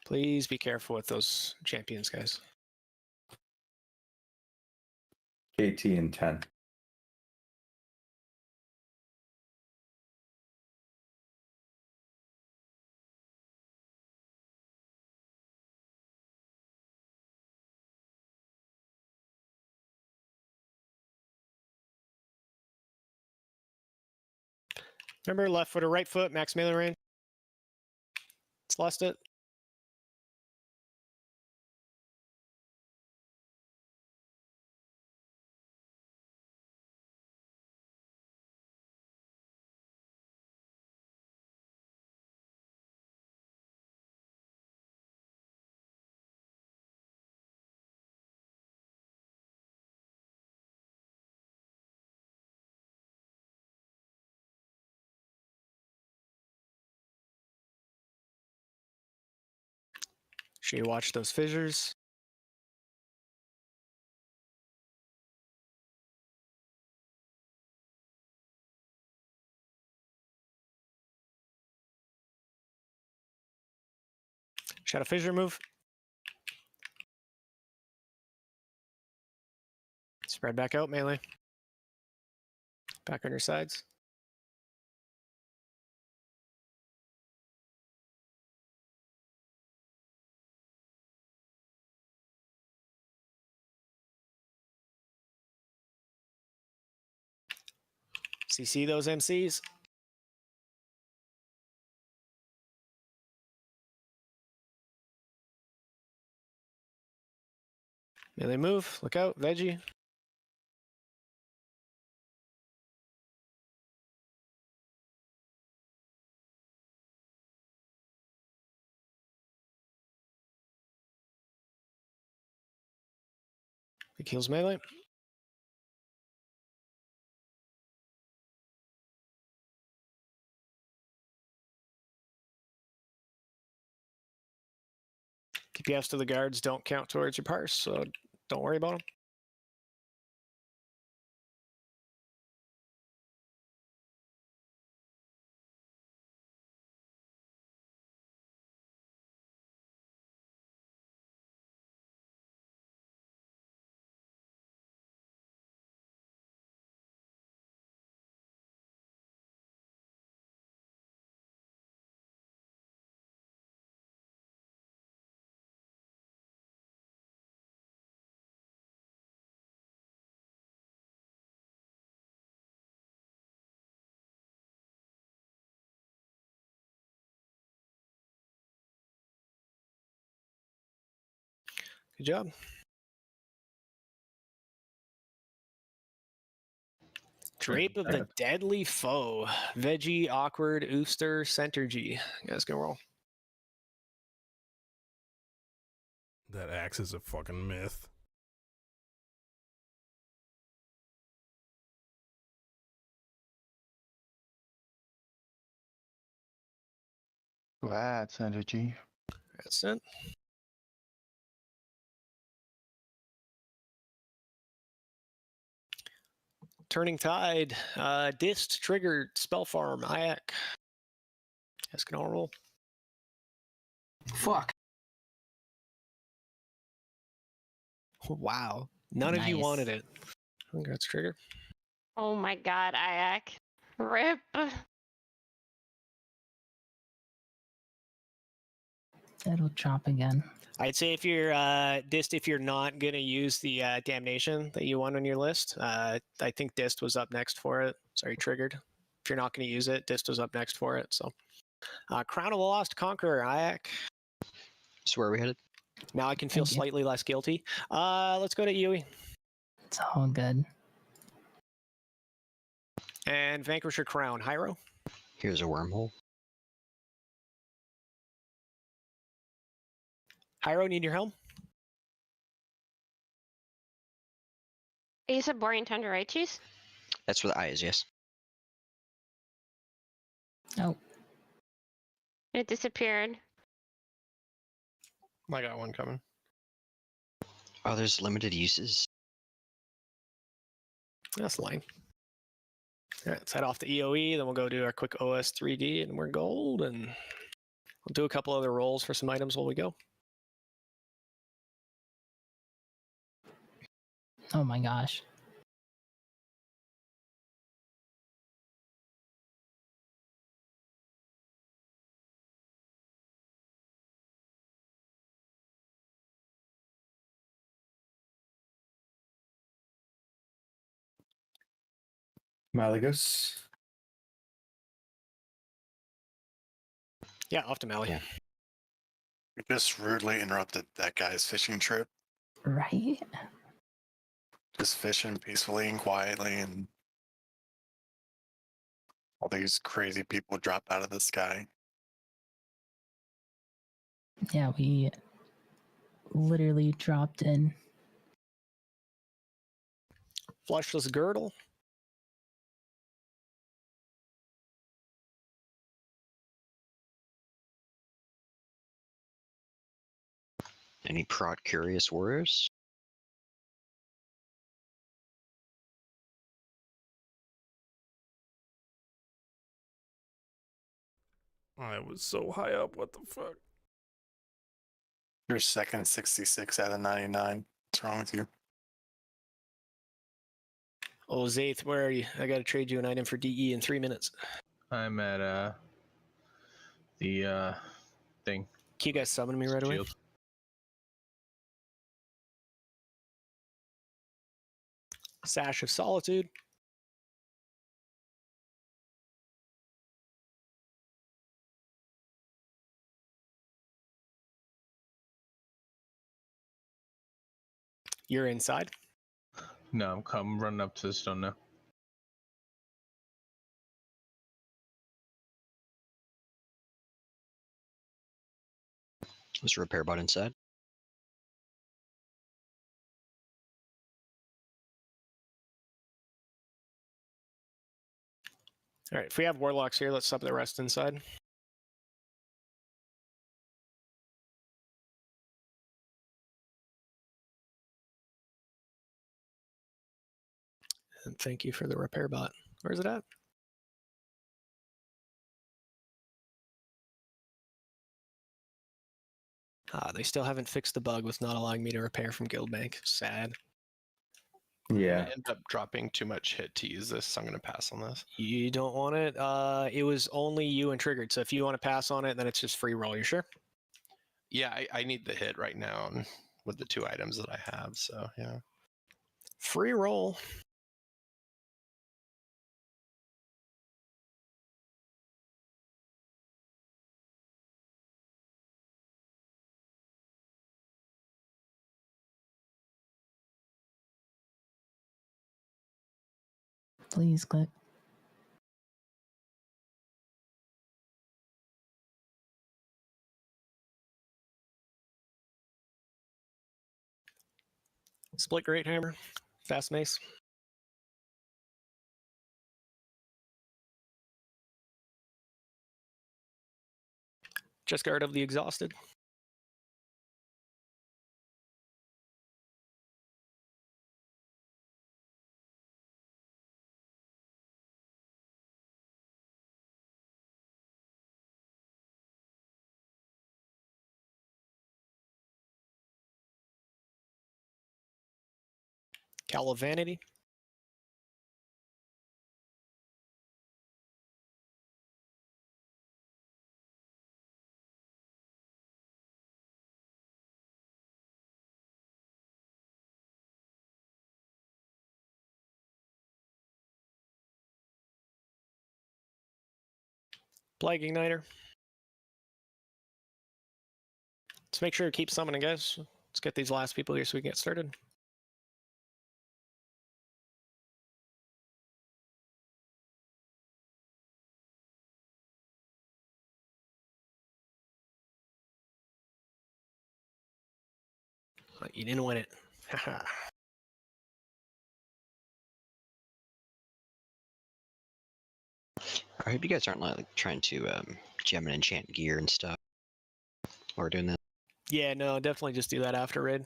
Please be careful with those champions, guys. KT and 10. Remember, left foot or right foot, max melee range. It's lost it. Should you watch those fissures? Shadow fissure move. Spread back out, melee. Back on your sides. CC those MCs. Melee move. Look out, veggie. Big heals melee. DPS to the guards don't count towards your parse, so don't worry about them. Good job. Drape of the Deadly Foe. Veggie, Awkward, Ooster, Center G. You guys can roll. That axe is a fucking myth. That's energy. That's it. Turning Tide. Dist, triggered, spell farm, Ayak. You guys can all roll. Fuck. Wow. None of you Nice. wanted it. Congrats, trigger. Oh my god, Ayak. Rip. It'll chop again. I'd say if you're Dist, if you're not gonna use the damnation that you want on your list, I think Dist was up next for it. Sorry, triggered. If you're not gonna use it, Dist was up next for it. So, Crown of the Lost Conqueror, Ayak. So where are we headed? Now I can feel Thank you. slightly less guilty. Let's go to EOE. It's all good. And Vanquisher Crown, Hyro. Here's a wormhole. Hyro, need your helm? You said Borean Tundra, right, Cheese? That's where the eye is, yes. Oh. It disappeared. I got one coming. Oh, there's limited uses. That's lame. All right, let's head off to EOE, then we'll go do our quick OS 3D, and we're gold. And We'll do a couple other rolls for some items while we go. Oh my gosh. Malagos. Yeah, off to Mally. Yeah. You just rudely interrupted that guy's fishing trip. Right? Just fishing peacefully and quietly, and all these crazy people drop out of the sky. Yeah, we literally dropped in. Flushless girdle. Any prod curious warriors? I was so high up. What the fuck? You're second, 66 out of 99. What's wrong with you? Oh, Zaith, where are you? I gotta trade you an item for DE in 3 minutes. I'm at the thing. Can you guys summon me right away? Shield. Sash of Solitude. You're inside. No, I'm running up to the stone now. There's a repair bot inside. All right, if we have warlocks here, let's sub the rest inside. And thank you for the repair bot. Where's it at? They still haven't fixed the bug with not allowing me to repair from Guildbank. Sad. Yeah. I end up dropping too much hit to use this, so I'm going to pass on this. You don't want it? It was only you and triggered, so if you want to pass on it, then it's just free roll. You sure? Yeah, I need the hit right now with the 2 items that I have, so yeah. Free roll. Please click. Split Great Hammer. Fast Mace. Just Guard of the Exhausted. Cal of Vanity. Plague Igniter. Let's make sure to keep summoning, guys. Let's get these last people here so we can get started. You didn't win it. Haha. I hope you guys aren't like trying to gem and enchant gear and stuff while we're doing this. Yeah, no, definitely just do that after raid.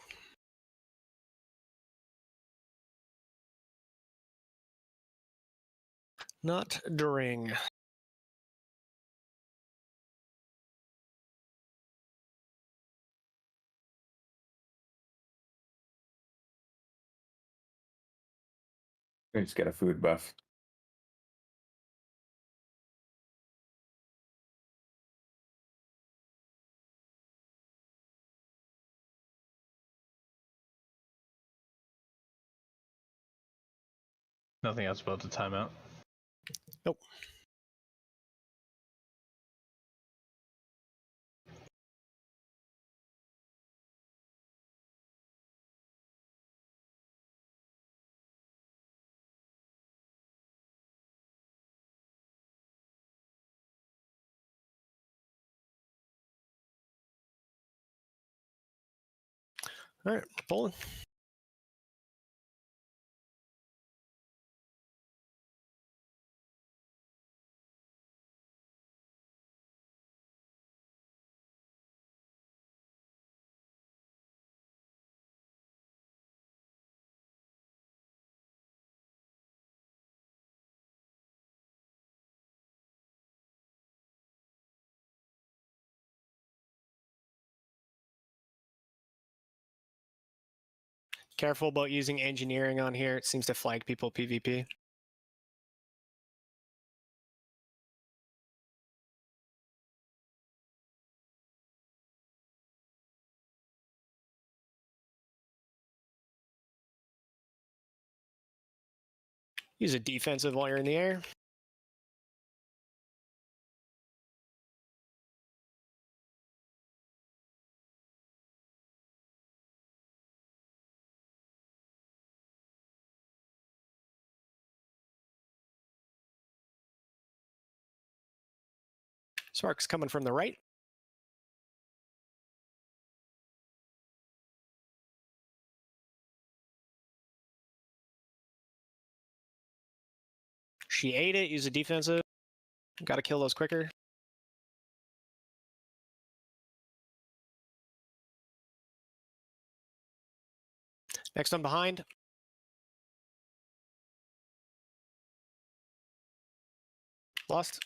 Not during. I just get a food buff. Nothing else about the timeout. Nope. All right, pulling. Careful about using engineering on here. It seems to flag people PvP. Use a defensive while you're in the air. Spark's coming from the right. She ate it. Use a defensive. Got to kill those quicker. Next one behind. Lost.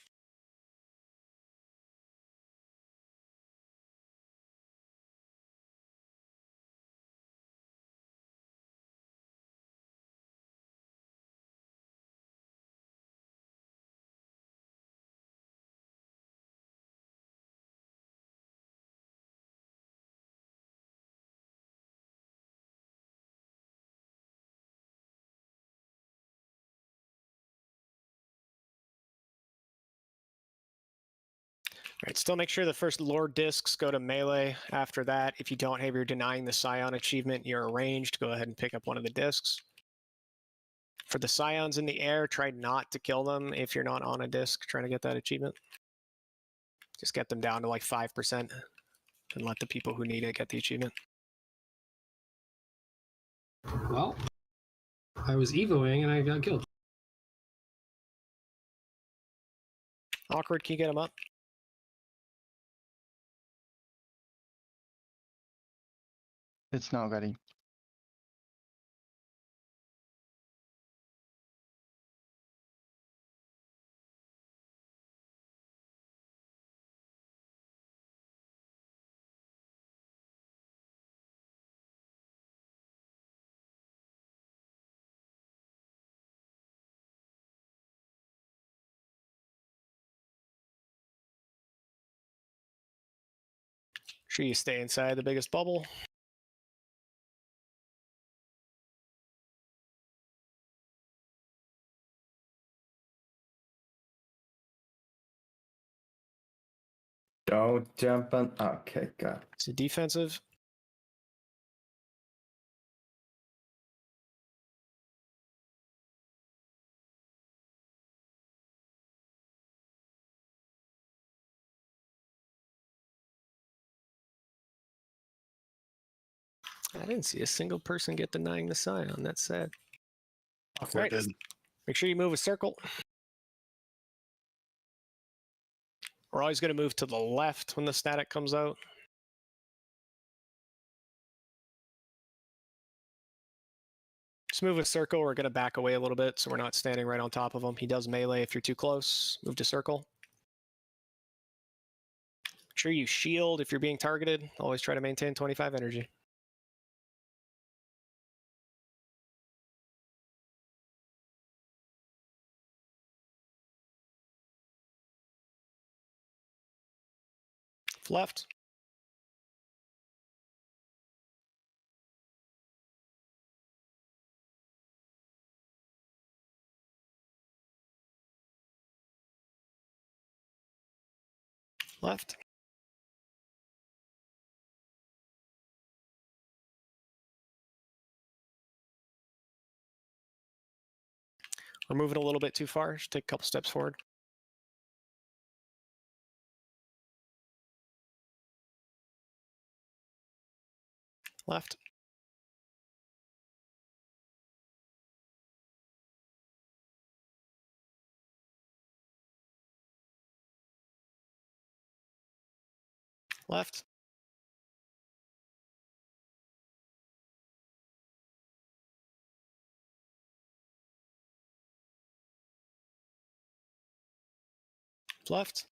All right, still make sure the first lore discs go to melee. After that, if you don't have your denying the Scion achievement, you're ranged. Go ahead and pick up one of the discs. For the Scions in the air, try not to kill them if you're not on a disc trying to get that achievement. Just get them down to like 5% and let the people who need it get the achievement. Well, I was evoing and I got killed. Awkward, can you get them up? It's not ready. Sure you stay inside the biggest bubble. Don't jump on. Okay, got it. It's a defensive. I didn't see a single person get denying the Scion. That's sad. Right. Make sure you move a circle. We're always going to move to the left when the static comes out. Just move a circle. We're going to back away a little bit so we're not standing right on top of him. He does melee if you're too close. Move to circle. Make sure you shield if you're being targeted. Always try to maintain 25 energy. Left. Left. We're moving a little bit too far. Just take a couple steps forward. Left. Left. Left.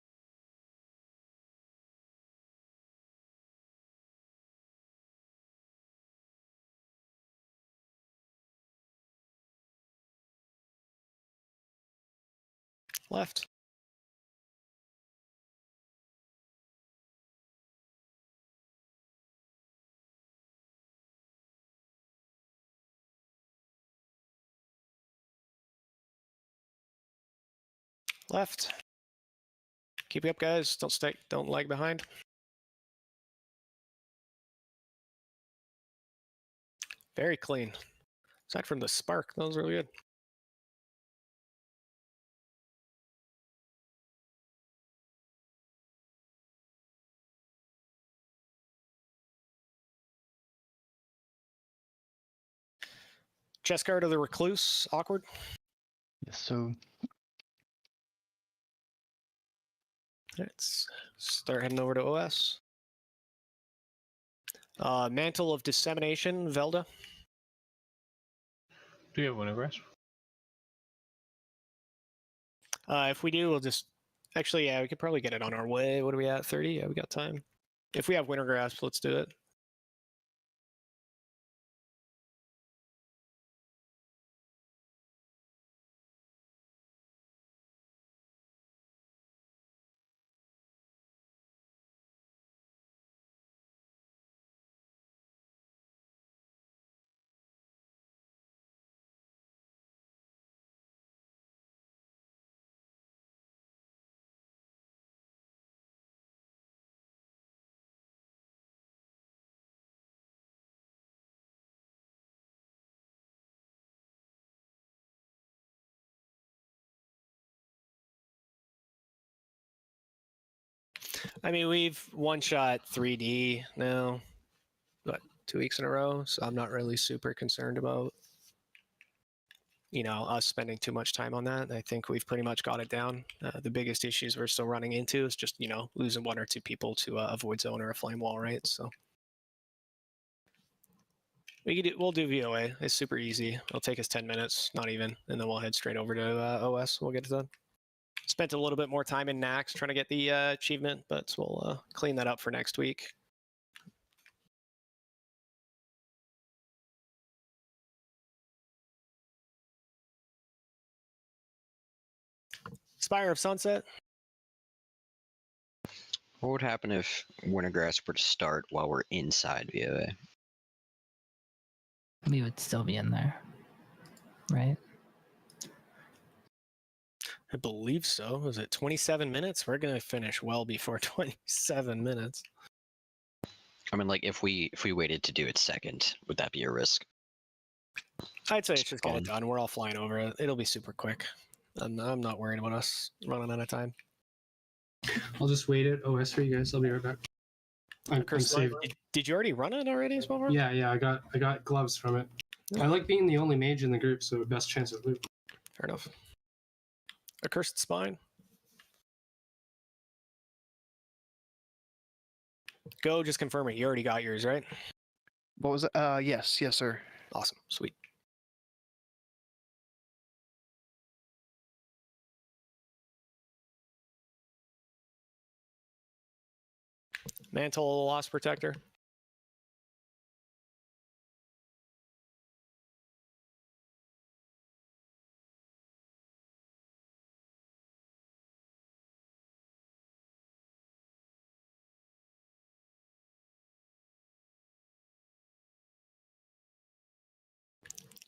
Left. Left. Keep it up, guys. Don't lag behind. Very clean. Aside from the spark, that was really good. Chest guard of the recluse, awkward. Yes, so Let's start heading over to OS. Mantle of dissemination, Velda. Do you have winter grasp? If we do, we'll just actually, yeah, we could probably get it on our way. What are we at? 30? Yeah, we got time. If we have winter grasp, let's do it. I mean, we've one-shot 3D now, what, 2 weeks in a row, so I'm not really super concerned about, us spending too much time on that. I think we've pretty much got it down. The biggest issues we're still running into is just, losing 1 or 2 people to a void zone or a flame wall, right? So we'll do VOA. It's super easy. It'll take us 10 minutes, not even, and then we'll head straight over to OS. We'll get it done. Spent a little bit more time in Naxx trying to get the achievement, but we'll clean that up for next week. Spire of Sunset. What would happen if winter grasp were to start while we're inside VOA? We would still be in there, right? I believe so. Was it 27 minutes? We're gonna finish well before 27 minutes. I mean, like if we waited to do it second, would that be a risk? I'd say it's just get it done. We're all flying over it. It'll be super quick. I'm not worried about us running out of time. I'll just wait at OS for you guys. I'll be right back. I'm saved. Did you already run it already, Spellborn? Yeah. I got gloves from it. I like being the only mage in the group, so best chance of loot. Fair enough. Accursed Spine. Go, just confirm it. You already got yours, right? What was it? Yes, sir. Awesome, sweet. Mantle Loss Protector.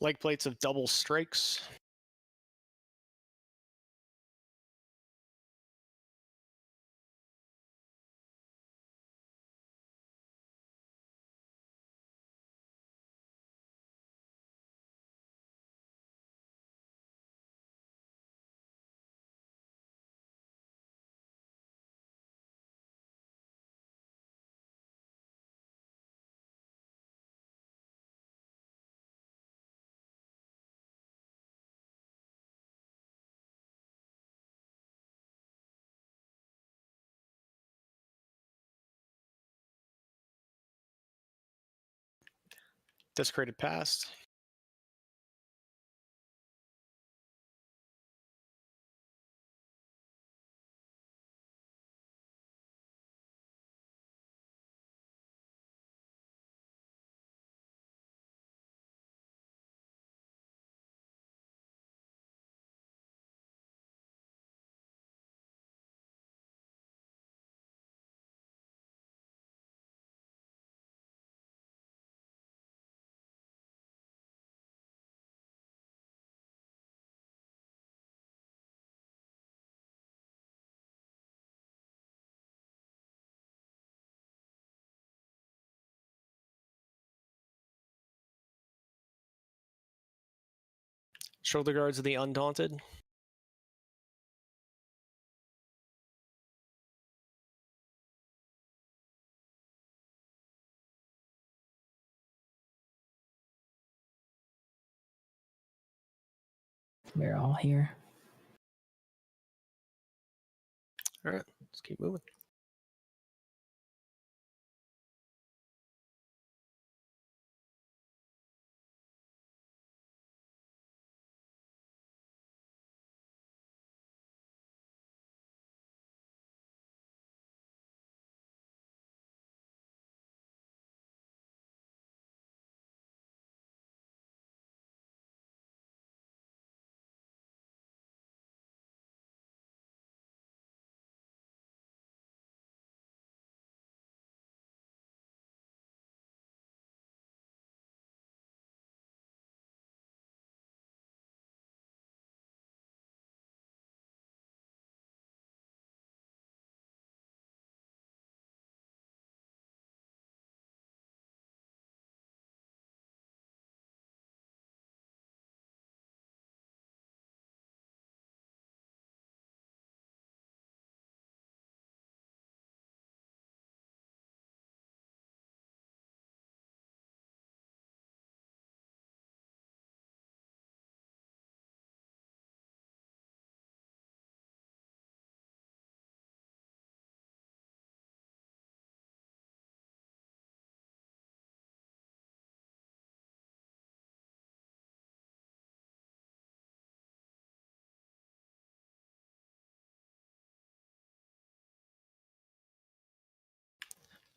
Leg plates of double strikes. Desecrated Past. Shoulder guards of the Undaunted. We're all here. All right, let's keep moving.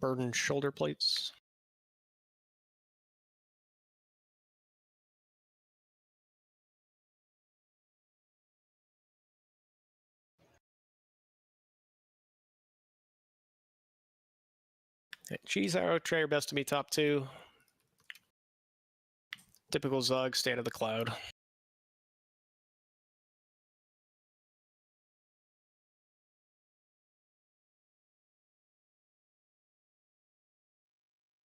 Burden shoulder plates. Cheese arrow, try your best to be top 2. Typical Zug, stay out of the cloud.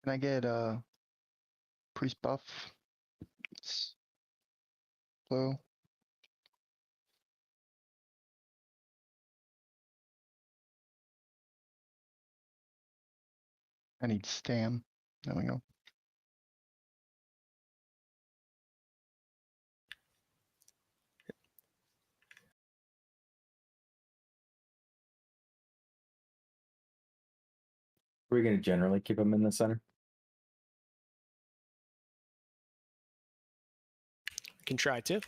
Can I get priest buff? Slow. I need stam. There we go. We're going to generally keep them in the center. Can try to.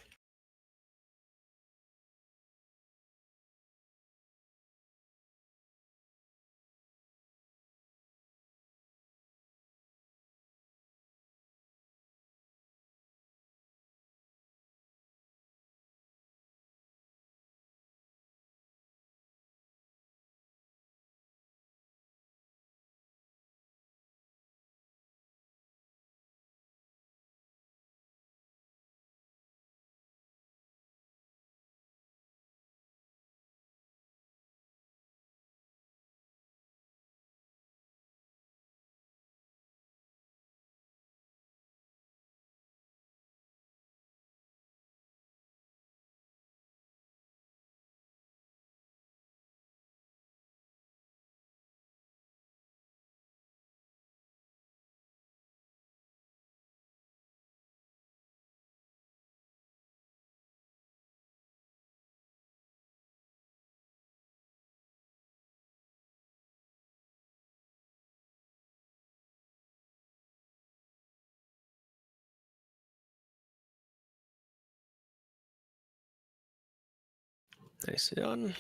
Nicely done.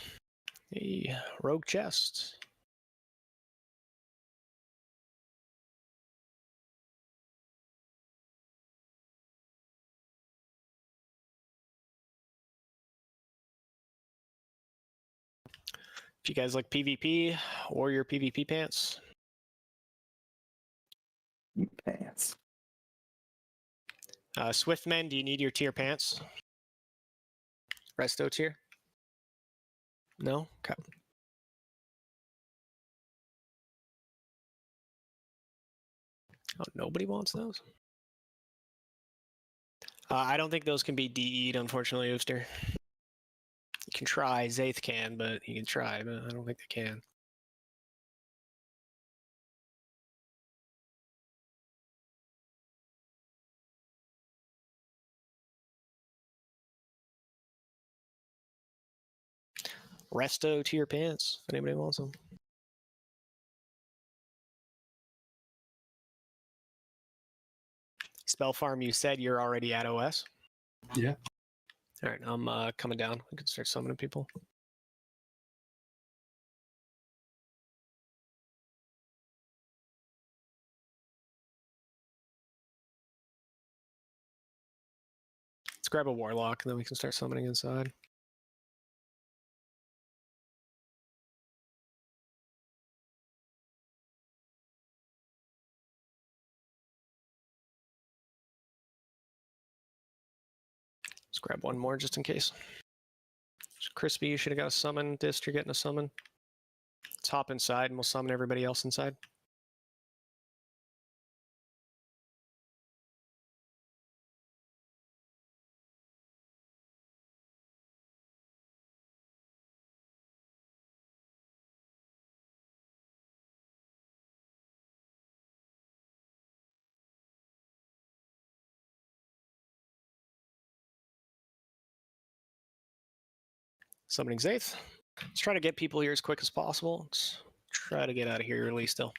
A rogue chest. If you guys like PvP, warrior PvP pants. Pants. Swiftmen, do you need your tier pants? Resto tier? No? Okay. Oh, nobody wants those? I don't think those can be DE'd, unfortunately, Ooster. You can try. Zaith can, but you can try, but I don't think they can. Resto tier pants, if anybody wants them. Spell Farm, you said you're already at OS? Yeah. All right, I'm coming down. We can start summoning people. Let's grab a Warlock, and then we can start summoning inside. Let's grab one more just in case. Crispy, you should have got a summon. Dist, you're getting a summon. Let's hop inside, and we'll summon everybody else inside. Summoning Zaith. Let's try to get people here as quick as possible. Let's try to get out of here early still.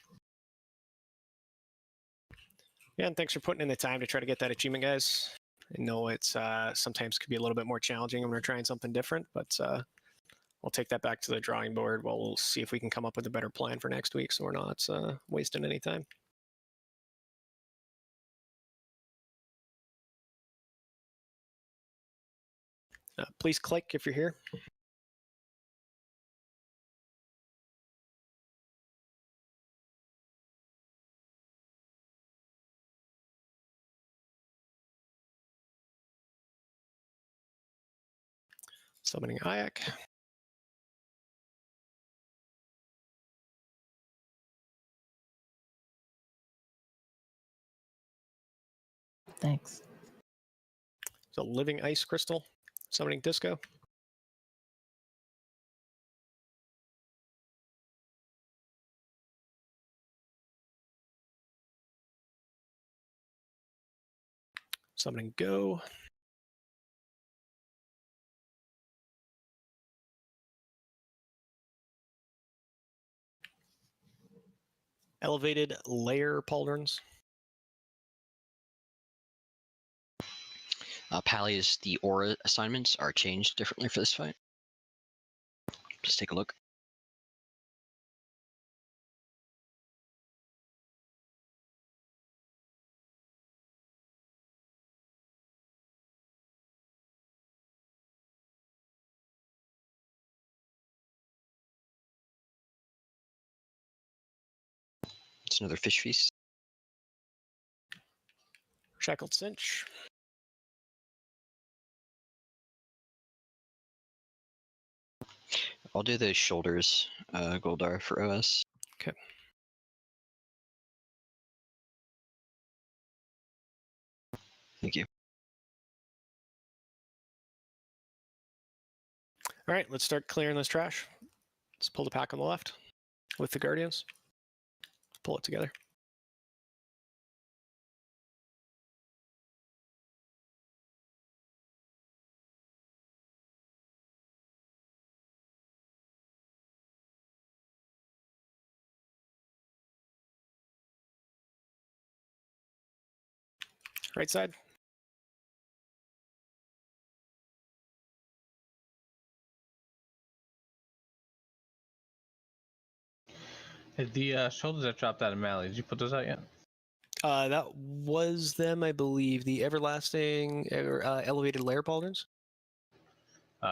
Yeah, and thanks for putting in the time to try to get that achievement, guys. I know it's sometimes could be a little bit more challenging when we're trying something different, but we'll take that back to the drawing board. We'll see if we can come up with a better plan for next week so we're not wasting any time. Please click if you're here. Summoning Ayak. Thanks. So Living Ice Crystal. Summoning Disco. Summoning Go. Elevated Layer Pauldrons. Pally's, the aura assignments are changed differently for this fight. Just take a look. It's another fish feast. Shackled Cinch. I'll do the shoulders, Goldar for OS. Okay. Thank you. All right, let's start clearing this trash. Let's pull the pack on the left with the Guardians. Pull it together. Right side. Hey, the shoulders that dropped out of Mally, did you put those out yet? That was them, I believe. The everlasting elevated layer pauldrons.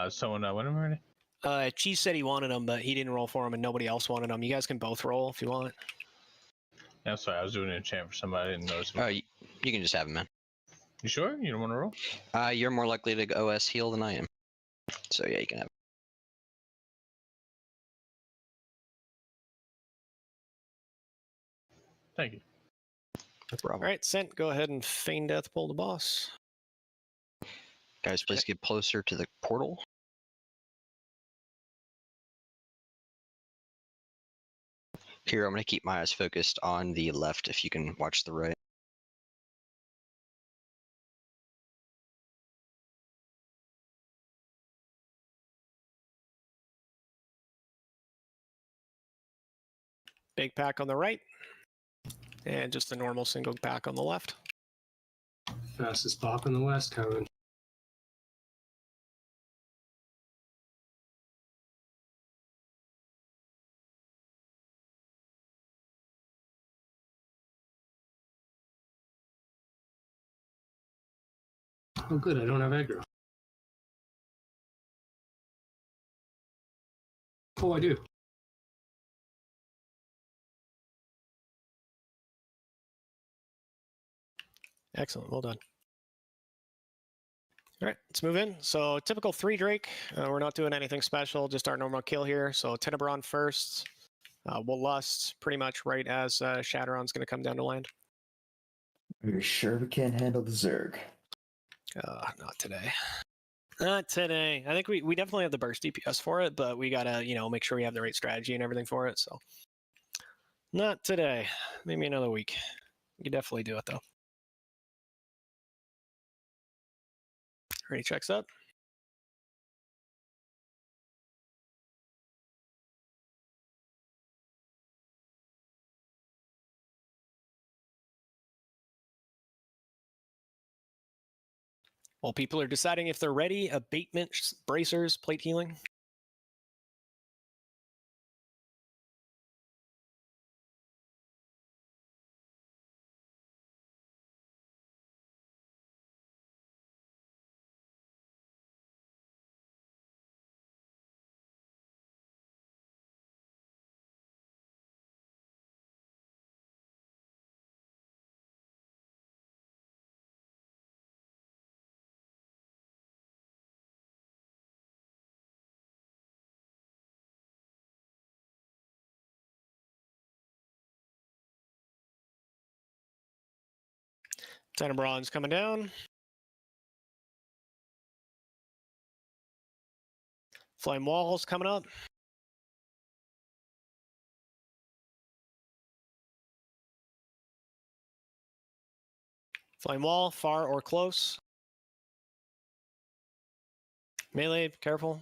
Someone went them already? Cheese said he wanted them, but he didn't roll for them, and nobody else wanted them. You guys can both roll if you want. Yeah, I'm sorry, I was doing a chant for somebody. I didn't notice him. Oh, you can just have him, man. You sure? You don't want to roll? You're more likely to OS heal than I am. So yeah, you can have him. Thank you. No problem. All right, Sent, go ahead and feign death pull the boss. Guys, please get closer to the portal. Here, I'm going to keep my eyes focused on the left if you can watch the right. Big pack on the right. And just a normal single pack on the left. Fastest pop in the West coming. Oh, good. I don't have aggro. Oh, I do. Excellent. Well done. All right, let's move in. So typical 3 Drake. We're not doing anything special, just our normal kill here. So Tenebron first. We'll Lust pretty much right as Shatteron's going to come down to land. Are you sure we can't handle the Zerg? Not today. Not today. I think we definitely have the burst DPS for it, but we gotta, make sure we have the right strategy and everything for it. So not today. Maybe another week. We can definitely do it though. Ready, checks up. While people are deciding if they're ready, abatement, bracers, plate healing. Tenebron's coming down. Flame Wall's coming up. Flame Wall, far or close. Melee, careful.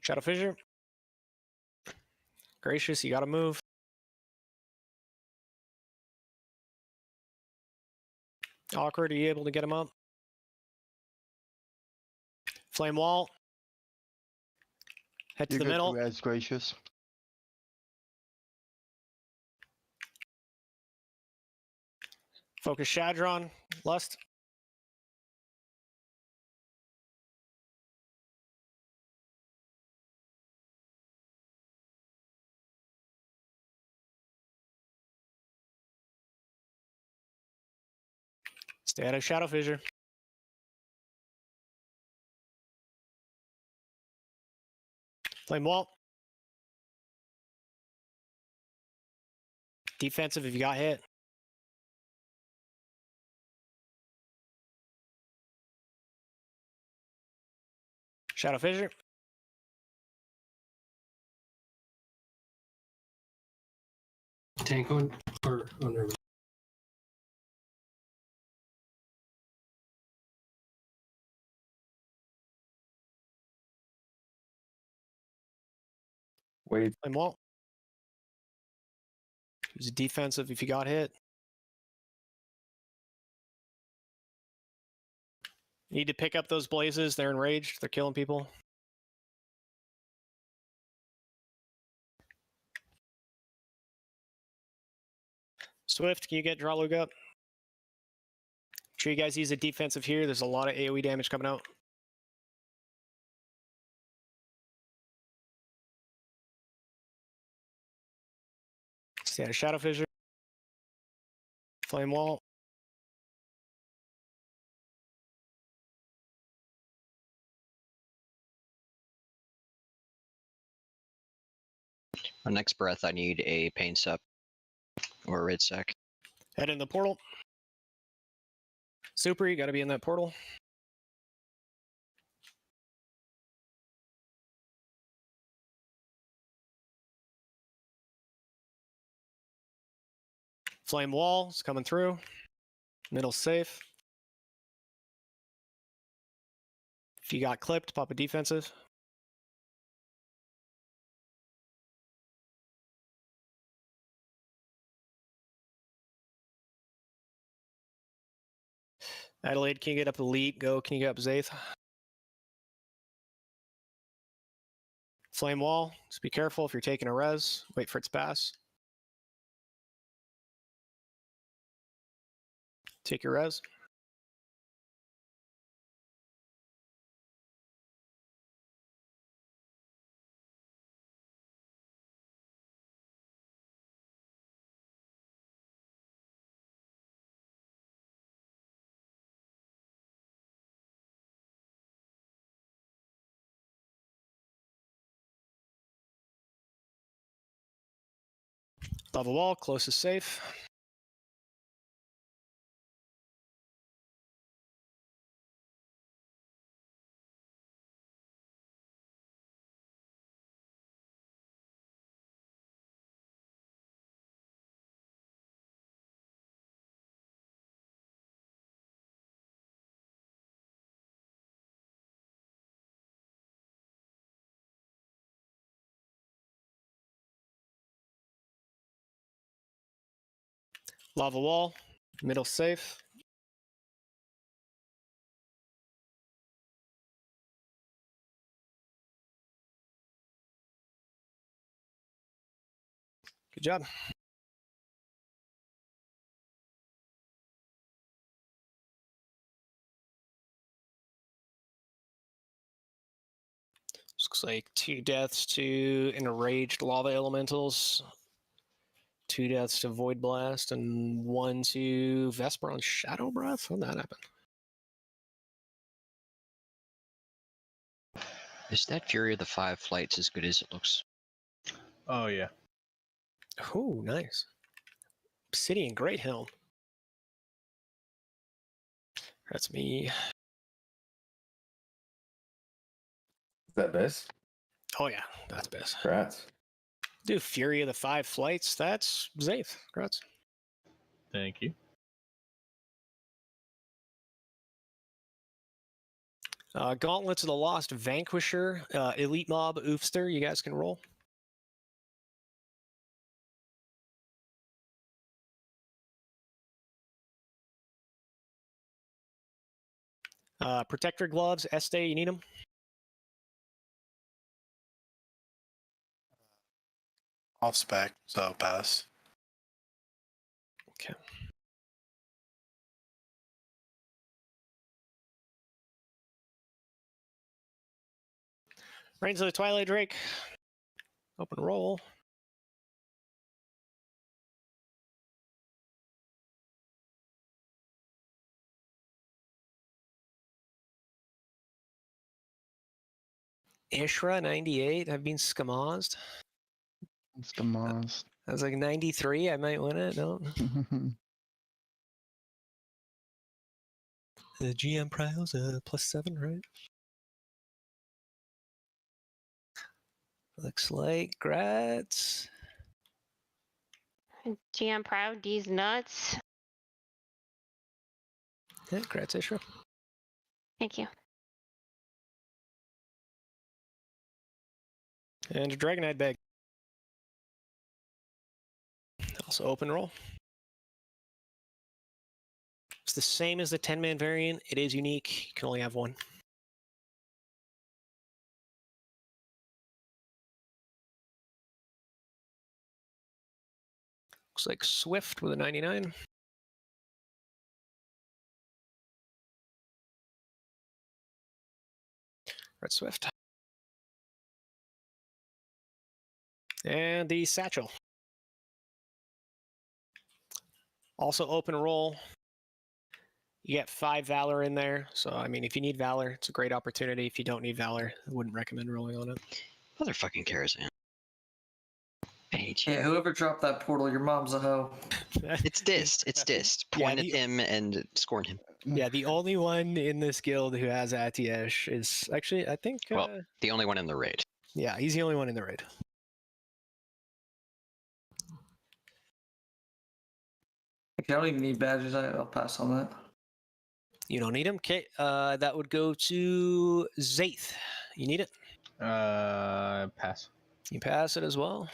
Shadow Fissure. Gracious, you gotta move. Awkward, are you able to get him up? Flame Wall. Head to the middle. As Gracious. Focus Shadron. Lust. Stay out of Shadow Fissure. Flame Wall. Defensive if you got hit. Shadow Fissure. Tank on or under. Wait. Flame Wall. Use defensive if you got hit. Need to pick up those blazes. They're enraged. They're killing people. Swift, can you get draw lug up? Sure you guys use a defensive here. There's a lot of AoE damage coming out. Stand a shadow fissure. Flame wall. On next breath, I need a pain sup or a red sack. Head in the portal. Super, you gotta be in that portal. Flame wall is coming through. Middle safe. If you got clipped, pop a defensive. Adelaide, can you get up elite? Go, can you get up Zaith? Flame wall, just be careful if you're taking a res. Wait for its pass. Take your res. Lava wall, close is safe. Lava wall, middle safe. Good job. Looks like 2 deaths to enraged lava elementals, 2 deaths to void blast, and 1 to Vesper on shadow breath. How'd that happen? Is that Fury of the 5 flights as good as it looks? Oh yeah. Oh, nice. Obsidian Great Helm. That's me. Is that this? Oh yeah, that's best. Congrats. Dude, Fury of the 5 flights. That's Zaith. Congrats. Thank you. Gauntlets of the Lost Vanquisher, Elite Mob, Oofster. You guys can roll. Protector gloves, Este, you need them? Off spec, so pass. Okay. Reigns of the Twilight Drake. Open roll. Ishra 98. I've been skamazed. Skamazed. I was like 93. I might win it. No. The GM Prio's +7, right? Looks like Gratz. GM proud, D's nuts. Yeah, Gratz Ishra. Thank you. And a Dragonite bag. Also open roll. It's the same as the 10-man variant. It is unique. You can only have one. Looks like Swift with a 99. Red Swift. And the Satchel. Also open roll. You get 5 Valor in there. So, I mean, if you need Valor, it's a great opportunity. If you don't need Valor, I wouldn't recommend rolling on it. Motherfucking Karazhan. I hate you. Yeah, whoever dropped that portal, your mom's a hoe. It's dissed. It's dissed. Point at him and scorn him. Yeah, the only one in this guild who has Atiesh is actually, I think... well, the only one in the raid. Yeah, he's the only one in the raid. Okay, I don't even need badges. I'll pass on that. You don't need him? Okay, that would go to Zaith. You need it? Pass. You pass it as well.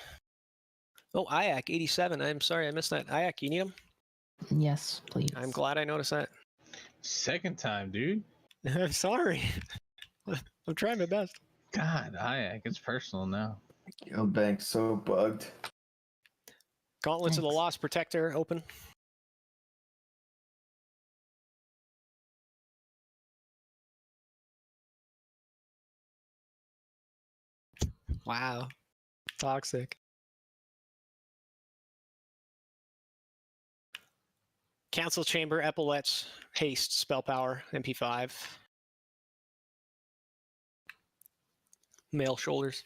Oh, Ayak, 87. I'm sorry, I missed that. Ayak, you need him? Yes, please. I'm glad I noticed that. Second time, dude. I'm sorry. I'm trying my best. God, Ayak, it's personal now. Guild Bank's so bugged. Gauntlets of the Lost Protector, open. Wow. Toxic. Council Chamber, Epaulets, Haste, Spell Power, MP5. Male Shoulders.